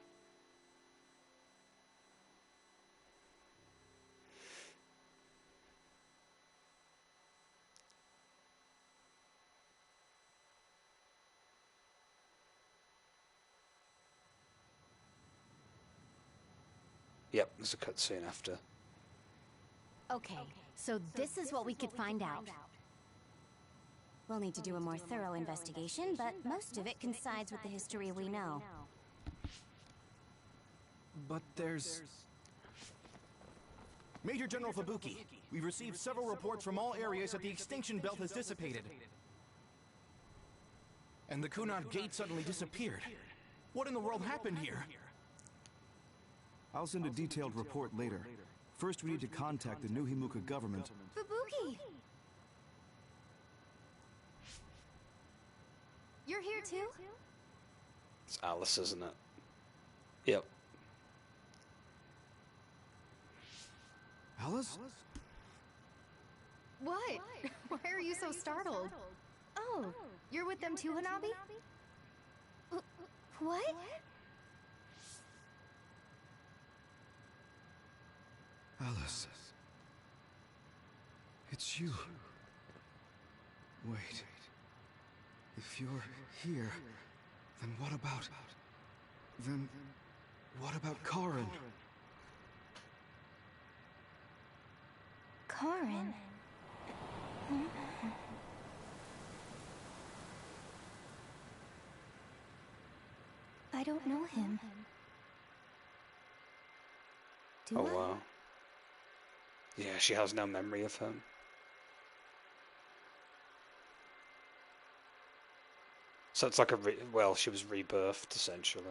Yep, there's a cutscene after. Okay, so this is what we could find out. We'll need to do a more thorough investigation, but most of it coincides with the history we know. But there's... Major General Fubuki, we've received several reports from all areas that the extinction belt has dissipated. And the Kunad Gate suddenly disappeared. What in the world happened here? I'll send a detailed report later. First, we need to contact the New Himuka government. Fubuki! You're here too? It's Alice, isn't it? Yep. Alice? What? Why are you so startled? Oh, you're with them too, Hanabi? What? Alice. It's you. Wait. If you're here, then what about... Then... what about Karen? Karen? don't know him. Do Oh I? wow. Yeah, she has no memory of him. So it's like a well, she was rebirthed essentially.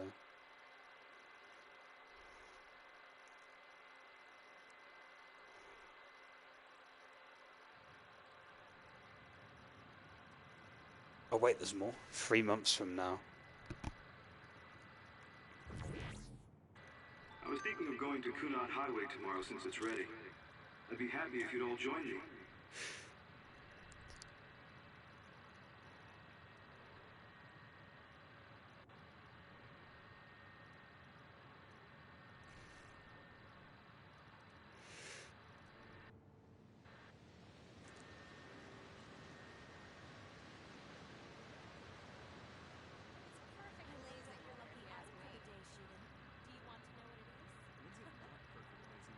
Oh wait, there's more. 3 months from now. I was thinking of going to Kunad Highway tomorrow since it's ready. I'd be happy if you'd all join me.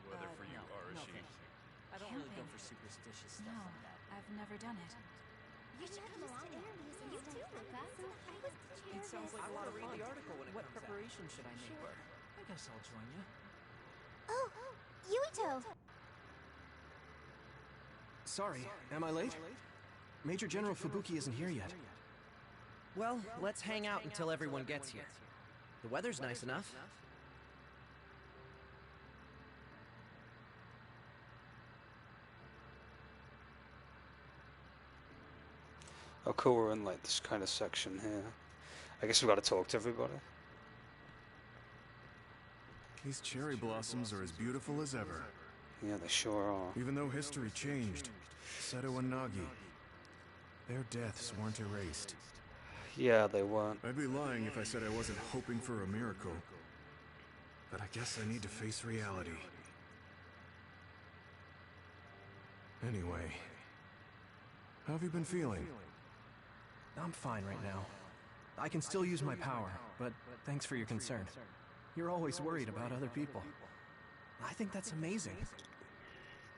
Weather for you, Arashi. I don't really go for superstitious stuff like that. I've never done it. You should come along with me. You too, Luca. It sounds like a lot of fun. Read the article when it What comes preparation out. should I make? Sure. I guess I'll join you. Oh, Yuito! Sorry, am I late? Major General Fubuki isn't here yet. Well, let's hang out until everyone gets here. The weather's nice enough. Oh cool, we're in like this kind of section here. I guess we've got to talk to everybody. These cherry blossoms are as beautiful as ever. Yeah, they sure are. Even though history changed, Seto and Nagi, their deaths weren't erased. Yeah, they weren't. I'd be lying if I said I wasn't hoping for a miracle. But I guess I need to face reality. Anyway, how have you been feeling? I'm fine right now. I can still use my power, but thanks for your concern. You're always worried about other people. I think that's amazing.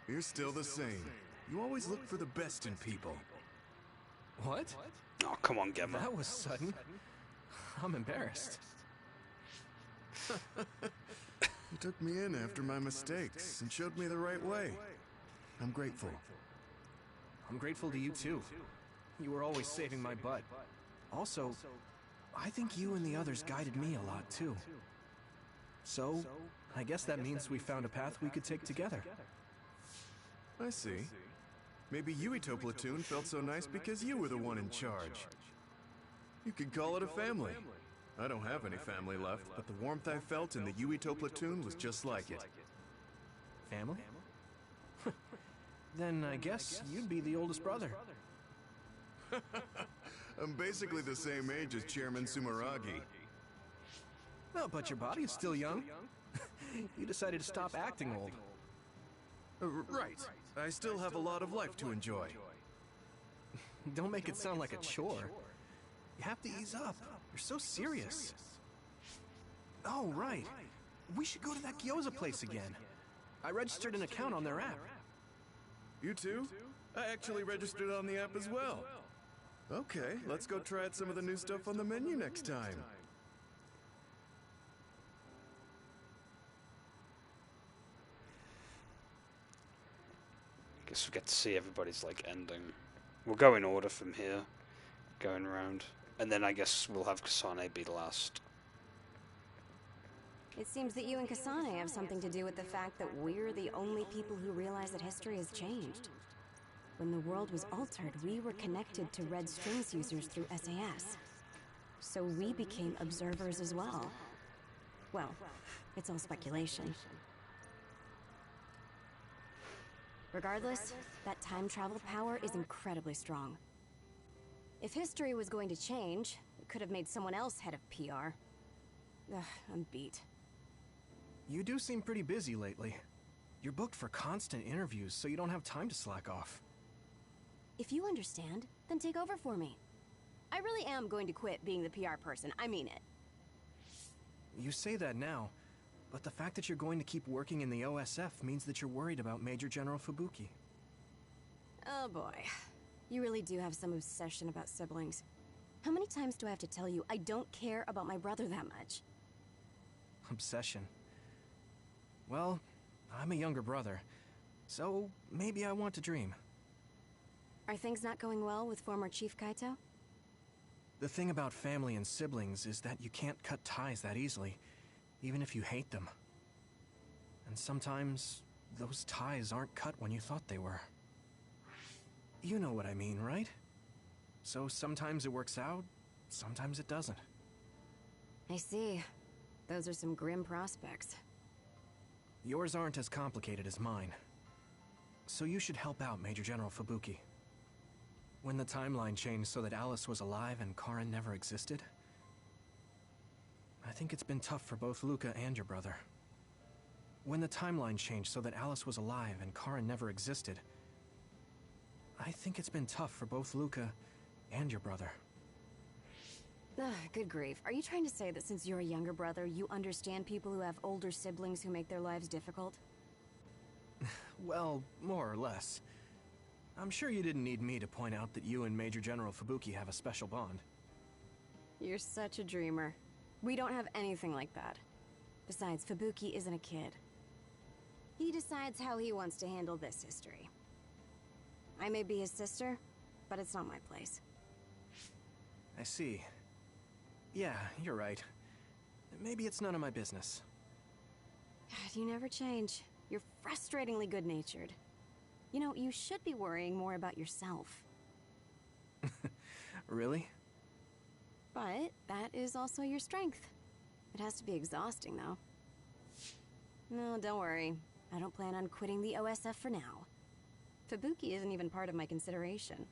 You're still the same. You always look for the best in people. What? Oh, come on, Gemma. That was sudden. I'm embarrassed. You took me in after my mistakes and showed me the right way. I'm grateful. I'm grateful to you too. You were always saving my butt. Also, I think you and the others guided me a lot too. So, I guess that means we found a path we could take together. I see. Maybe Yuito Platoon felt so nice because you were the one in charge. You could call it a family. I don't have any family left, but the warmth I felt in the Yuito Platoon was just like it. Family? Then I guess you'd be the oldest brother. I'm basically the same age as Chairman Sumeragi. Oh, but your body is still young. You decided to stop acting old. Right. I still have a lot of life to enjoy. Don't make it sound like a chore. You have to ease up. You're so serious. Oh, right. We should go to that gyoza place again. I registered an account on their app. You too? I actually registered on the app as well. Okay, let's go try out some of the new stuff on the menu next time. Guess we get to see everybody's like ending. We'll go in order from here, going around, and then I guess we'll have Kasane be the last. It seems that you and Kasane have something to do with the fact that we're the only people who realize that history has changed. When the world was altered, we were connected to Red Strings users through SAS. So we became observers as well. Well, it's all speculation. Regardless, that time travel power is incredibly strong. If history was going to change, it could have made someone else head of PR. Ugh, I'm beat. You do seem pretty busy lately. You're booked for constant interviews, so you don't have time to slack off. If you understand, then take over for me. I really am going to quit being the PR person, I mean it. You say that now, but the fact that you're going to keep working in the OSF means that you're worried about Major General Oh boy. You really do have some obsession about siblings. How many times do I have to tell you I don't care about my brother that much? Obsession. Well, I'm a younger brother, so maybe I want to dream. Are things not going well with former Chief Kaito? The thing about family and siblings is that you can't cut ties that easily, even if you hate them. And sometimes, those ties aren't cut when you thought they were. You know what I mean, right? So sometimes it works out, sometimes it doesn't. I see. Those are some grim prospects. Yours aren't as complicated as mine. So you should help out Major General Fubuki. When the timeline changed so that Alice was alive and Karin never existed, I think it's been tough for both Luca and your brother. When the timeline changed so that Alice was alive and Karin never existed, I think it's been tough for both Luca and your brother. Ugh, good grief. Are you trying to say that since you're a younger brother, you understand people who have older siblings who make their lives difficult? Well, more or less. I'm sure you didn't need me to point out that you and Major General Fubuki have a special bond. You're such a dreamer. We don't have anything like that. Besides, Fubuki isn't a kid. He decides how he wants to handle this history. I may be his sister, but it's not my place. I see. Yeah, you're right. Maybe it's none of my business. God, you never change. You're frustratingly good-natured. You know, you should be worrying more about yourself. Really? But that is also your strength. It has to be exhausting, though. No, don't worry. I don't plan on quitting the OSF for now. Fubuki isn't even part of my consideration.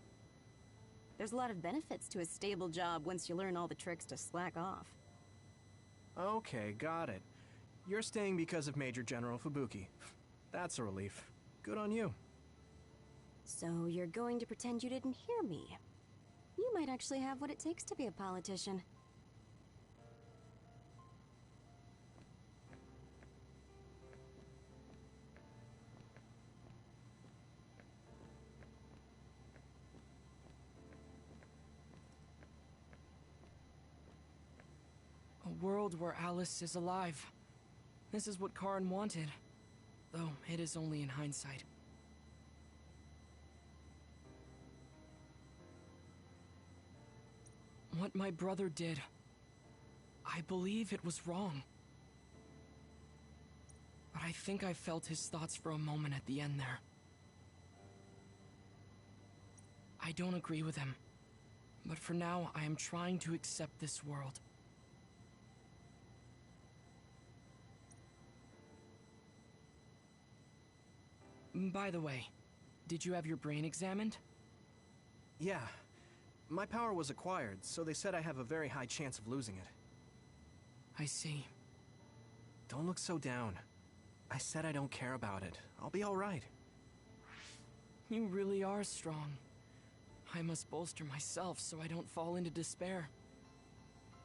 There's a lot of benefits to a stable job once you learn all the tricks to slack off. Okay, got it. You're staying because of Major General Fubuki. That's a relief. Good on you. So you're going to pretend you didn't hear me? You might actually have what it takes to be a politician. A world where Alice is alive. This is what Karin wanted, though it is only in hindsight. What my brother did, I believe it was wrong. But I think I felt his thoughts for a moment at the end there. I don't agree with him, but for now I am trying to accept this world. By the way, did you have your brain examined? Yeah. My power was acquired, so they said I have a very high chance of losing it. I see. Don't look so down. I said I don't care about it. I'll be alright. You really are strong. I must bolster myself so I don't fall into despair.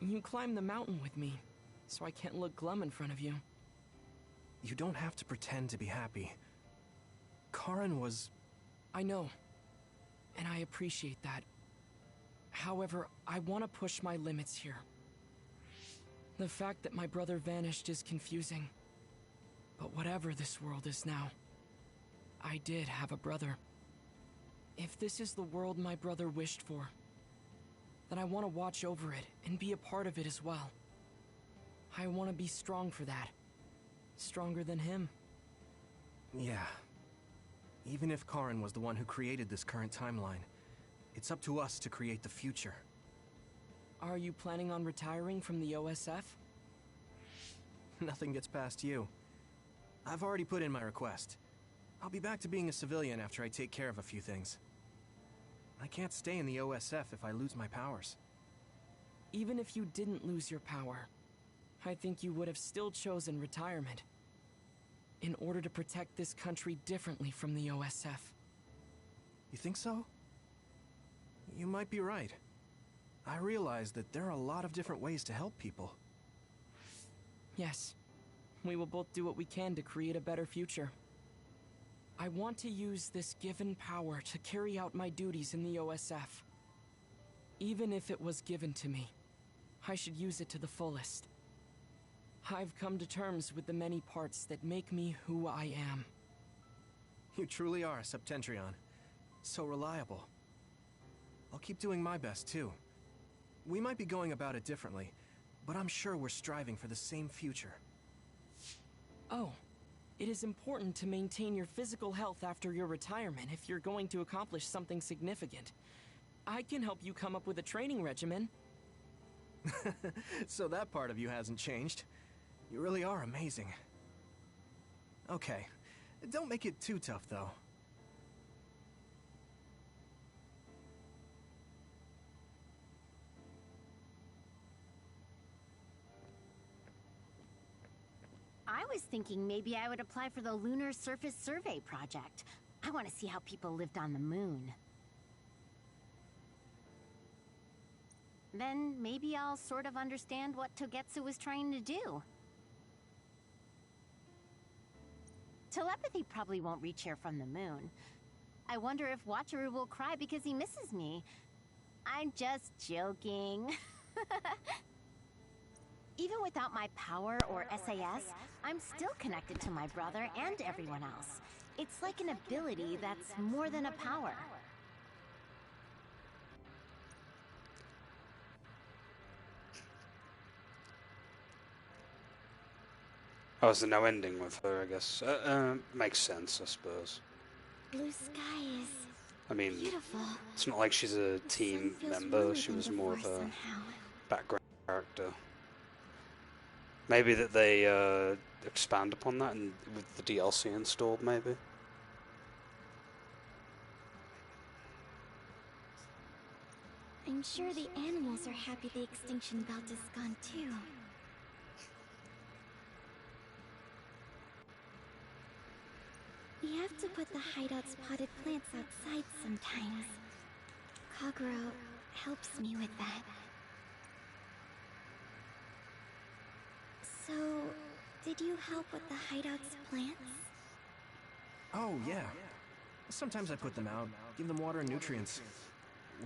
You climbed the mountain with me, so I can't look glum in front of you. You don't have to pretend to be happy. Karin was... I know, and I appreciate that. However, I want to push my limits here. The fact that my brother vanished is confusing. But whatever this world is now, I did have a brother. If this is the world my brother wished for, then I want to watch over it and be a part of it as well. I want to be strong for that. Stronger than him. Yeah. Even if Karin was the one who created this current timeline, it's up to us to create the future. Are you planning on retiring from the OSF? Nothing gets past you. I've already put in my request. I'll be back to being a civilian after I take care of a few things. I can't stay in the OSF if I lose my powers. Even if you didn't lose your power, I think you would have still chosen retirement in order to protect this country differently from the OSF. You think so? You might be right. I realize that there are a lot of different ways to help people. Yes. We will both do what we can to create a better future. I want to use this given power to carry out my duties in the OSF. Even if it was given to me, I should use it to the fullest. I've come to terms with the many parts that make me who I am. You truly are a Septentrion. So reliable. I'll keep doing my best, too. We might be going about it differently, but I'm sure we're striving for the same future. Oh, it is important to maintain your physical health after your retirement if you're going to accomplish something significant. I can help you come up with a training regimen. So that part of you hasn't changed. You really are amazing. Okay, don't make it too tough, though. I was thinking maybe I would apply for the Lunar Surface Survey project. I want to see how people lived on the moon. Then maybe I'll sort of understand what Togetsu was trying to do. Telepathy probably won't reach here from the moon. I wonder if Wataru will cry because he misses me. I'm just joking. Even without my power or SAS, I'm still connected to my brother and everyone else. It's like an ability that's more than a power. Oh, is there no ending with her, I guess? Makes sense, I suppose. Blue sky is I mean, beautiful. it's not like she's a team member, she was more of a background character. Maybe that they expand upon that and with the DLC installed, maybe? I'm sure the animals are happy the extinction belt is gone too. We have to put the hideout's potted plants outside sometimes. Kaguro helps me with that. So, did you help with the hideout's plants? Oh, yeah. Sometimes I put them out, give them water and nutrients.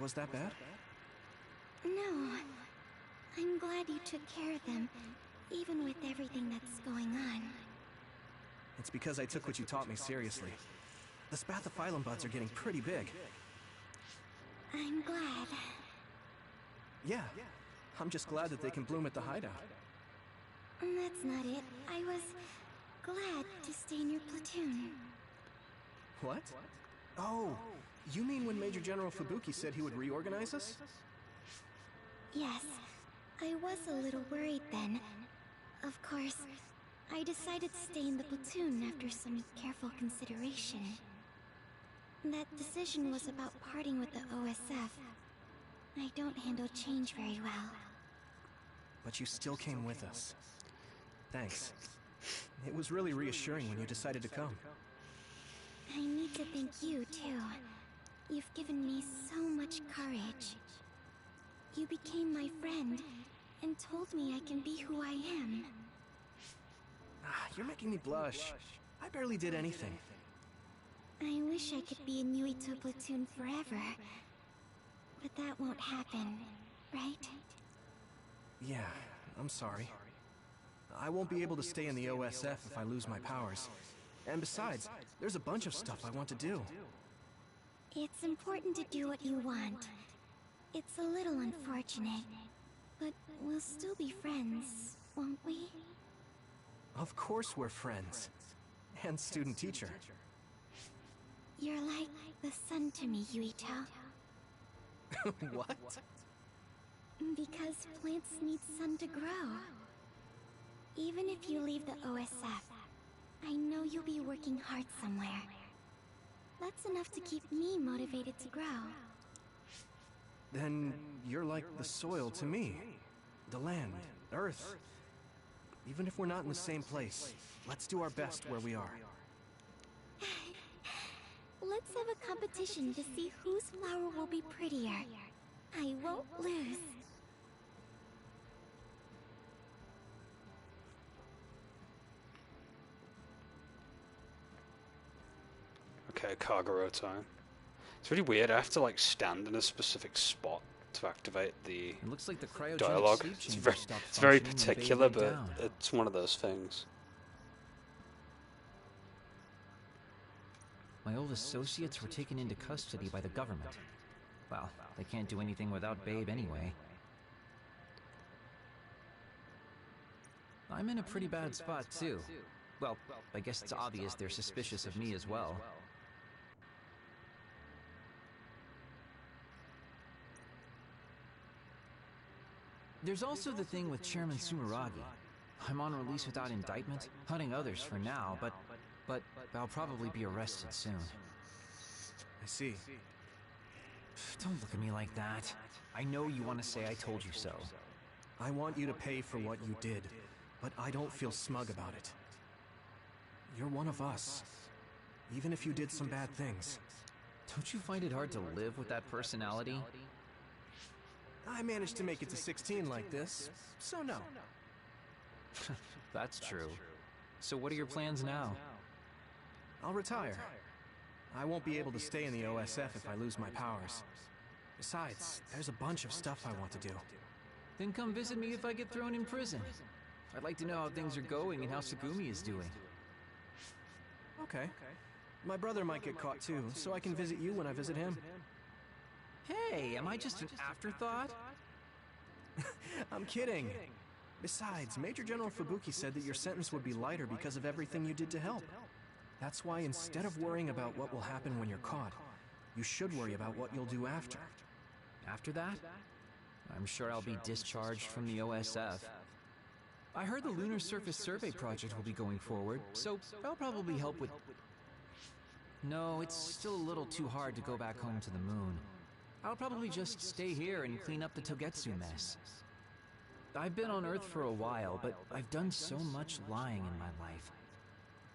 Was that bad? No. I'm glad you took care of them, even with everything that's going on. It's because I took what you taught me seriously. The spathophyllum buds are getting pretty big. I'm glad. Yeah. I'm just glad that they can bloom at the hideout. That's not it. I was glad to stay in your platoon. What? Oh, you mean when Major General Fubuki said he would reorganize us? Yes, I was a little worried then. Of course, I decided to stay in the platoon after some careful consideration. That decision was about parting with the OSF. I don't handle change very well. But you still came with us. Thanks. It was really reassuring when you decided to come. I need to thank you, too. You've given me so much courage. You became my friend, and told me I can be who I am. You're making me blush. I barely did anything. I wish I could be in Yuito platoon forever. But that won't happen, right? Yeah, I'm sorry. I won't be able to stay in the OSF if I lose my powers. And besides, there's a bunch of stuff I want to do. It's important to do what you want. It's a little unfortunate, but we'll still be friends, won't we? Of course we're friends. And student-teacher. You're like the sun to me, Yuito. What? Because plants need sun to grow. Even if you leave the OSF, I know you'll be working hard somewhere. That's enough to keep me motivated to grow. Then you're like the soil to me. The land, earth. Even if we're not in the same place, let's do our best where we are. Let's have a competition to see whose flower will be prettier. I won't lose. Okay, Kaguro time. It's really weird, I have to like stand in a specific spot to activate the It looks like the cryogenic dialogue. sleep It's chamber very, stopped it's very functioning when Babe particular, laid but down. it's one of those things. My old associates were taken into custody by the government. Well, they can't do anything without Babe anyway. I'm in a pretty bad spot, too. Well, I guess it's obvious they're suspicious of me as well. There's also the thing with Chairman Sumeragi. I'm on release without indictment, hunting others for now, but I'll probably be arrested soon. I see. Don't look at me like that. I know you want to say I told you so. I want you to pay for what you did, but I don't feel smug about it. You're one of us, even if you did some bad things. Don't you find it hard to live with that personality? I managed to make it to 16 like this, so no. That's true. So what are your plans now? I'll retire. I won't be able to stay in the OSF if I lose my powers. Besides, there's a bunch of stuff I want to do. Then come visit me if I get thrown in prison. I'd like to know how things are going and how Sagumi is doing. Okay. My brother might get caught too, so I can visit you when I visit him. Hey, am I just an afterthought? I'm kidding. Besides, Major General Fubuki said that your sentence would be lighter because of everything you did to help. That's why instead of worrying about what will happen when you're caught, you should worry about what you'll do after. After that? I'm sure I'll be discharged from the OSF. I heard the Lunar Surface Survey project will be going forward, so I'll probably help with... No, it's still a little too hard to go back home to the moon. I'll probably just stay here and clean up the Togetsu mess. I've been on Earth for a while, but I've done so much lying in my life.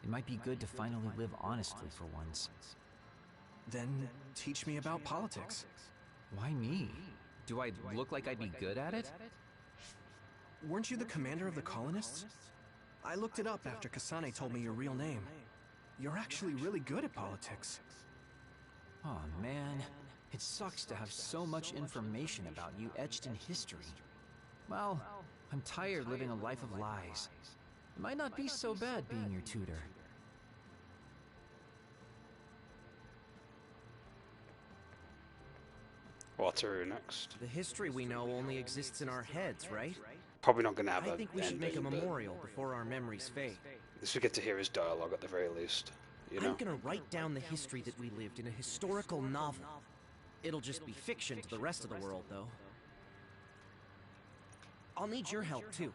It might be good to finally live honestly for once. Then teach me about politics. Why me? Do I look like I'd be good at it? Weren't you the commander of the colonists? I looked it up after Kasane told me your real name. You're actually really good at politics. Oh man, it sucks to have so much information about you etched in history. Well, I'm tired living a life of lies. It might not be so bad being your tutor. Wataru next. The history we know only exists in our heads, right? Probably not going to have I think we should make a memorial before our memories fade. At least we get to hear his dialogue at the very least. You know? I'm gonna write down the history that we lived in a historical novel. It'll just be fiction to the rest of the world, though. I'll need your help, too.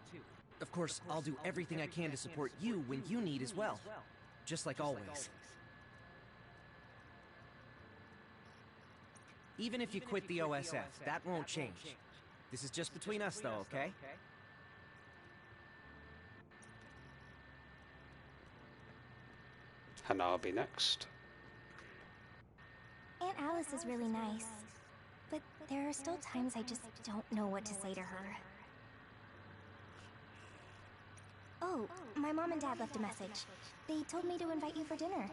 Of course, I'll do everything I can to support you when you need as well. Just like always. Even if you quit the OSF, that won't change. This is just between us, though, okay? Hanabi next. Aunt Alice is really nice, but there are still times I just don't know what to say to her. Oh, my mom and dad left a message. They told me to invite you for dinner.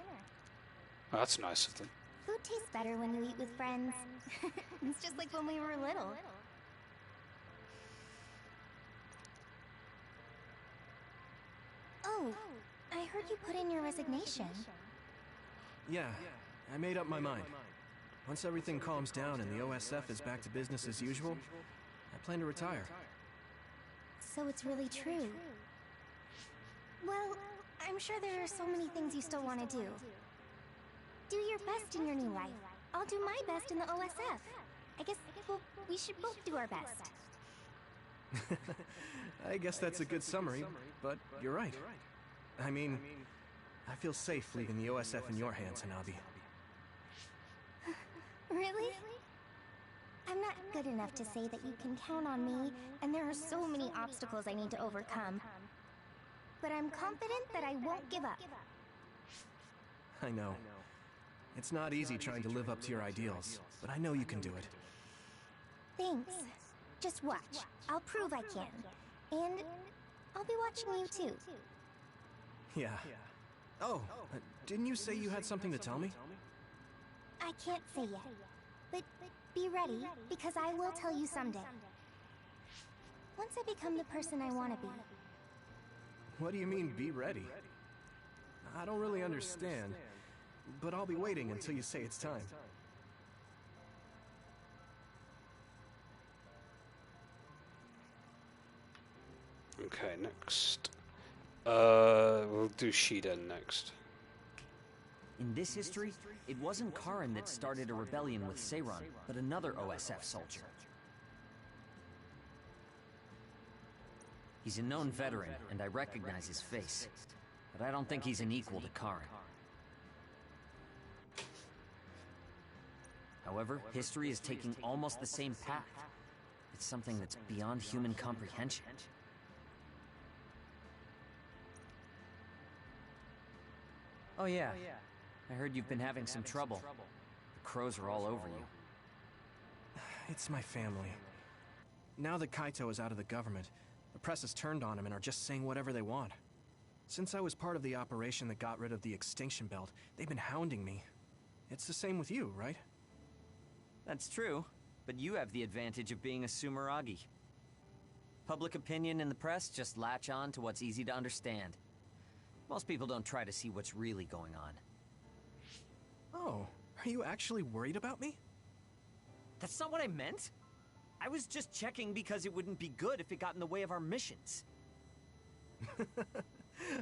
Oh, that's nice of them. Food tastes better when you eat with friends. It's just like when we were little. Oh, I heard you put in your resignation. Yeah, I made up my mind. Once everything calms down and the OSF is back to business as usual, I plan to retire. So it's really true. Well, I'm sure there are so many things you still want to do. Do your best in your new life. I'll do my best in the OSF. I guess, well, we should both do our best. I guess that's a good summary, but you're right. I mean, I feel safe leaving the OSF in your hands, Hanabi. Really? I'm not good enough to say that you can count on me, and there are so many obstacles I need to overcome. But I'm confident that I won't give up. I know. It's not easy trying to live up to your ideals, but I know you can do it. Thanks. Just watch. I'll prove I can. And I'll be watching you too. Yeah. Oh, didn't you say you had something to tell me? I can't say yet. But Be ready, because I will tell you someday. Once I become the person I want to be. What do you mean, be ready? I don't really understand, but I'll be waiting until you say it's time. Okay, next. We'll do Shiden next. In this history, it wasn't Karin that started a rebellion with Seiran, but another OSF soldier. He's a known veteran, and I recognize his face. But I don't think he's an equal to Karin. However, history is taking almost the same path. It's something that's beyond human comprehension. Oh yeah, I heard you've been having some trouble. The crows are all over you. It's my family. Now that Kaito is out of the government, the press has turned on him and are just saying whatever they want. Since I was part of the operation that got rid of the extinction belt, they've been hounding me. It's the same with you, right? That's true, but you have the advantage of being a Sumeragi. Public opinion and the press just latch on to what's easy to understand. Most people don't try to see what's really going on. Oh, are you actually worried about me? That's not what I meant. I was just checking because it wouldn't be good if it got in the way of our missions.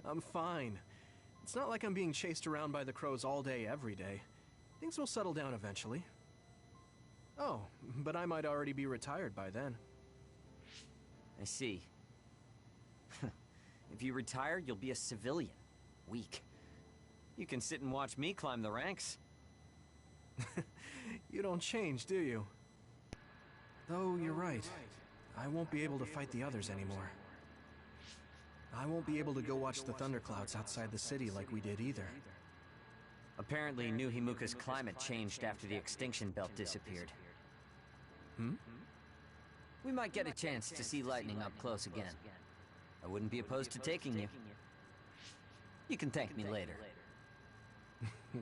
I'm fine. It's not like I'm being chased around by the crows all day, every day. Things will settle down eventually. Oh, but I might already be retired by then. I see. If you retire, you'll be a civilian. Weak. You can sit and watch me climb the ranks. You don't change, do you? Though you're right. I won't be able to fight the others anymore. I won't be able to go watch the thunderclouds outside the city like we did either. Apparently, New Himuka's climate changed after the extinction belt disappeared. Hmm? We might get a chance to see lightning up close again. I wouldn't be opposed to taking you. You can thank me later.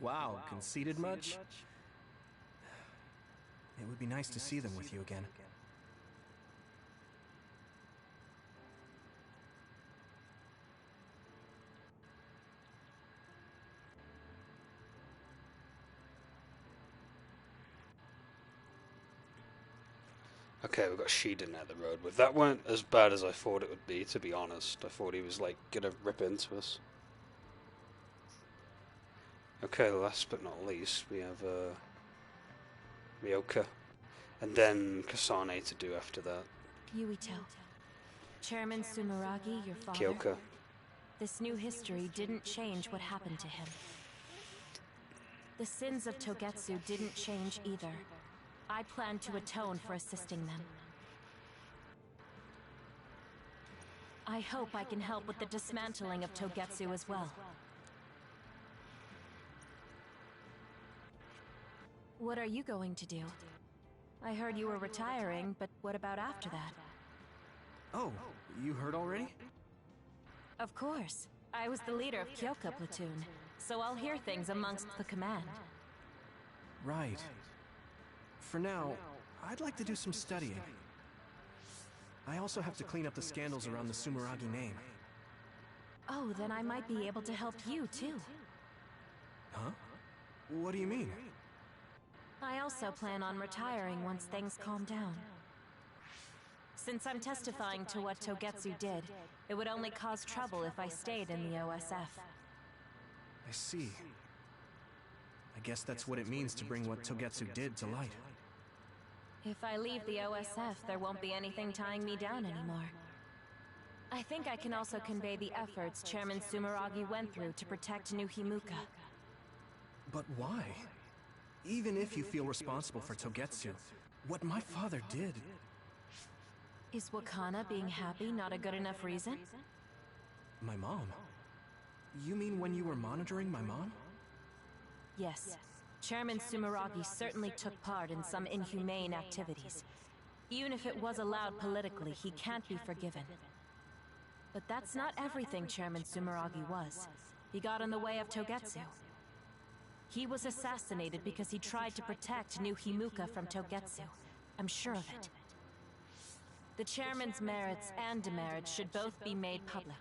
Wow, conceited much? It would be nice to see them with you again. Okay, we've got Shiden at the road with. That weren't as bad as I thought it would be, to be honest. I thought he was, like, gonna rip into us. Okay, last but not least, we have, Ryoka. And then Kasane to do after that. Yuito. Chairman Sumeragi, your father. Kyoka. This new history didn't change what happened to him. The sins of Togetsu didn't change either. I plan to atone for assisting them. I hope I can help with the dismantling of Togetsu as well. What are you going to do? I heard you were retiring, but what about after that? Oh, you heard already? Of course. I was the leader of Kyoka platoon, so I'll hear things amongst the command. Right. For now, I'd like to do some studying. I also have to clean up the scandals around the Sumeragi name. Oh, then I might be able to help you, too. Huh? What do you mean? I also plan on retiring once things calm down. Since I'm testifying to what Togetsu did, it would only cause trouble if I stayed in the OSF. I see. I guess that's what it means to bring what Togetsu did to light. If I leave the OSF, there won't be anything tying me down anymore. I think I can also convey the efforts Chairman Sumeragi went through to protect New Himuka. But why? Even if you feel responsible for Togetsu, what my father did... Is Wakana being happy not a good enough reason? My mom? You mean when you were monitoring my mom? Yes. Chairman Sumeragi certainly took part in some inhumane activities. Even if it was allowed politically, he can't be forgiven. But that's not everything Chairman Sumeragi was. He got in the way of Togetsu. He was assassinated because he tried to protect New Himuka from Togetsu. I'm sure of it. The chairman's merits and demerits should both be made public.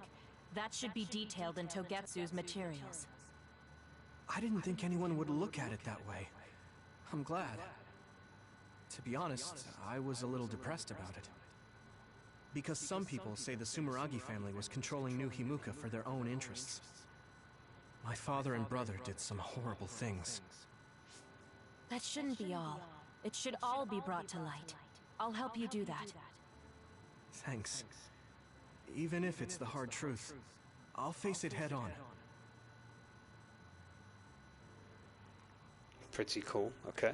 That should be detailed in Togetsu's materials. I didn't think anyone would look at it that way. I'm glad. To be honest, I was a little depressed about it. Because some people say the Sumeragi family was controlling New Himuka for their own interests. My father and brother did some horrible things. That shouldn't be all. It should all be brought to light. I'll help you do that. Thanks. Even if it's the hard truth, I'll face it head on. Pretty cool, okay.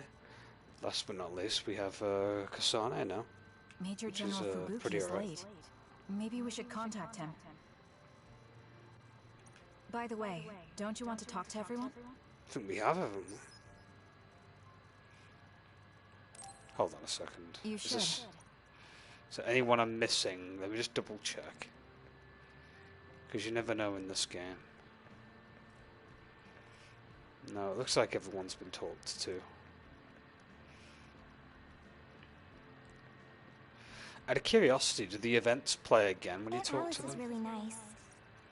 Last but not least, we have Kasane now. Major which General is, Fubuki pretty is alright. late. Maybe we should contact him. By the way, don't you want to talk to everyone? I think we have them. Hold on a second. You should. Is there anyone I'm missing? Let me just double check. Because you never know in this game. No, it looks like everyone's been talked to. Out of curiosity, do the events play again when you talk Alice to is them? really nice.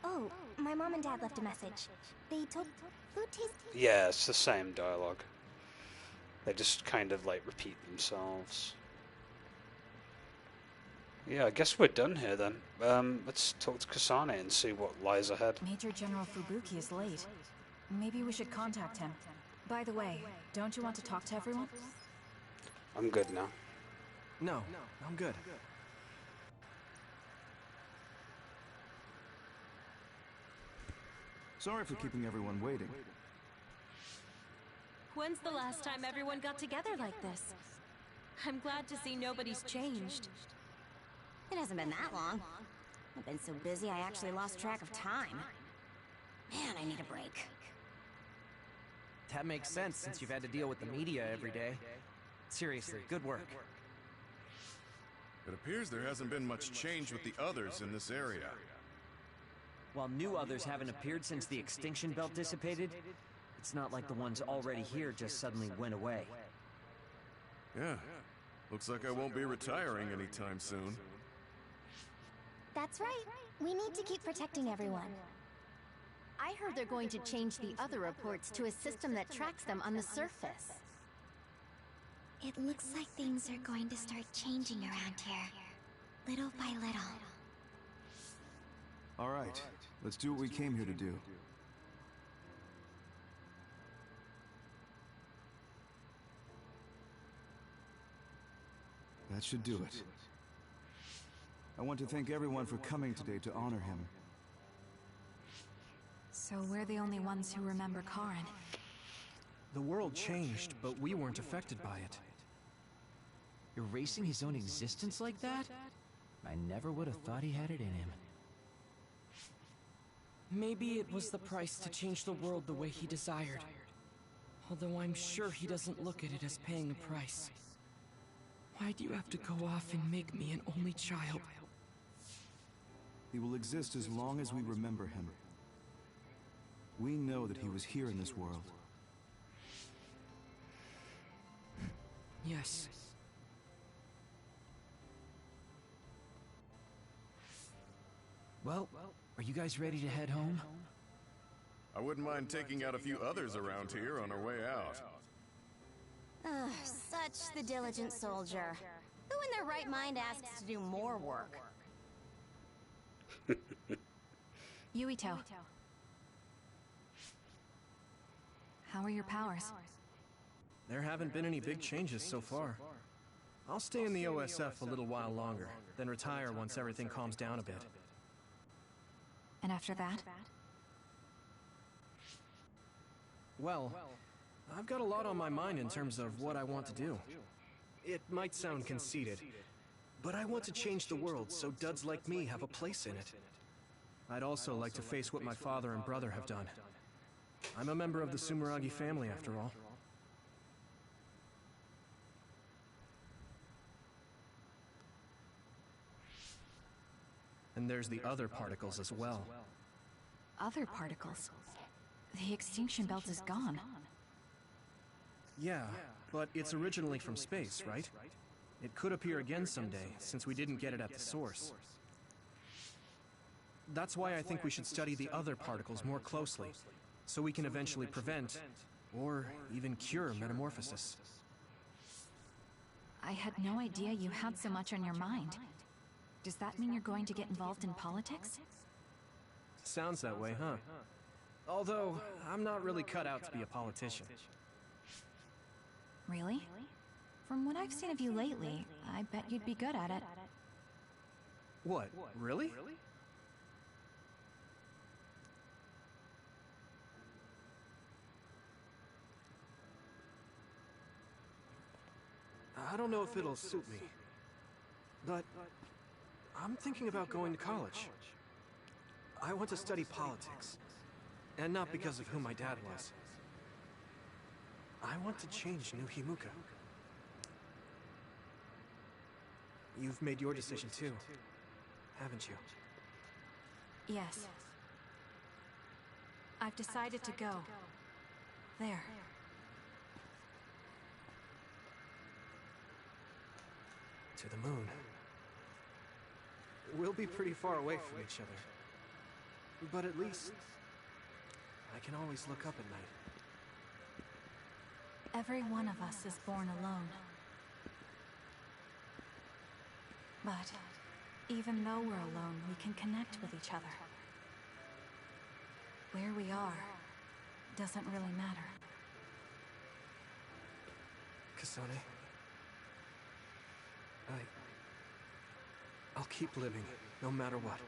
Oh, my mom and dad left a message. They told food tastes. Yeah, it's the same dialogue. They just kind of like repeat themselves. Yeah, I guess we're done here then. Let's talk to Kasane and see what lies ahead. Major General Fubuki is late. Maybe we should contact him. By the way, don't you want to talk to everyone? I'm good now. No, I'm good. Sorry for keeping everyone waiting. When's the last time everyone got together like this? I'm glad to see nobody's changed. It hasn't been that long. I've been so busy I actually lost track of time. Man, I need a break. That makes sense since you've had to deal with the media every day. Seriously, good work. It appears there hasn't been much change with the others in this area. While new others haven't appeared since the extinction belt dissipated, it's not like the ones already here just suddenly went away. Yeah. Looks like I won't be retiring anytime soon. That's right. We need to keep protecting everyone. I heard they're going to change the other reports to a system that tracks them on the surface. It looks like things are going to start changing around here. Little by little. All right, let's do what we came here to do. That should do it. I want to thank everyone for coming today to honor him. So we're the only ones who remember Karin. The world changed, but we weren't affected by it. Erasing his own existence like that? I never would have thought he had it in him. Maybe it was the price to change the world the way he desired. Although I'm sure he doesn't look at it as paying a price. Why do you have to go off and make me an only child? He will exist as long as we remember him. We know that he was here in this world. Yes. Well, are you guys ready to head home? I wouldn't mind taking out a few others around here on our way out. Ugh, such the diligent soldier. Who in their right mind asks to do more work? Yuito. How are your powers? There haven't been any big changes so far. I'll stay in the OSF a little while longer, then retire once everything calms down a bit. And after that? Well, I've got a lot on my mind in terms of what I want to do. It might sound conceited, but I want to change the world so duds like me have a place in it. I'd also like to face what my father and brother have done. I'm a member of the Sumeragi family, after all. And there's the other particles as well. Other particles? The extinction belt is gone. Yeah, but it's originally from space, right? It could appear again someday, since we didn't get it at the source. That's why I think we should study the other particles more closely, so we can eventually prevent, or even cure metamorphosis. I had no idea you had so much on your mind. Does that mean you're going to get involved in politics? Sounds that way, huh? Although, I'm not really cut out to be a politician. Really? From what I've seen of you lately, I bet you'd be good at it. What, really? I don't know if it'll suit me, but I'm thinking about going to college. I want to study politics, and not because of who my dad was. I want to change New Himuka. You've made your decision too, haven't you? Yes. I've decided to go. There. To the moon. We'll be pretty far away from each other. But at least, I can always look up at night. Every one of us is born alone. But even though we're alone, we can connect with each other. Where we are doesn't really matter. Kasane, I'll keep living, no matter what.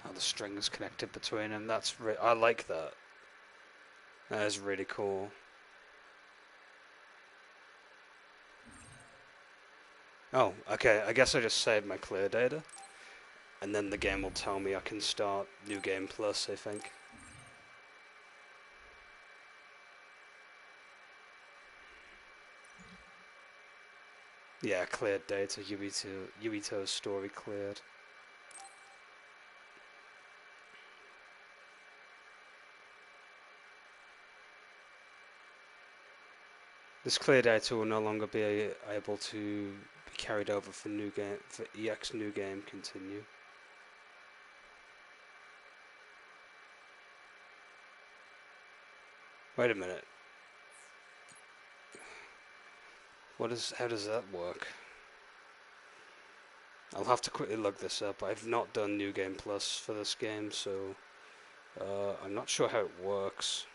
How the strings connected between them. I like that. That is really cool. Oh, okay. I guess I just saved my clear data, and then the game will tell me I can start New Game Plus, I think. Yeah, cleared data. Yuito's story cleared. This clear data will no longer be able to be carried over for EX New Game Continue. Wait a minute. How does that work? I'll have to quickly look this up. I've not done New Game Plus for this game, so I'm not sure how it works.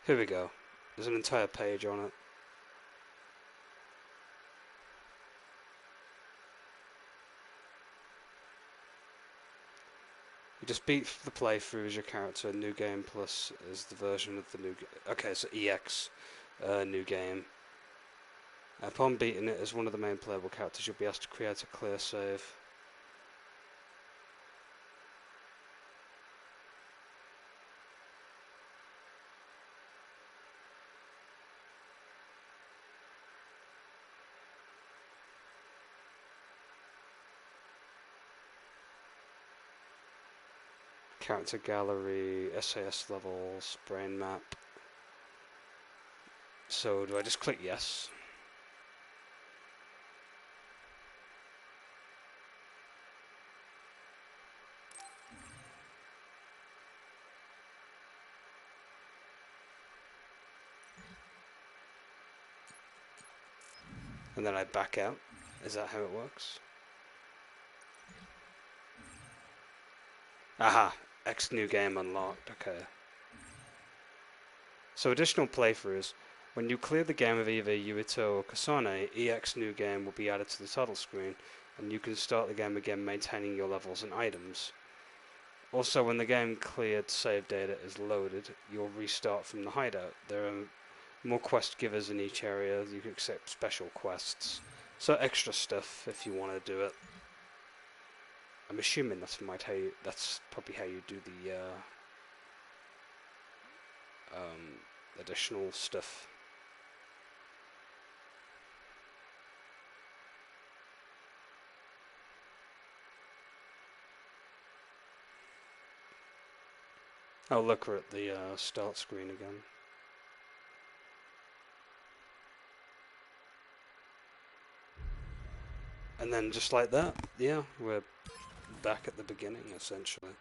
Here we go. There's an entire page on it. You just beat the playthrough as your character. New Game Plus is the version of the new game. Okay, so EX, New Game. Upon beating it as one of the main playable characters, you'll be asked to create a clear save. Character gallery, SAS levels, brain map. So do I just click yes? And then I back out. Is that how it works? Aha! X New Game unlocked. Okay. So additional playthroughs. When you clear the game of either Yuito or Kasane, EX New Game will be added to the title screen, and you can start the game again maintaining your levels and items. Also, when the game cleared save data is loaded, you'll restart from the hideout. There are more quest givers in each area. You can accept special quests. So extra stuff if you want to do it. I'm assuming that's probably how you do the additional stuff. Oh look, we're at the start screen again. And then just like that, yeah, we're back at the beginning, essentially.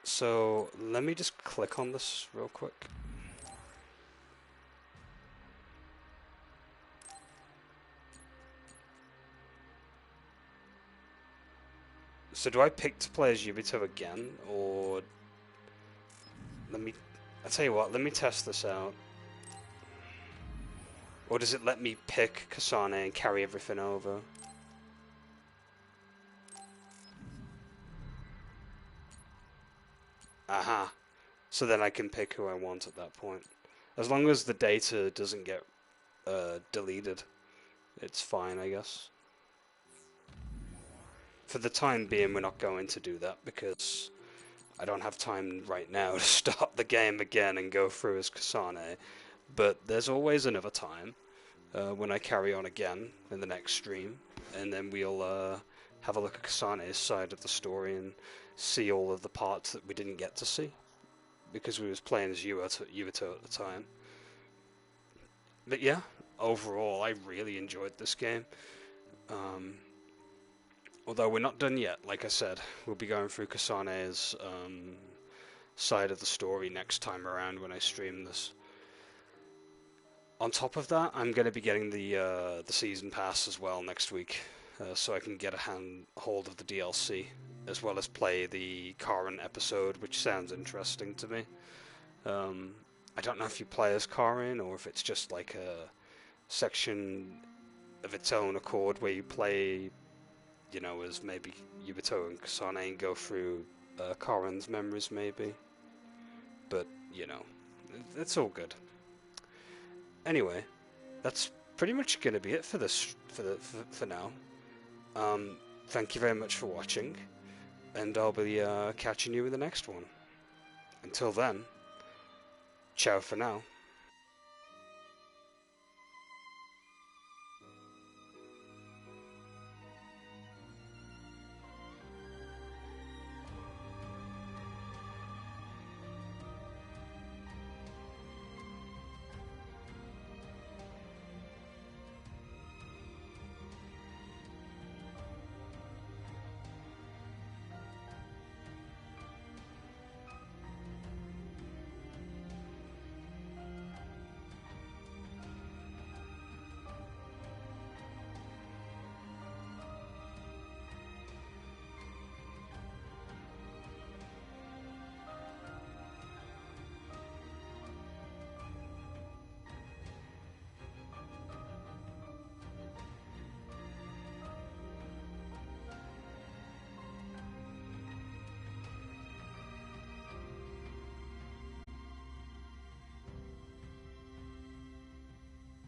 So, let me just click on this real quick. So do I pick to play as Yubito again, or... I'll tell you what, let me test this out. Or does it let me pick Kasane and carry everything over? Aha. So then I can pick who I want at that point. As long as the data doesn't get deleted, it's fine, I guess. For the time being, we're not going to do that because I don't have time right now to start the game again and go through as Kasane. But there's always another time when I carry on again in the next stream, and then we'll have a look at Kasane's side of the story and see all of the parts that we didn't get to see because we was playing as Yubito at the time. But yeah, overall, I really enjoyed this game. Although we're not done yet, like I said, we'll be going through Kasane's side of the story next time around when I stream this. On top of that, I'm going to be getting the season pass as well next week, so I can get a hold of the DLC, as well as play the Karen episode, which sounds interesting to me. I don't know if you play as Karen, or if it's just like a section of its own accord where you play, you know, as maybe Yubito and Kasane and go through Karen's memories, maybe. But, you know, it's all good. Anyway, that's pretty much going to be it for this for now. Thank you very much for watching, and I'll be catching you in the next one. Until then, ciao for now.